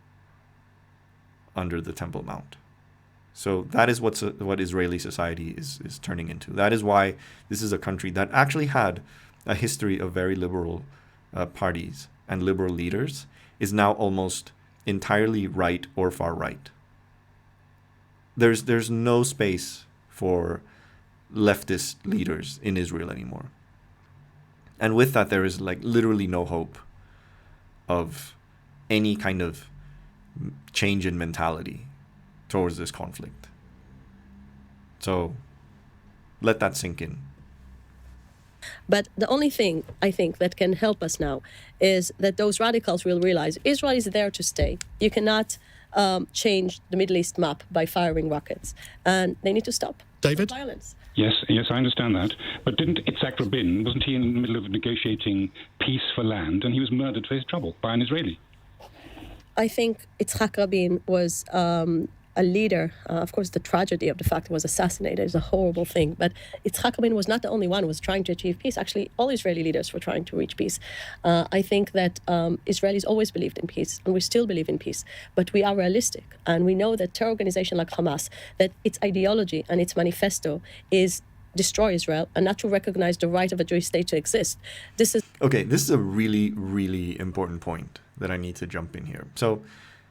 under the Temple Mount. So that is what Israeli society is turning into. That is why this is a country that actually had a history of very liberal parties and liberal leaders is now almost entirely right or far right. There's no space for leftist leaders in Israel anymore. And with that, there is like literally no hope of any kind of change in mentality towards this conflict. So let that sink in. But the only thing I think that can help us now is that those radicals will realize Israel is there to stay. You cannot change the Middle East map by firing rockets, and they need to stop David? violence. Yes, I understand that. But didn't Itzhak Rabin, wasn't he in the middle of negotiating peace for land, and he was murdered for his trouble by an Israeli? I think Itzhak Rabin was a leader. Of course, the tragedy of the fact he was assassinated is a horrible thing. But Itzhak Rabin was not the only one who was trying to achieve peace. Actually, all Israeli leaders were trying to reach peace. I think that Israelis always believed in peace, and we still believe in peace. But we are realistic, and we know that terror organization like Hamas, that its ideology and its manifesto is destroy Israel and not to recognize the right of a Jewish state to exist. This is a really, really important point that I need to jump in here. So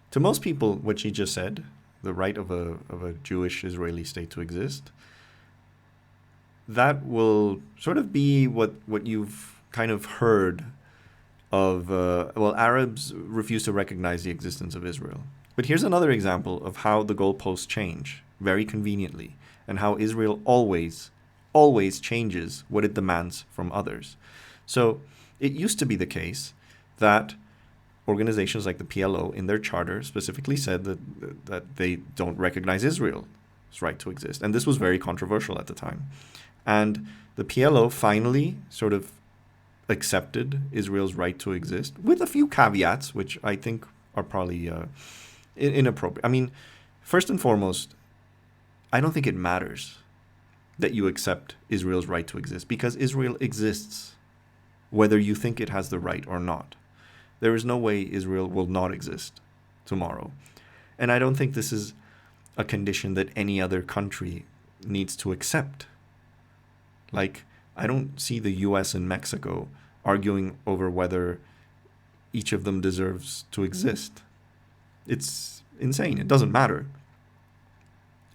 to most people, what she just said, the right of a Jewish Israeli state to exist, that will sort of be what you've kind of heard of, Arabs refuse to recognize the existence of Israel. But here's another example of how the goalposts change very conveniently, and how Israel always changes what it demands from others. So it used to be the case that organizations like the PLO in their charter specifically said that they don't recognize Israel's right to exist. And this was very controversial at the time. And the PLO finally sort of accepted Israel's right to exist with a few caveats, which I think are probably inappropriate. I mean, first and foremost, I don't think it matters that you accept Israel's right to exist, because Israel exists whether you think it has the right or not. There is no way Israel will not exist tomorrow. And I don't think this is a condition that any other country needs to accept. Like, I don't see the US and Mexico arguing over whether each of them deserves to exist. It's insane. It doesn't matter.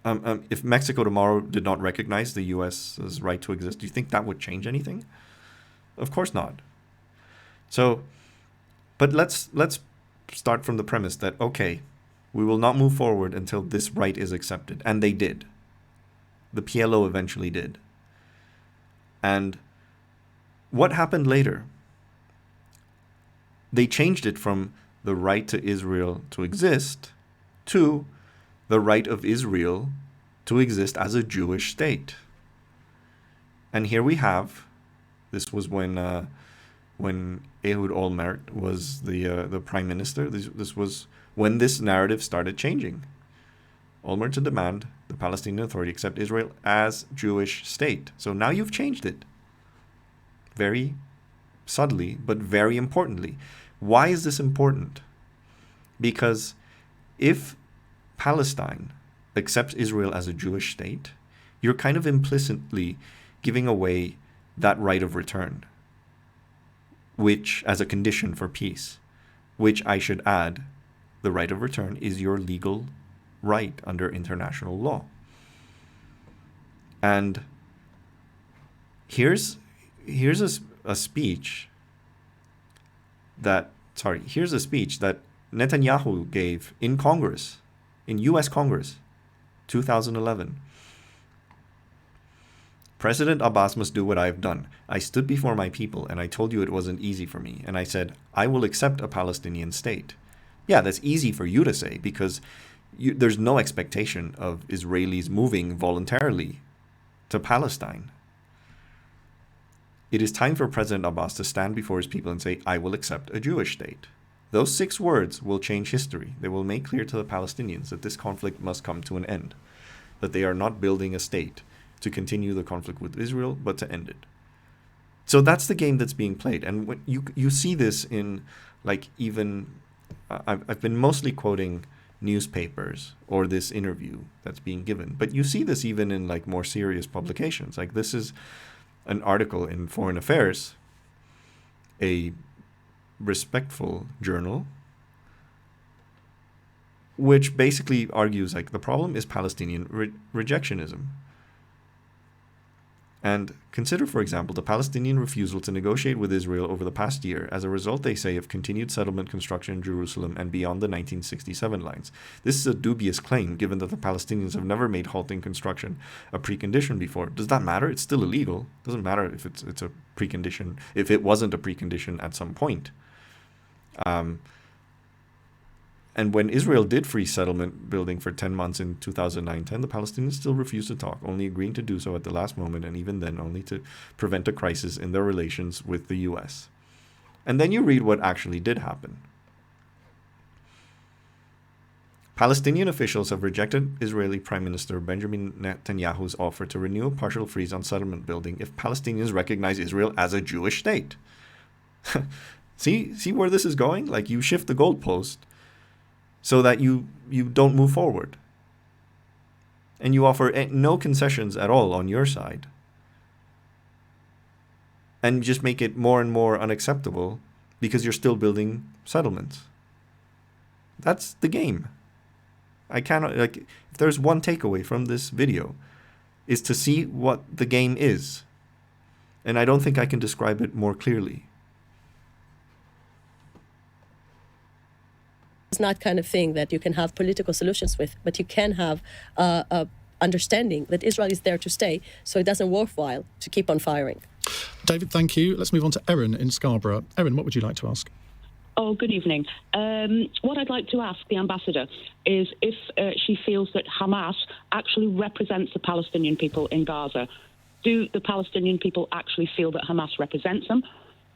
If Mexico tomorrow did not recognize the US's right to exist, do you think that would change anything? Of course not. So, but let's start from the premise that, okay, we will not move forward until this right is accepted. And they did. The PLO eventually did. And what happened later? They changed it from the right to Israel to exist to the right of Israel to exist as a Jewish state. And here we have, this was when when Ehud Olmert was the prime minister. This was when this narrative started changing. Olmert to demand the Palestinian Authority accept Israel as Jewish state. So now you've changed it. Very subtly, but very importantly. Why is this important? Because if Palestine accepts Israel as a Jewish state, you're kind of implicitly giving away that right of return, which, as a condition for peace, which I should add, the right of return is your legal right under international law. And here's a speech that Netanyahu gave in Congress, in U.S. Congress, 2011. President Abbas must do what I have done. I stood before my people and I told you it wasn't easy for me. And I said, I will accept a Palestinian state. Yeah, that's easy for you to say because there's no expectation of Israelis moving voluntarily to Palestine. It is time for President Abbas to stand before his people and say, I will accept a Jewish state. Those 6 words will change history. They will make clear to the Palestinians that this conflict must come to an end, that they are not building a state to continue the conflict with Israel, but to end it. So that's the game that's being played. And when you see this in, like, even, I've been mostly quoting newspapers or this interview that's being given, but you see this even in, like, more serious publications. Like, this is an article in Foreign Affairs, a respectful journal, which basically argues, like, the problem is Palestinian rejectionism. And consider, for example, the Palestinian refusal to negotiate with Israel over the past year as a result, they say, of continued settlement construction in Jerusalem and beyond the 1967 lines. This is a dubious claim, given that the Palestinians have never made halting construction a precondition before. Does that matter? It's still illegal. It doesn't matter if it's a precondition, if it wasn't a precondition at some point. And when Israel did freeze settlement building for 10 months in 2009-10, the Palestinians still refused to talk, only agreeing to do so at the last moment, and even then only to prevent a crisis in their relations with the U.S. And then you read what actually did happen. Palestinian officials have rejected Israeli Prime Minister Benjamin Netanyahu's offer to renew a partial freeze on settlement building if Palestinians recognize Israel as a Jewish state. See where this is going? Like, you shift the goalpost so that you don't move forward. And you offer no concessions at all on your side. And just make it more and more unacceptable because you're still building settlements. That's the game. I cannot, like, if there's one takeaway from this video, is to see what the game is. And I don't think I can describe it more clearly. It's not kind of thing that you can have political solutions with, but you can have understanding that Israel is there to stay, so it doesn't worthwhile to keep on firing. David, thank you. Let's move on to Erin in Scarborough. Erin, what would you like to ask? Oh, good evening. What I'd like to ask the ambassador is if she feels that Hamas actually represents the Palestinian people in Gaza. Do the Palestinian people actually feel that Hamas represents them,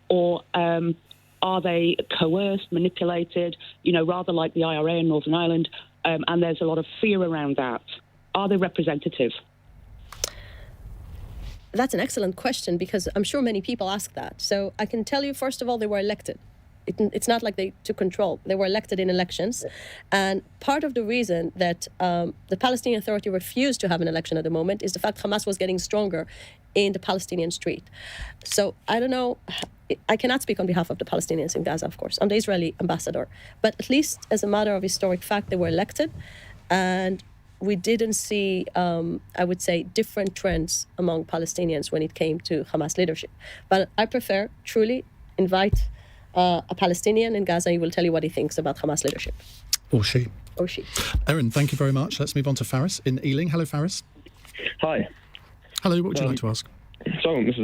or are they coerced, manipulated, rather like the IRA in Northern Ireland, and there's a lot of fear around that? Are they representative? That's an excellent question, because I'm sure many people ask that. So I can tell you, first of all, they were elected. It's not like they took control. They were elected in elections. And part of the reason that the Palestinian Authority refused to have an election at the moment is the fact Hamas was getting stronger in the Palestinian street. So I don't know. I cannot speak on behalf of the Palestinians in Gaza, of course. I'm the Israeli ambassador. But at least as a matter of historic fact, they were elected. And we didn't see, I would say, different trends among Palestinians when it came to Hamas leadership. But I prefer, truly, invite a Palestinian in Gaza. He will tell you what he thinks about Hamas leadership. Or she. Or she. Erin, thank you very much. Let's move on to Faris in Ealing. Hello, Faris. Hi. Hello, what would you like to ask? So, Mr.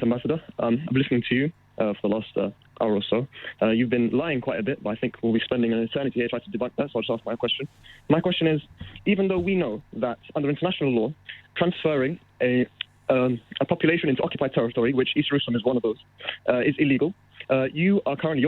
Ambassador, I've been listening to you for the last hour or so. You've been lying quite a bit, but I think we'll be spending an eternity here trying to debunk that, so I'll just ask my question. My question is, even though we know that under international law, transferring a population into occupied territory, which East Jerusalem is one of those, is illegal, your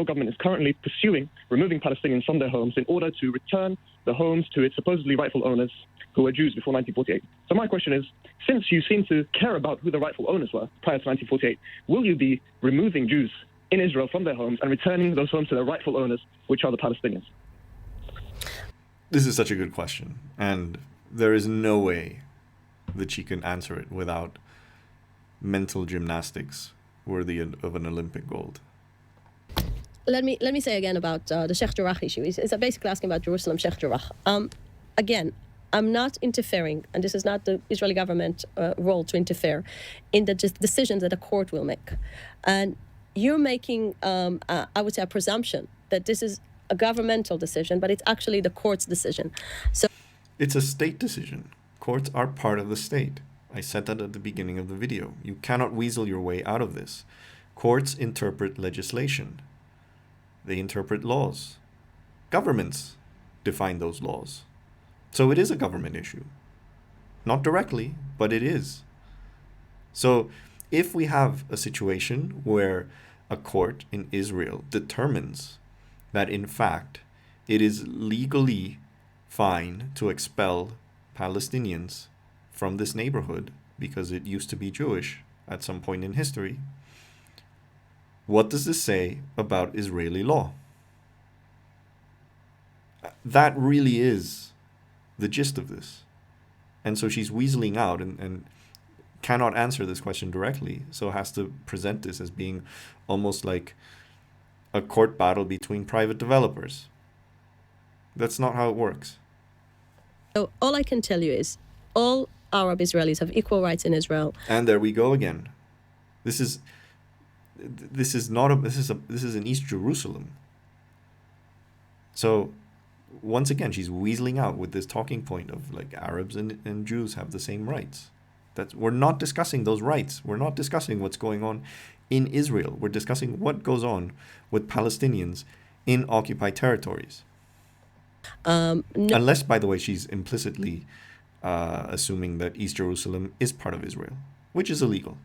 government is currently pursuing removing Palestinians from their homes in order to return the homes to its supposedly rightful owners, who were Jews before 1948. So my question is, since you seem to care about who the rightful owners were prior to 1948, will you be removing Jews in Israel from their homes and returning those homes to their rightful owners, which are the Palestinians? This is such a good question, and there is no way that she can answer it without mental gymnastics worthy of an Olympic gold. Let me say again about the Sheikh Jarrah issue. It's basically asking about Jerusalem, Sheikh Jarrah. Again, I'm not interfering, and this is not the Israeli government role to interfere in the decisions that a court will make. And you're making, I would say, a presumption that this is a governmental decision, but it's actually the court's decision. So it's a state decision. Courts are part of the state. I said that at the beginning of the video. You cannot weasel your way out of this. Courts interpret legislation. They interpret laws. Governments define those laws. So it is a government issue. Not directly, but it is. So if we have a situation where a court in Israel determines that in fact it is legally fine to expel Palestinians from this neighborhood because it used to be Jewish at some point in history, what does this say about Israeli law? That really is the gist of this. And so she's weaseling out and cannot answer this question directly, so has to present this as being almost like a court battle between private developers. That's not how it works. So all I can tell you is all Arab Israelis have equal rights in Israel. And there we go again. This is in East Jerusalem. So once again, she's weaseling out with this talking point of like Arabs and Jews have the same rights. We're not discussing those rights. We're not discussing what's going on in Israel. We're discussing what goes on with Palestinians in occupied territories. No. Unless, by the way, she's implicitly assuming that East Jerusalem is part of Israel, which is illegal.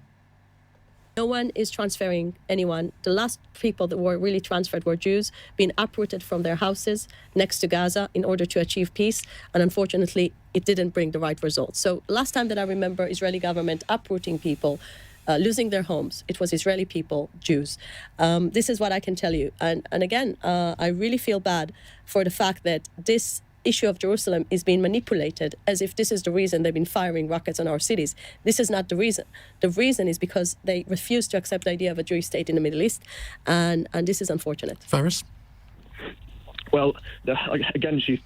No one is transferring anyone. The last people that were really transferred were Jews being uprooted from their houses next to Gaza in order to achieve peace. And unfortunately, it didn't bring the right results. So last time that I remember Israeli government uprooting people, losing their homes, it was Israeli people, Jews. This is what I can tell you. And again, I really feel bad for the fact that this issue of Jerusalem is being manipulated as if this is the reason they've been firing rockets on our cities. This is not the reason. The reason is because they refuse to accept the idea of a Jewish state in the Middle East, and this is unfortunate. Faris? Well, again, she's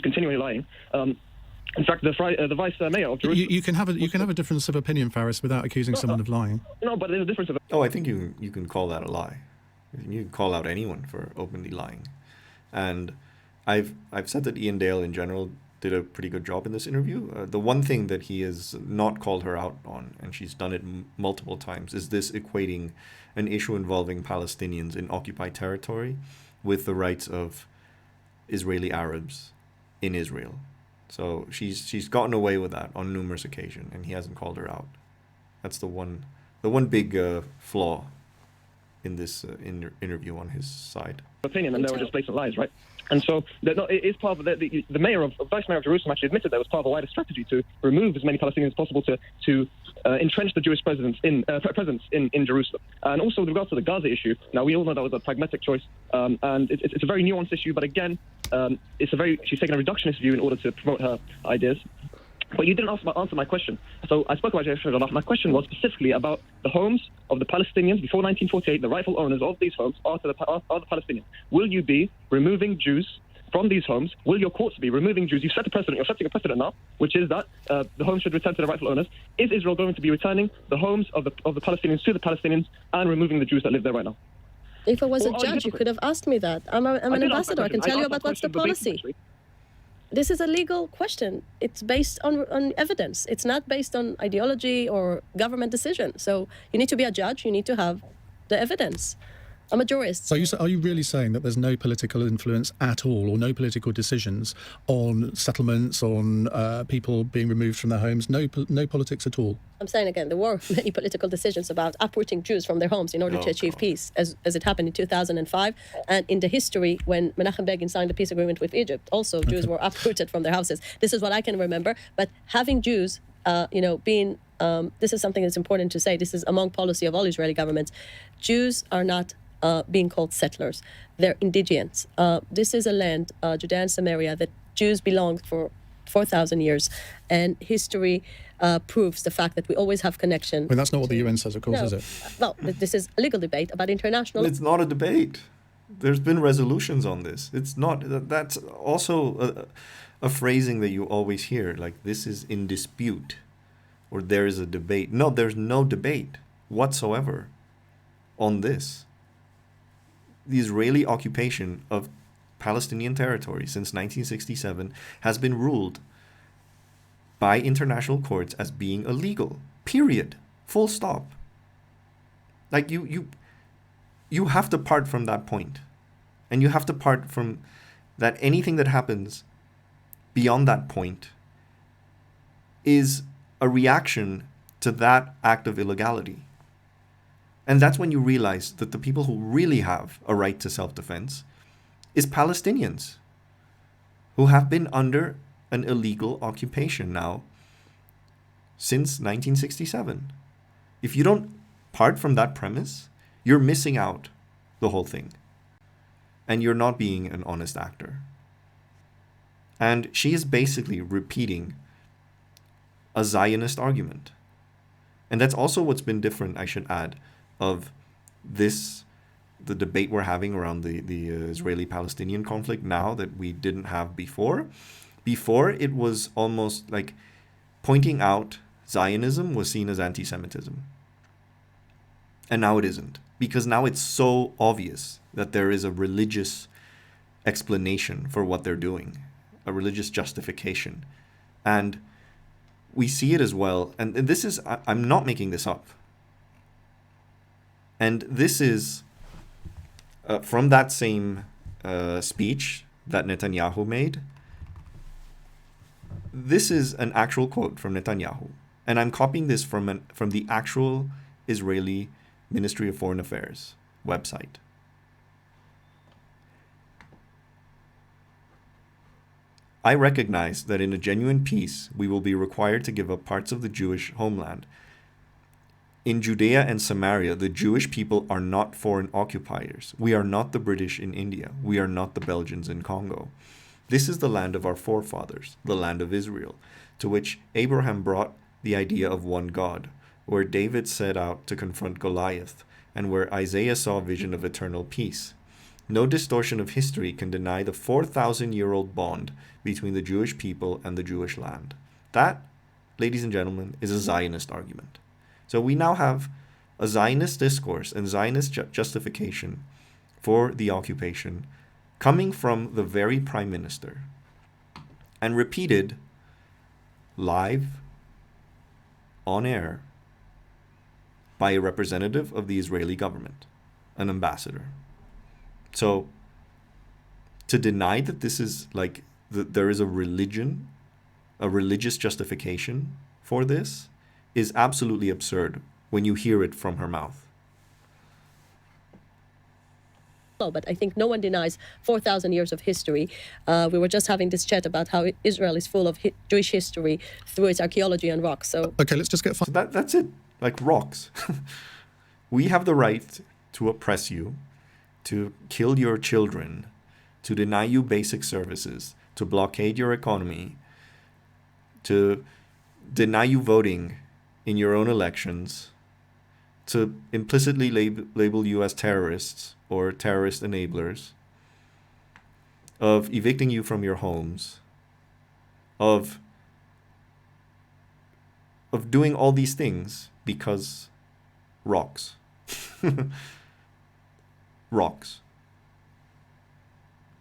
continually lying. In fact, the vice mayor of Jerusalem. You can have a difference of opinion, Faris, without accusing someone of lying. No, but there's a difference of. Oh, I think you can call that a lie. You can call out anyone for openly lying, and I've said that Iain Dale in general did a pretty good job in this interview. The one thing that he has not called her out on, and she's done it multiple times, is this equating an issue involving Palestinians in occupied territory with the rights of Israeli Arabs in Israel. So she's gotten away with that on numerous occasions, and he hasn't called her out. That's the one big flaw in this interview on his side. Opinion, and they were just blatant lies, right? And so it is part of the mayor of vice mayor of Jerusalem actually admitted that it was part of a wider strategy to remove as many Palestinians as possible to entrench the Jewish presence in Jerusalem. And also with regards to the Gaza issue, now we all know that was a pragmatic choice, and it's a very nuanced issue. But again, she's taken a reductionist view in order to promote her ideas. But you didn't answer my question. So I spoke about Israel. My question was specifically about the homes of the Palestinians before 1948. The rightful owners of these homes are the Palestinians. Will you be removing Jews from these homes? Will your courts be removing Jews? You've set a precedent. You're setting a precedent now, which is that the homes should return to the rightful owners. Is Israel going to be returning the homes of the Palestinians to the Palestinians and removing the Jews that live there right now? If I was a judge, you could have asked me that. I'm an ambassador. I can tell you about what's the policy. This is a legal question. It's based on evidence. It's not based on ideology or government decision. So you need to be a judge. You need to have the evidence. I'm a jurist. So are you really saying that there's no political influence at all, or no political decisions on settlements, on people being removed from their homes? No politics at all? I'm saying again, there were many political decisions about uprooting Jews from their homes in order to achieve peace, as it happened in 2005. And in the history, when Menachem Begin signed the peace agreement with Egypt, also Jews were uprooted from their houses. This is what I can remember. But having Jews, being... this is something that's important to say. This is among policy of all Israeli governments. Jews are not being called settlers. They're indigents. This is a land, Judea and Samaria, that Jews belonged for 4,000 years. And history proves the fact that we always have connection. I mean, that's not what the UN says, of course, is it? Well, this is a legal debate about international... It's not a debate. There's been resolutions on this. It's not... That's also a phrasing that you always hear, like, this is in dispute, or there is a debate. No, there's no debate whatsoever on this. The Israeli occupation of Palestinian territory since 1967 has been ruled by international courts as being illegal. Period. Full stop. Like, you have to part from that point. And you have to part from that anything that happens beyond that point is a reaction to that act of illegality. And that's when you realize that the people who really have a right to self-defense is Palestinians, who have been under an illegal occupation now since 1967. If you don't part from that premise, you're missing out the whole thing. And you're not being an honest actor. And she is basically repeating a Zionist argument. And that's also what's been different, I should add, of the debate we're having around the Israeli-Palestinian conflict now that we didn't have before. Before, it was almost like pointing out Zionism was seen as anti-Semitism. And now it isn't. Because now it's so obvious that there is a religious explanation for what they're doing, a religious justification. And we see it as well. And this is, I'm not making this up. And this is from that same speech that Netanyahu made. This is an actual quote from Netanyahu. And I'm copying this from the actual Israeli Ministry of Foreign Affairs website. I recognize that in a genuine peace, we will be required to give up parts of the Jewish homeland. In Judea and Samaria, the Jewish people are not foreign occupiers. We are not the British in India. We are not the Belgians in Congo. This is the land of our forefathers, the land of Israel, to which Abraham brought the idea of one God, where David set out to confront Goliath, and where Isaiah saw a vision of eternal peace. No distortion of history can deny the 4,000-year-old bond between the Jewish people and the Jewish land. That, ladies and gentlemen, is a Zionist argument. So we now have a Zionist discourse and Zionist justification for the occupation coming from the very prime minister and repeated live on air by a representative of the Israeli government, an ambassador. So to deny that this is like there is a religion, a religious justification for this is absolutely absurd when you hear it from her mouth. But I think no one denies 4,000 years of history. We were just having this chat about how Israel is full of Jewish history through its archaeology and rocks. So okay, let's just get... So that's it, like rocks. We have the right to oppress you, to kill your children, to deny you basic services, to blockade your economy, to deny you voting in your own elections, to implicitly label you as terrorists or terrorist enablers, of evicting you from your homes, of doing all these things because rocks. Rocks.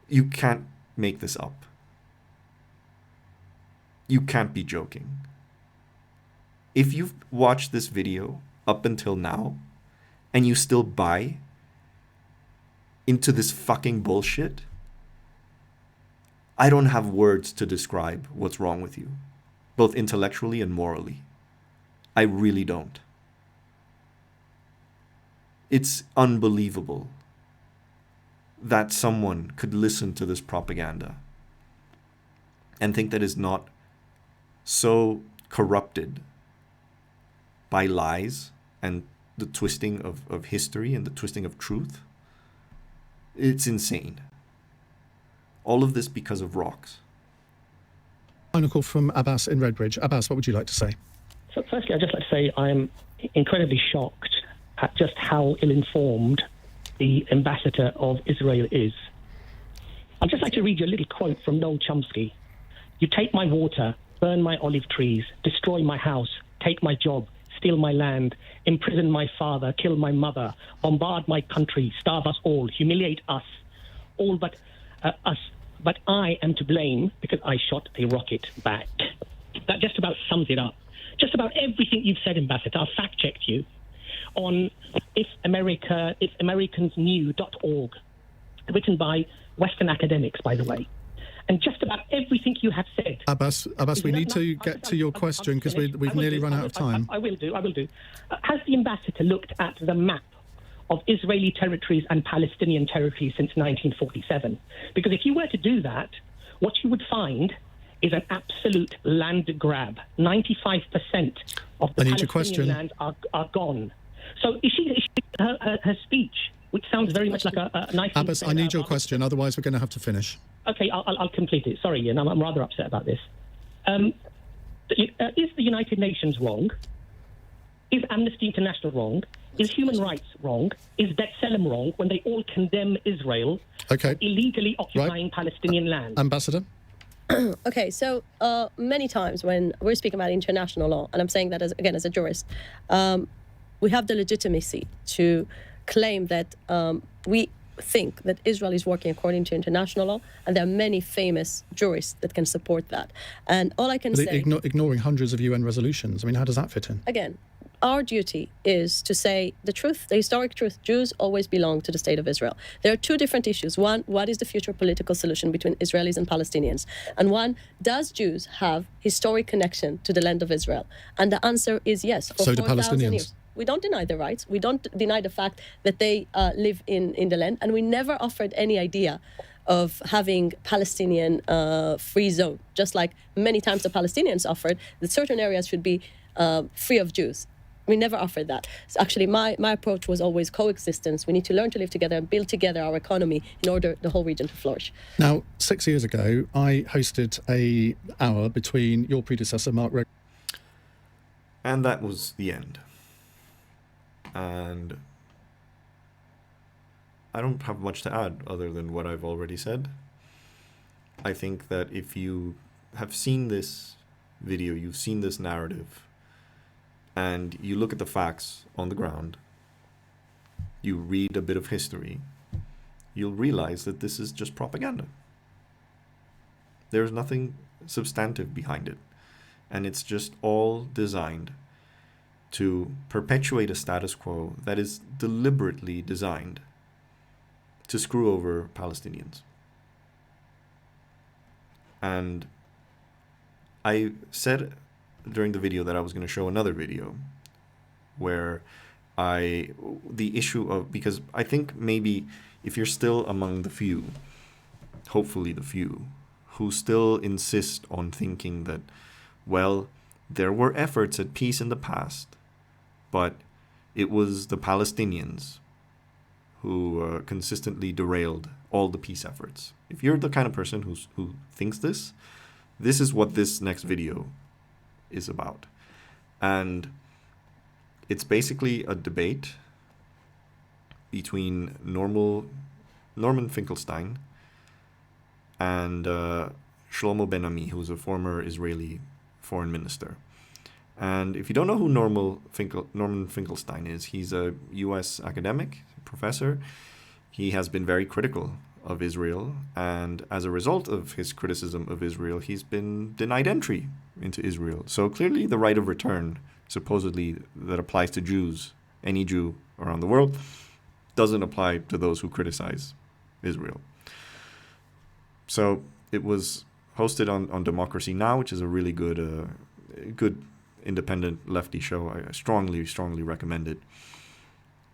You can't make this up. You can't be joking. If you've watched this video up until now and you still buy into this fucking bullshit, I don't have words to describe what's wrong with you, both intellectually and morally. I really don't. It's unbelievable that someone could listen to this propaganda and think that it's not so corrupted by lies and the twisting of history and the twisting of truth. It's insane. All of this because of rocks. Final call from Abbas in Redbridge. Abbas, what would you like to say? So firstly, I'd just like to say I am incredibly shocked at just how ill-informed the ambassador of Israel is. I'd just like to read you a little quote from Noam Chomsky. You take my water, burn my olive trees, destroy my house, take my job, steal my land, imprison my father, kill my mother, bombard my country, starve us all, humiliate us, all but us. But I am to blame because I shot a rocket back. That just about sums it up. Just about everything you've said, Ambassador. I've fact-checked you on ifamericans.org, written by Western academics, by the way. And just about everything you have said. Abbas, we need to get to your question because we've nearly run out of time. I will do. Has the ambassador looked at the map of Israeli territories and Palestinian territories since 1947? Because if you were to do that, what you would find is an absolute land grab. 95% of the Palestinian lands are gone. So her speech, which sounds very much like a nice... Abbas, I need your question, otherwise we're going to have to finish. Okay, I'll complete it. Sorry, Ian, I'm rather upset about this. Is the United Nations wrong? Is Amnesty International wrong? Is human rights wrong? Is B'Tselem wrong when they all condemn Israel for illegally occupying Palestinian land? Ambassador? Okay, so many times when we're speaking about international law, and I'm saying that as a jurist, we have the legitimacy to claim that we think that Israel is working according to international law, and there are many famous jurists that can support that. And all I can say... Ignoring hundreds of UN resolutions, I mean, how does that fit in? Again, our duty is to say the truth, the historic truth. Jews always belong to the state of Israel. There are two different issues. One, what is the future political solution between Israelis and Palestinians? And one, does Jews have historic connection to the land of Israel? And the answer is yes. For so do Palestinians. Years. We don't deny their rights. We don't deny the fact that they live in the land. And we never offered any idea of having Palestinian free zone, just like many times the Palestinians offered that certain areas should be free of Jews. We never offered that. So actually, my approach was always coexistence. We need to learn to live together and build together our economy in order the whole region to flourish. Now, 6 years ago, I hosted an hour between your predecessor, Mark Reg. And that was the end. And I don't have much to add other than what I've already said. I think that if you have seen this video, you've seen this narrative, and you look at the facts on the ground, you read a bit of history, you'll realize that this is just propaganda. There's nothing substantive behind it. And it's just all designed to perpetuate a status quo that is deliberately designed to screw over Palestinians. And I said during the video that I was going to show another video where the issue of, because I think maybe if you're still among the few, hopefully the few, who still insist on thinking that, well, there were efforts at peace in the past, but it was the Palestinians who consistently derailed all the peace efforts. If you're the kind of person who thinks this is what this next video is about. And it's basically a debate between Norman Finkelstein and Shlomo Ben-Ami, who's a former Israeli foreign minister. And if you don't know who Norman Finkelstein is, he's a U.S. academic, professor. He has been very critical of Israel, and as a result of his criticism of Israel, he's been denied entry into Israel. So clearly the right of return, supposedly, that applies to Jews, any Jew around the world, doesn't apply to those who criticize Israel. So it was hosted on Democracy Now!, which is a really good independent lefty show. I strongly recommend it.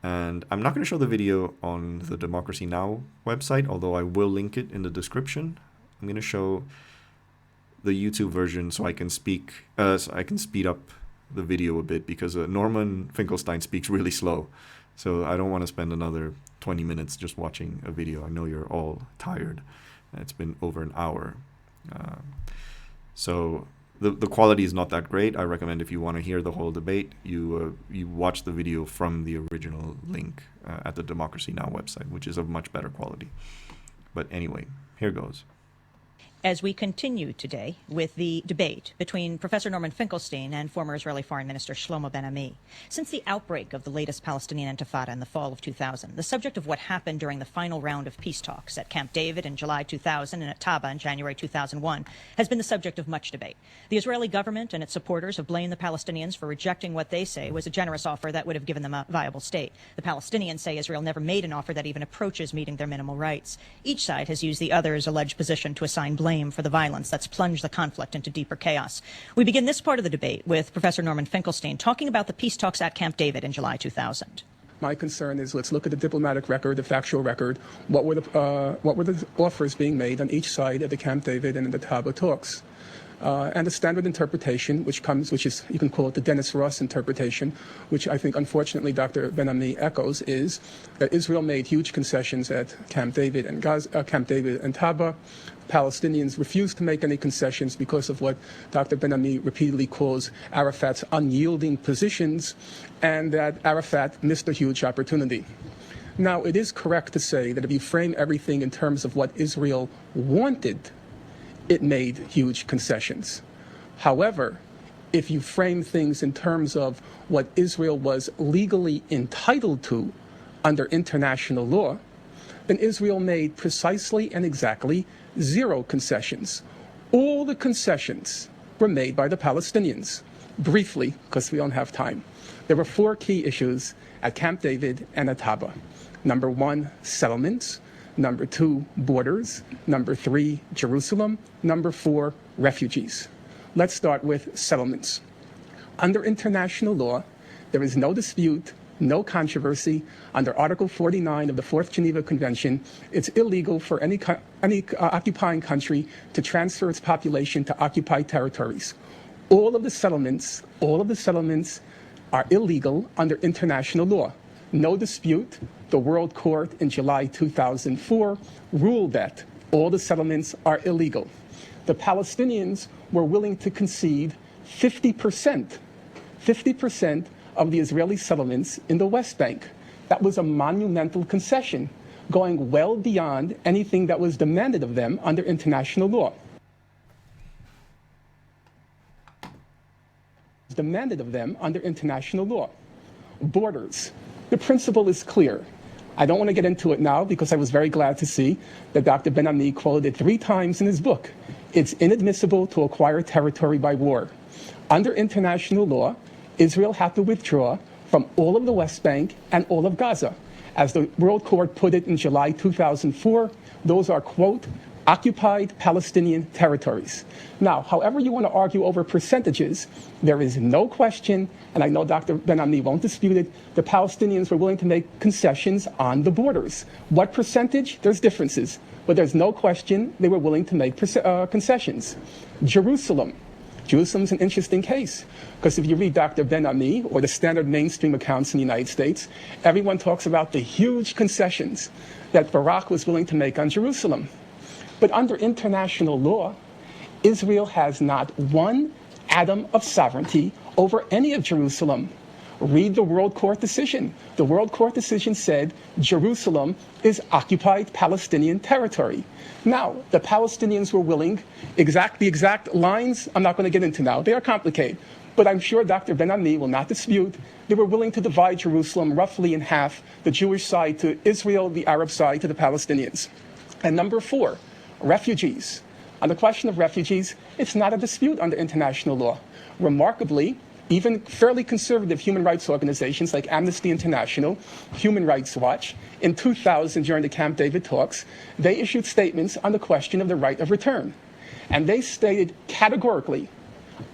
And I'm not going to show the video on the Democracy Now! Website, although I will link it in the description. I'm going to show the YouTube version so I can speed up the video a bit, because Norman Finkelstein speaks really slow. So I don't want to spend another 20 minutes just watching a video. I know you're all tired. It's been over an hour. So the quality is not that great. I recommend, if you want to hear the whole debate, you watch the video from the original link at the Democracy Now! Website, which is of much better quality. But anyway, here goes. As we continue today with the debate between Professor Norman Finkelstein and former Israeli Foreign Minister Shlomo Ben-Ami. Since the outbreak of the latest Palestinian Intifada in the fall of 2000, the subject of what happened during the final round of peace talks at Camp David in July 2000 and at Taba in January 2001 has been the subject of much debate. The Israeli government and its supporters have blamed the Palestinians for rejecting what they say was a generous offer that would have given them a viable state. The Palestinians say Israel never made an offer that even approaches meeting their minimal rights. Each side has used the other's alleged position to assign blame for the violence that's plunged the conflict into deeper chaos. We begin this part of the debate with Professor Norman Finkelstein talking about the peace talks at Camp David in July 2000. My concern is, let's look at the diplomatic record, the factual record. What were the offers being made on each side of the Camp David and the Taba talks? And the standard interpretation, which is, you can call it the Dennis Ross interpretation, which I think, unfortunately, Dr. Ben-Ami echoes, is that Israel made huge concessions at Camp David and Camp David and Taba. Palestinians refused to make any concessions because of what Dr. Ben-Ami repeatedly calls Arafat's unyielding positions, and that Arafat missed a huge opportunity. Now, it is correct to say that if you frame everything in terms of what Israel wanted, it made huge concessions. However, if you frame things in terms of what Israel was legally entitled to under international law, then Israel made precisely and exactly 0 concessions. All the concessions were made by the Palestinians. Briefly, because we don't have time, there were 4 key issues at Camp David and at Taba. Number 1, settlements. Number 2, borders. Number 3, Jerusalem. Number 4, refugees. Let's start with settlements. Under international law, there is no dispute, no controversy. Under Article 49 of the 4th Geneva Convention, it's illegal for any occupying country to transfer its population to occupied territories. All of the settlements are illegal under international law. No dispute. The World Court in July 2004 ruled that all the settlements are illegal. The Palestinians were willing to concede 50% of the Israeli settlements in the West Bank. That was a monumental concession, going well beyond anything that was demanded of them under international law. Borders. The principle is clear. I don't want to get into it now because I was very glad to see that Dr. Ben-Ami quoted it 3 times in his book. It's inadmissible to acquire territory by war. Under international law, Israel had to withdraw from all of the West Bank and all of Gaza. As the World Court put it in July 2004, those are, quote, occupied Palestinian territories. Now, however you want to argue over percentages, there is no question, and I know Dr. Ben-Ami won't dispute it, the Palestinians were willing to make concessions on the borders. What percentage? There's differences, but there's no question they were willing to make concessions. Jerusalem. Jerusalem's an interesting case, because if you read Dr. Ben-Ami or the standard mainstream accounts in the United States, everyone talks about the huge concessions that Barak was willing to make on Jerusalem. But under international law, Israel has not one atom of sovereignty over any of Jerusalem. Read the World Court decision. The World Court decision said Jerusalem is occupied Palestinian territory. Now, the Palestinians were willing, the exact lines I'm not going to get into now. They are complicated. But I'm sure Dr. Ben-Ami will not dispute they were willing to divide Jerusalem roughly in half, the Jewish side to Israel, the Arab side to the Palestinians. And number 4, refugees. On the question of refugees, it's not a dispute under international law. Remarkably, even fairly conservative human rights organizations like Amnesty International, Human Rights Watch, in 2000 during the Camp David talks, they issued statements on the question of the right of return. And they stated categorically,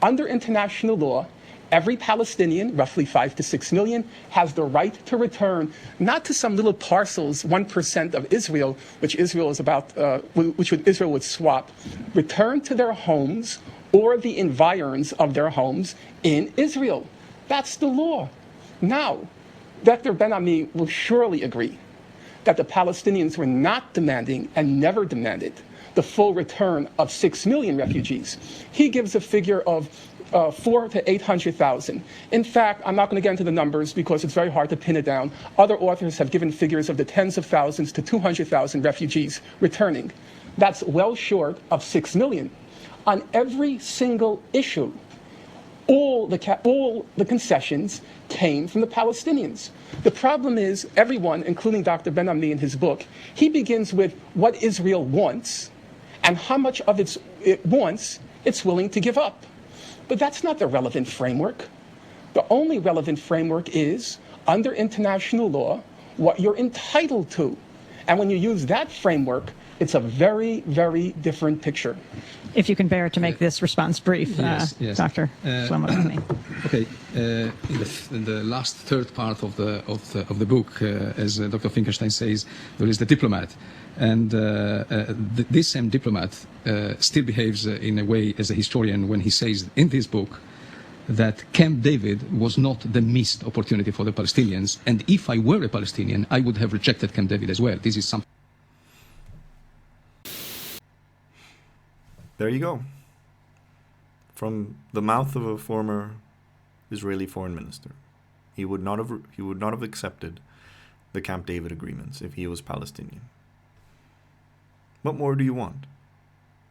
under international law, every Palestinian, roughly 5 to 6 million, has the right to return, not to some little parcels, 1% of Israel, which Israel is about, Israel would swap, return to their homes or the environs of their homes in Israel. That's the law. Now, Dr. Ben-Ami will surely agree that the Palestinians were not demanding and never demanded the full return of 6 million refugees. He gives a figure of 400,000 to 800,000. In fact, I'm not going to get into the numbers because it's very hard to pin it down. Other authors have given figures of the tens of thousands to 200,000 refugees returning. That's well short of 6 million. On every single issue, all the concessions came from the Palestinians. The problem is everyone, including Dr. Ben-Ami in his book, he begins with what Israel wants and how much of it wants it's willing to give up. But that's not the relevant framework. The only relevant framework is, under international law, what you're entitled to. And when you use that framework, it's a very, very different picture. If you can bear to make this response brief, yes. Dr. Shlomo Ben-Ami. Okay, in the last third part of the book, as Dr. Finkelstein says, there is the diplomat, and this same diplomat still behaves in a way as a historian when he says in this book that Camp David was not the missed opportunity for the Palestinians, and if I were a Palestinian, I would have rejected Camp David as well. This is something. There you go. From the mouth of a former Israeli foreign minister. He would not have accepted the Camp David agreements if he was Palestinian. What more do you want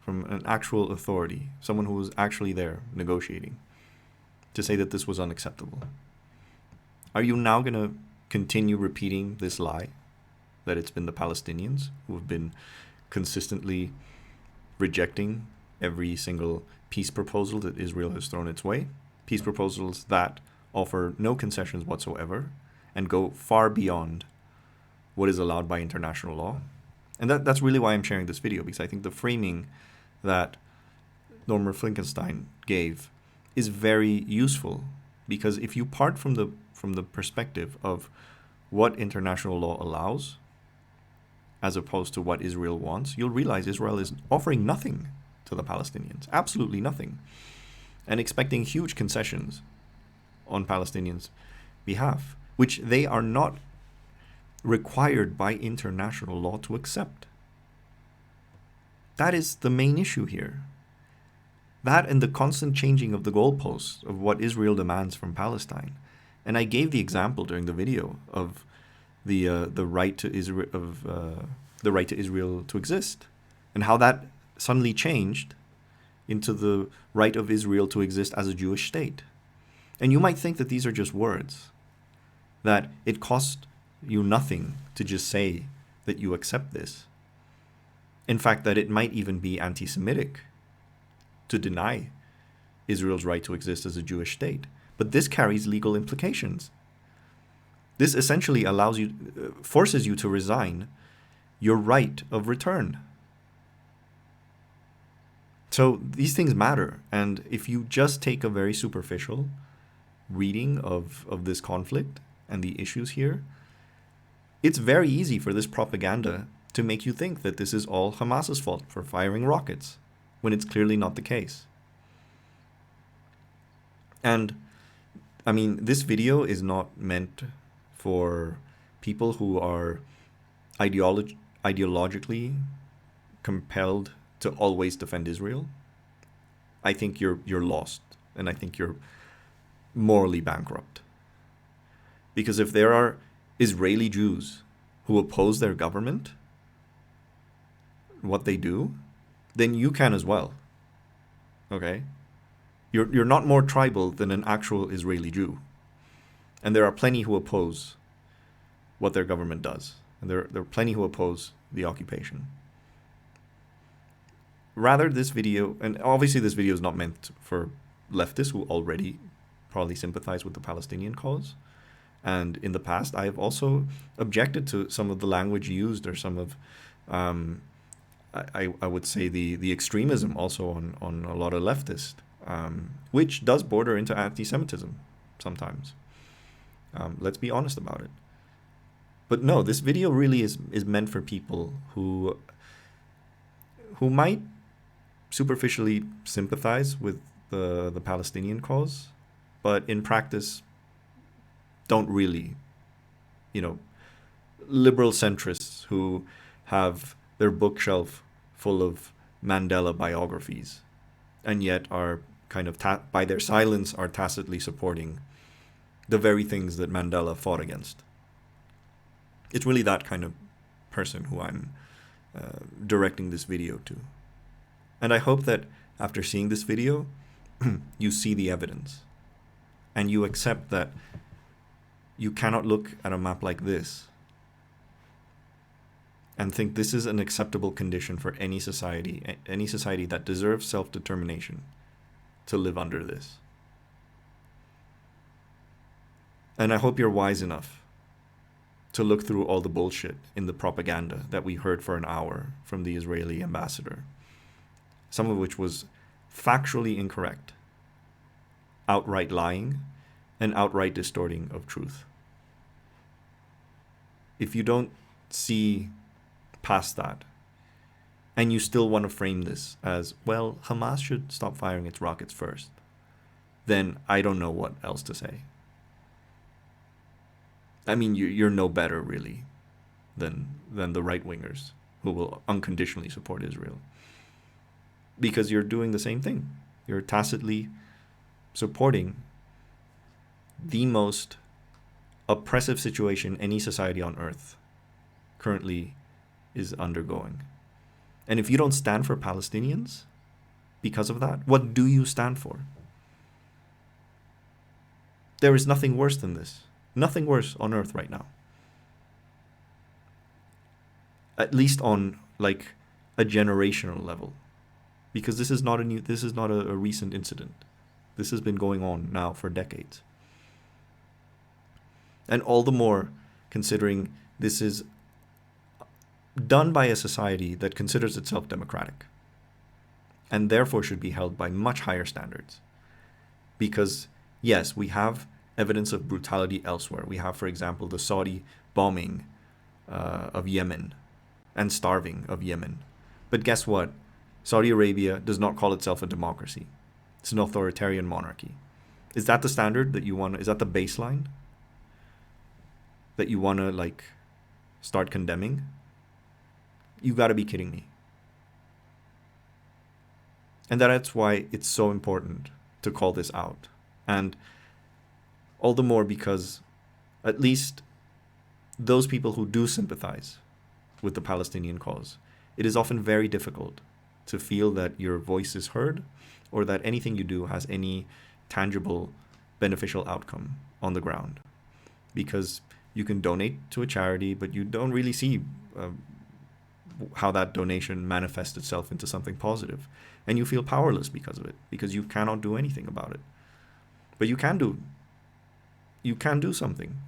from an actual authority, someone who was actually there negotiating, to say that this was unacceptable? Are you now going to continue repeating this lie that it's been the Palestinians who have been consistently rejecting every single peace proposal that Israel has thrown its way? Peace proposals that offer no concessions whatsoever and go far beyond what is allowed by international law. And that's really why I'm sharing this video, because I think the framing that Norman Finkelstein gave is very useful, because if you part from the perspective of what international law allows as opposed to what Israel wants, you'll realize Israel is offering nothing to the Palestinians, absolutely nothing, and expecting huge concessions on Palestinians' behalf, which they are not required by international law to accept. That is the main issue here. That and the constant changing of the goalposts of what Israel demands from Palestine. And I gave the example during the video of the right to Israel to exist, and how that suddenly changed into the right of Israel to exist as a Jewish state. And you might think that these are just words, that it cost you nothing to just say that you accept this. In fact, that it might even be anti-Semitic to deny Israel's right to exist as a Jewish state. But this carries legal implications. This essentially forces you to resign your right of return. So these things matter. And if you just take a very superficial reading of this conflict and the issues here, it's very easy for this propaganda to make you think that this is all Hamas's fault for firing rockets, when it's clearly not the case. And, I mean, this video is not meant for people who are ideologically compelled to always defend Israel. I think you're lost, and I think you're morally bankrupt. Because if there are Israeli Jews who oppose their government, what they do, then you can as well. Okay? You're not more tribal than an actual Israeli Jew. And there are plenty who oppose what their government does. And there are plenty who oppose the occupation. Rather, this video, and obviously this video is not meant for leftists who already wholeheartedly sympathize with the Palestinian cause. And in the past, I have also objected to some of the language used, or some of, I would say, the extremism also on a lot of leftists, which does border into anti-Semitism sometimes. Let's be honest about it. But no, this video really is meant for people who might superficially sympathize with the Palestinian cause, but in practice don't really. Liberal centrists who have their bookshelf full of Mandela biographies, and yet are kind of, by their silence, are tacitly supporting the very things that Mandela fought against. It's really that kind of person who I'm directing this video to. And I hope that after seeing this video, you see the evidence, and you accept that you cannot look at a map like this and think this is an acceptable condition for any society that deserves self-determination, to live under this. And I hope you're wise enough to look through all the bullshit in the propaganda that we heard for an hour from the Israeli ambassador, some of which was factually incorrect, outright lying, and outright distorting of truth. If you don't see past that, and you still want to frame this as, well, Hamas should stop firing its rockets first, then I don't know what else to say. I mean, you're no better, really, than the right-wingers who will unconditionally support Israel. Because you're doing the same thing. You're tacitly supporting the most oppressive situation any society on earth currently is undergoing. And if you don't stand for Palestinians because of that, what do you stand for? There is nothing worse than this. Nothing worse on earth right now. At least on like a generational level. Because this is not a recent incident. This has been going on now for decades. And all the more considering this is done by a society that considers itself democratic, and therefore should be held by much higher standards. Because, yes, we have evidence of brutality elsewhere. We have, for example, the Saudi bombing of Yemen and starving of Yemen. But guess what? Saudi Arabia does not call itself a democracy. It's an authoritarian monarchy. Is that the standard that you want? Is that the baseline that you want to like start condemning? You got to be kidding me. And that's why it's so important to call this out. And all the more because at least those people who do sympathize with the Palestinian cause, it is often very difficult to feel that your voice is heard or that anything you do has any tangible beneficial outcome on the ground. Because you can donate to a charity, but you don't really see how that donation manifests itself into something positive. And you feel powerless because of it, because you cannot do anything about it. But you can do something.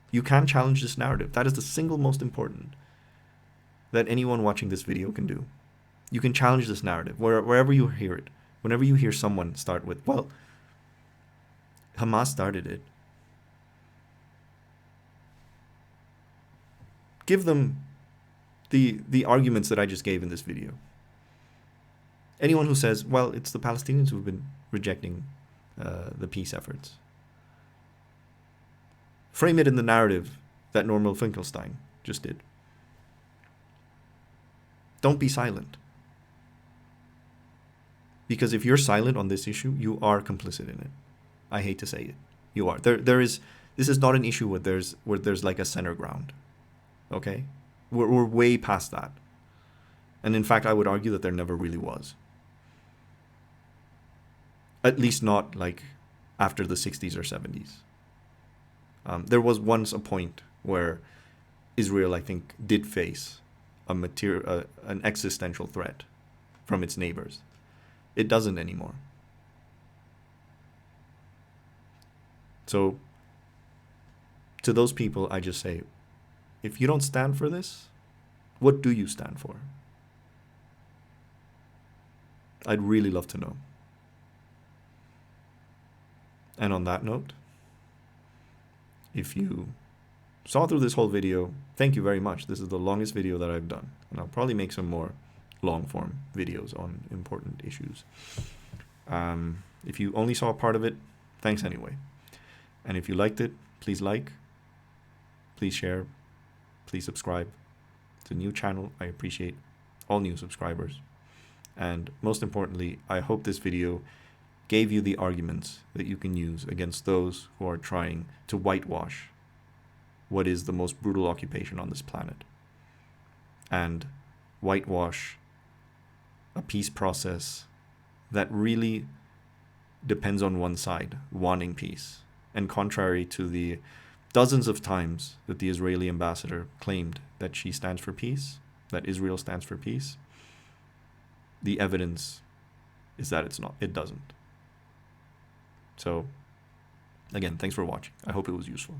You can challenge this narrative. That is the single most important that anyone watching this video can do. You can challenge this narrative wherever you hear it. Whenever you hear someone start with, well, Hamas started it. Give them the arguments that I just gave in this video. Anyone who says, well, it's the Palestinians who've been rejecting the peace efforts. Frame it in the narrative that Norman Finkelstein just did. Don't be silent. Because if you're silent on this issue, you are complicit in it. I hate to say it. You are. This is not an issue where there's like a center ground. Okay? We're way past that. And in fact, I would argue that there never really was. At least not like after the 60s or 70s. There was once a point where Israel, I think, did face an existential threat from its neighbors. It doesn't anymore. So to those people, I just say, if you don't stand for this, what do you stand for? I'd really love to know. And on that note, if you saw through this whole video, thank you very much. This is the longest video that I've done, and I'll probably make some more long-form videos on important issues. If you only saw a part of it, thanks anyway. And if you liked it, please like, please share, please subscribe. It's a new channel. I appreciate all new subscribers. And most importantly, I hope this video gave you the arguments that you can use against those who are trying to whitewash what is the most brutal occupation on this planet, and whitewash a peace process that really depends on one side wanting peace. And contrary to the dozens of times that the Israeli ambassador claimed that she stands for peace, that Israel stands for peace, the evidence is that it's not. It doesn't. So, again, thanks for watching. I hope it was useful.